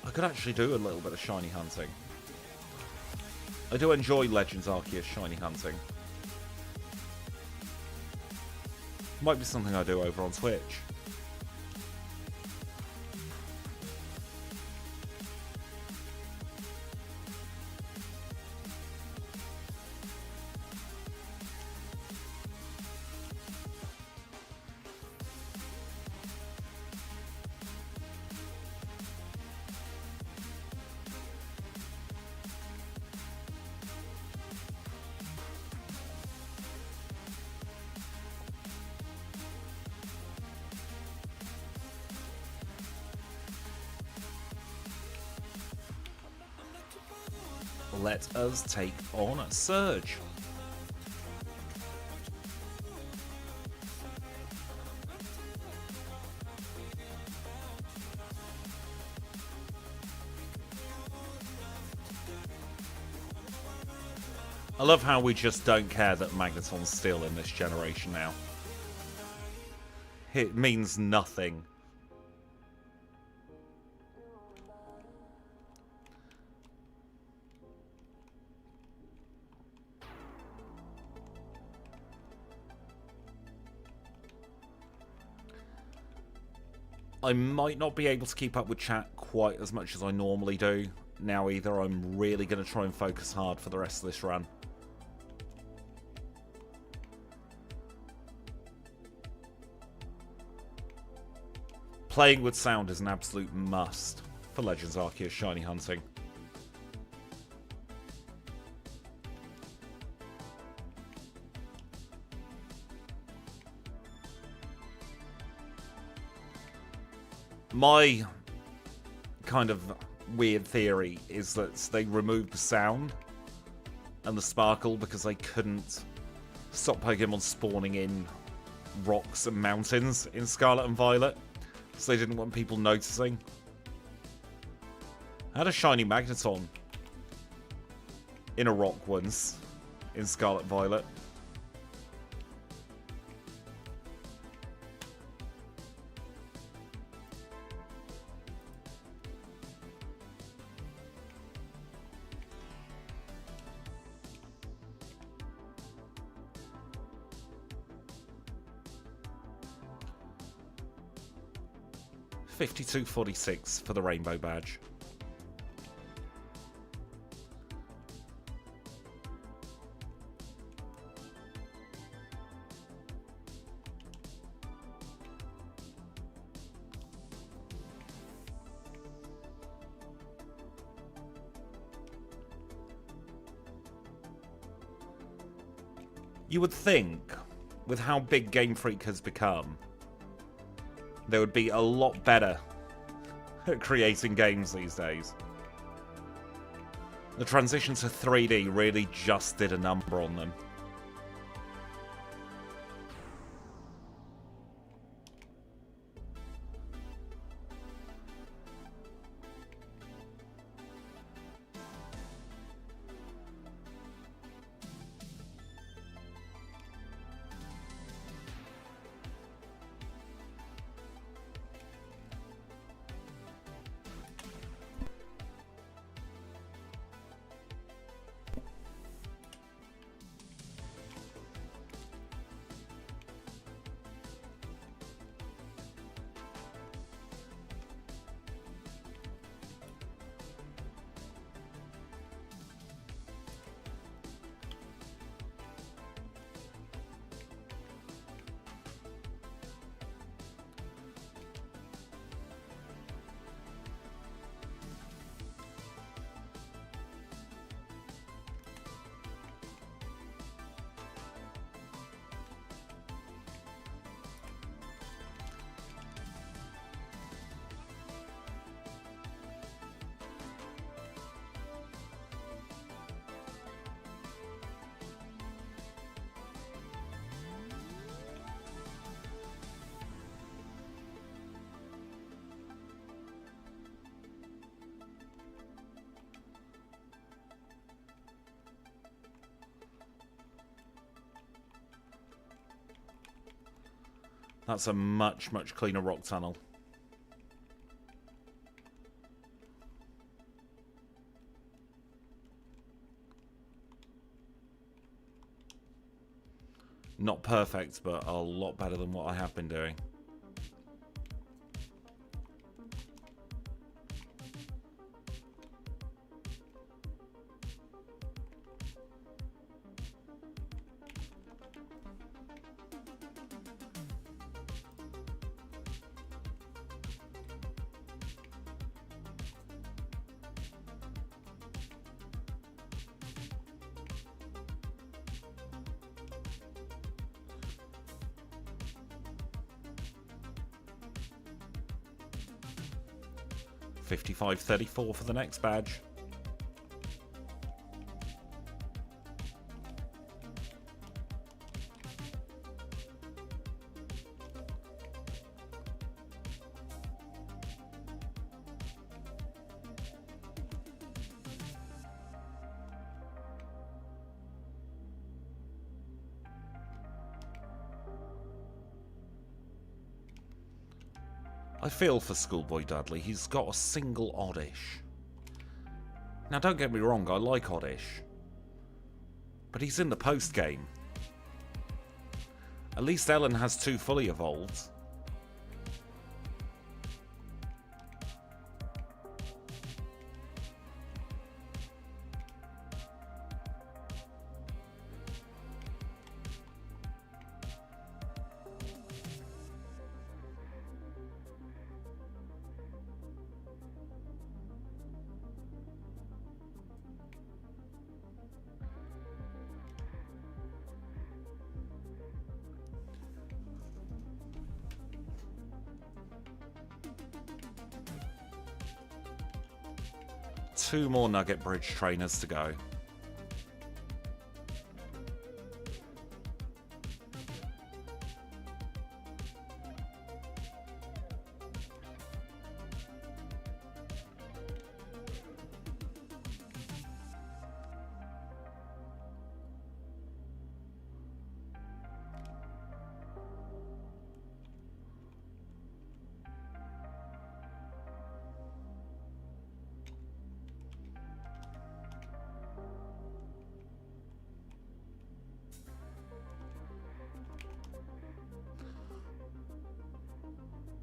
A: I could actually do a little bit of shiny hunting. I do enjoy Legends Arceus shiny hunting. Might be something I do over on Twitch. Let us take on Surge. I love how we just don't care that Magneton's still in this generation now. It means nothing. I might not be able to keep up with chat quite as much as I normally do now either. I'm really going to try and focus hard for the rest of this run. Playing with sound is an absolute must for Legends Arceus shiny hunting. My kind of weird theory is that they removed the sound and the sparkle because they couldn't stop Pokemon spawning in rocks and mountains in Scarlet and Violet, so they didn't want people noticing. I had a shiny Magneton in a rock once in Scarlet Violet. $52.46 for the Rainbow Badge. You would think, with how big Game Freak has become, they would be a lot better at creating games these days. The transition to 3D really just did a number on them. That's a much, much cleaner rock tunnel. Not perfect, but a lot better than what I have been doing. $55.34 for the next badge. I feel for Schoolboy Dudley. He's got a single Oddish. Now, don't get me wrong, I like Oddish. But he's in the post-game. At least Ellen has 2 fully evolved. Two more Nugget Bridge trainers to go.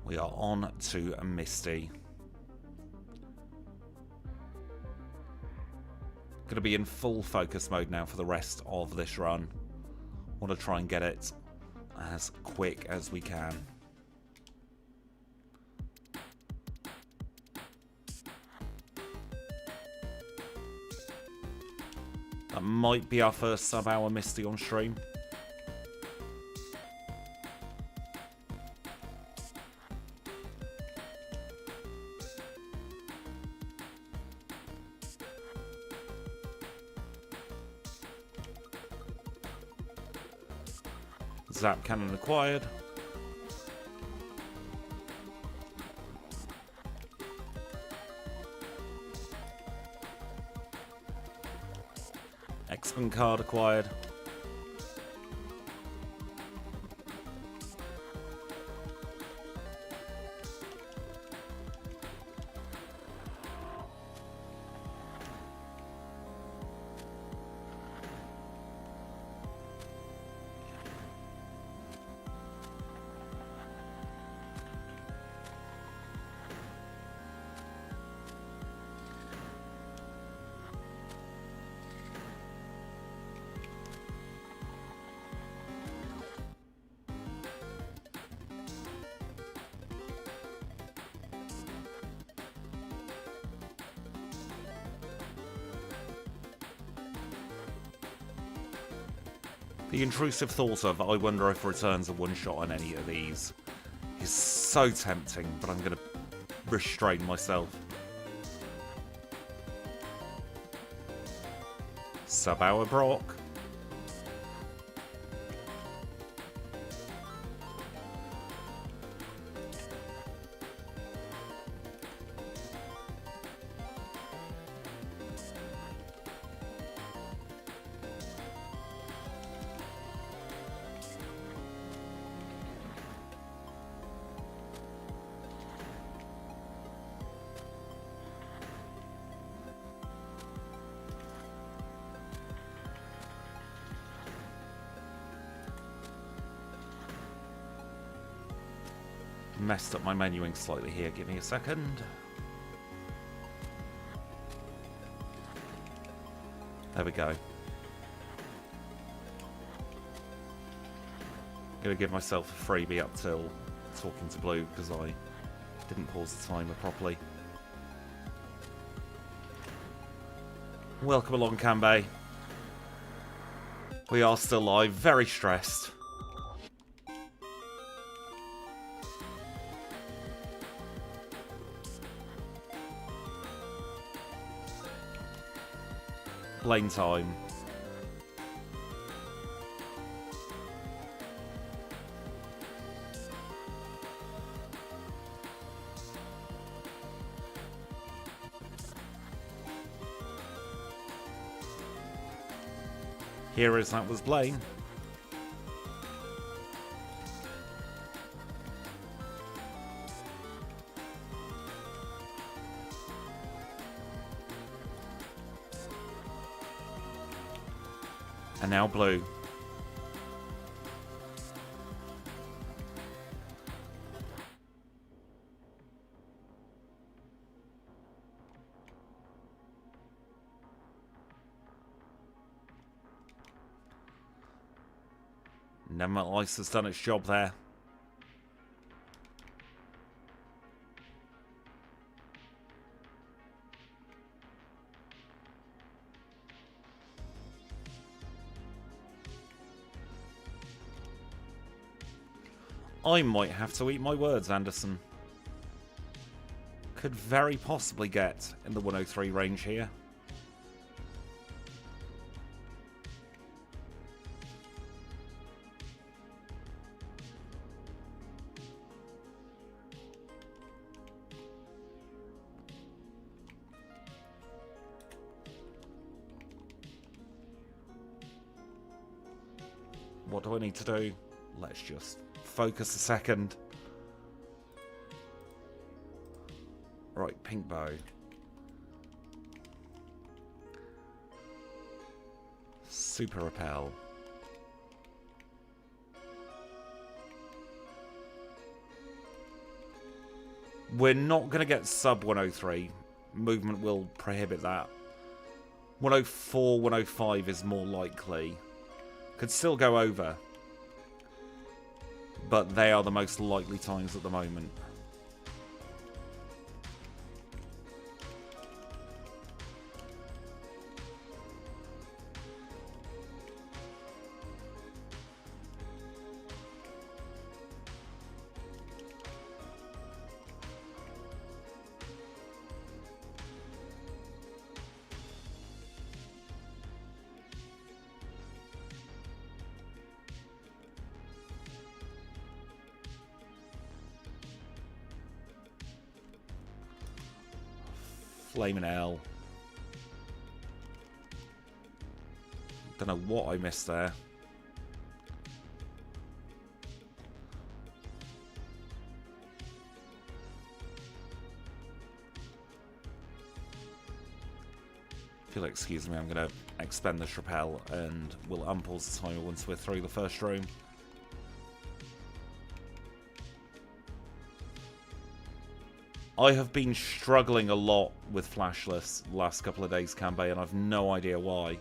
A: We are on to Misty. Going to be in full focus mode now for the rest of this run. Want to try and get it as quick as we can. That might be our first sub-hour Misty on stream. Zap cannon acquired. X-Men card acquired. The intrusive thought of, I wonder if returns a one-shot on any of these, is so tempting, but I'm going to restrain myself. Sub-hour Brock. Messed up my menuing slightly here. Give me a second. There we go. Gonna give myself a freebie up till talking to Blue because I didn't pause the timer properly. Welcome along, Kanbei. We are still live, very stressed. Lane time. Here is that was Blaine. And now Blue. Nevermind, Ice has done its job there. I might have to eat my words, Anderson. Could very possibly get in the 103 range here. What do I need to do? Let's just focus a second. Right, pink bow. Super repel. We're not going to get sub 103. Movement will prohibit that. 104, 105 is more likely. Could still go over. But they are the most likely times at the moment. Flaming L. Don't know what I missed there. If you'll excuse me, I'm going to expend this repel and we'll unpause the timer once we're through the first room. I have been struggling a lot with Flashless the last couple of days, Kanbei, and I've no idea why.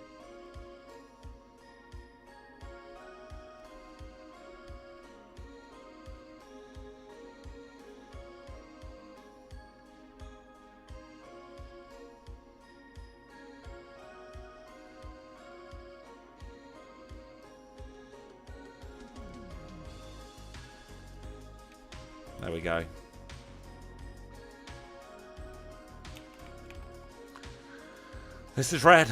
A: There we go. This is red.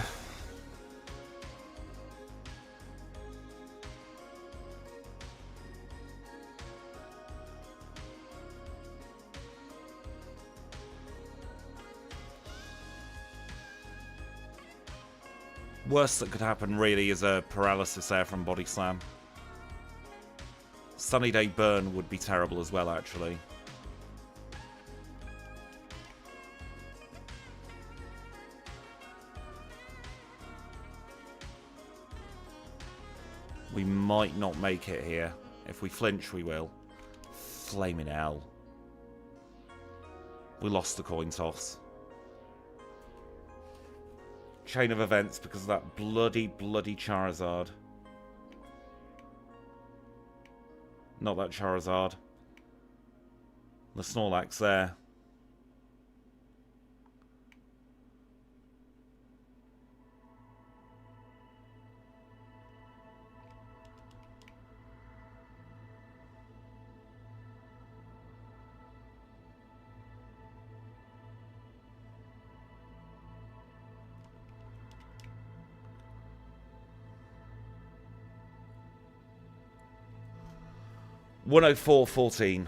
A: Worst that could happen really is a paralysis there from Body Slam. Sunny Day Burn would be terrible as well, actually. We might not make it here. If we flinch, we will. Flaming L. We lost the coin toss. Chain of events because of that bloody Charizard. Not that Charizard. The Snorlax there. $104.14.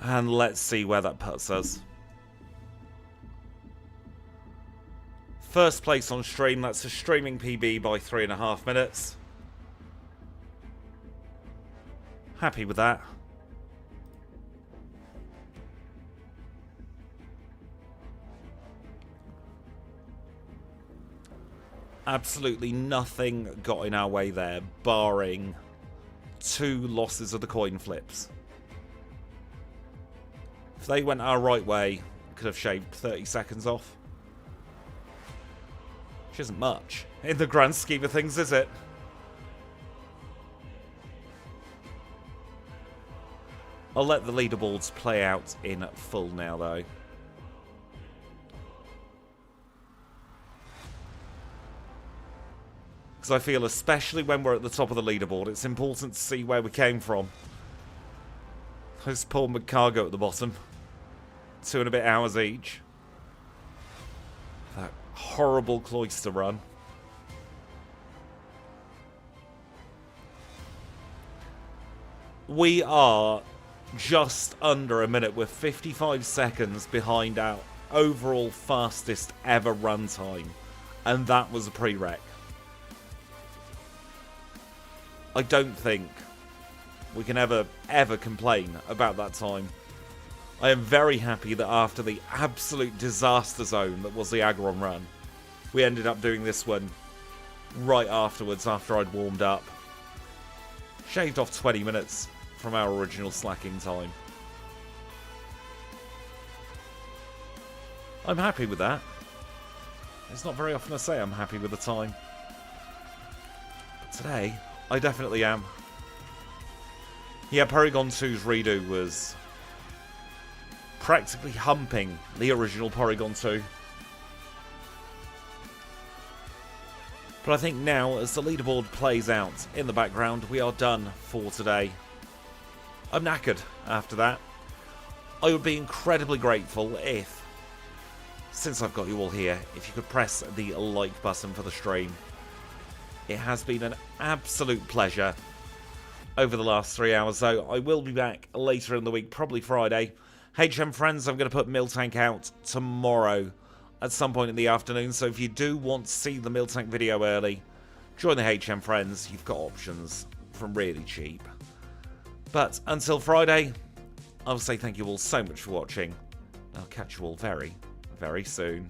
A: And let's see where that puts us. First place on stream, that's a streaming PB by 3.5 minutes. Happy with that. Absolutely nothing got in our way there, barring 2 losses of the coin flips. If they went our right way, could have shaved 30 seconds off. Which isn't much in the grand scheme of things, is it? I'll let the leaderboards play out in full now, though. Because I feel, especially when we're at the top of the leaderboard, it's important to see where we came from. Those poor McCargo at the bottom. 2 and a bit hours each. That horrible cloister run. We are just under a minute. We're 55 seconds behind our overall fastest ever run time. And that was a prereq. I don't think we can ever complain about that time. I am very happy that after the absolute disaster zone that was the Aggron run, we ended up doing this one right afterwards, after I'd warmed up. Shaved off 20 minutes from our original slacking time. I'm happy with that. It's not very often I say I'm happy with the time. But today, I definitely am. Yeah, Porygon 2's redo was practically humping the original Porygon 2. But I think now, as the leaderboard plays out in the background, we are done for today. I'm knackered after that. I would be incredibly grateful if, since I've got you all here, if you could press the like button for the stream. It has been an absolute pleasure over the last 3 hours, though. I will be back later in the week, probably Friday. HM friends, I'm going to put Miltank out tomorrow at some point in the afternoon, so if you do want to see the Miltank video early, join the HM friends. You've got options from really cheap. But until Friday, I'll say thank you all so much for watching. I'll catch you all very, very soon.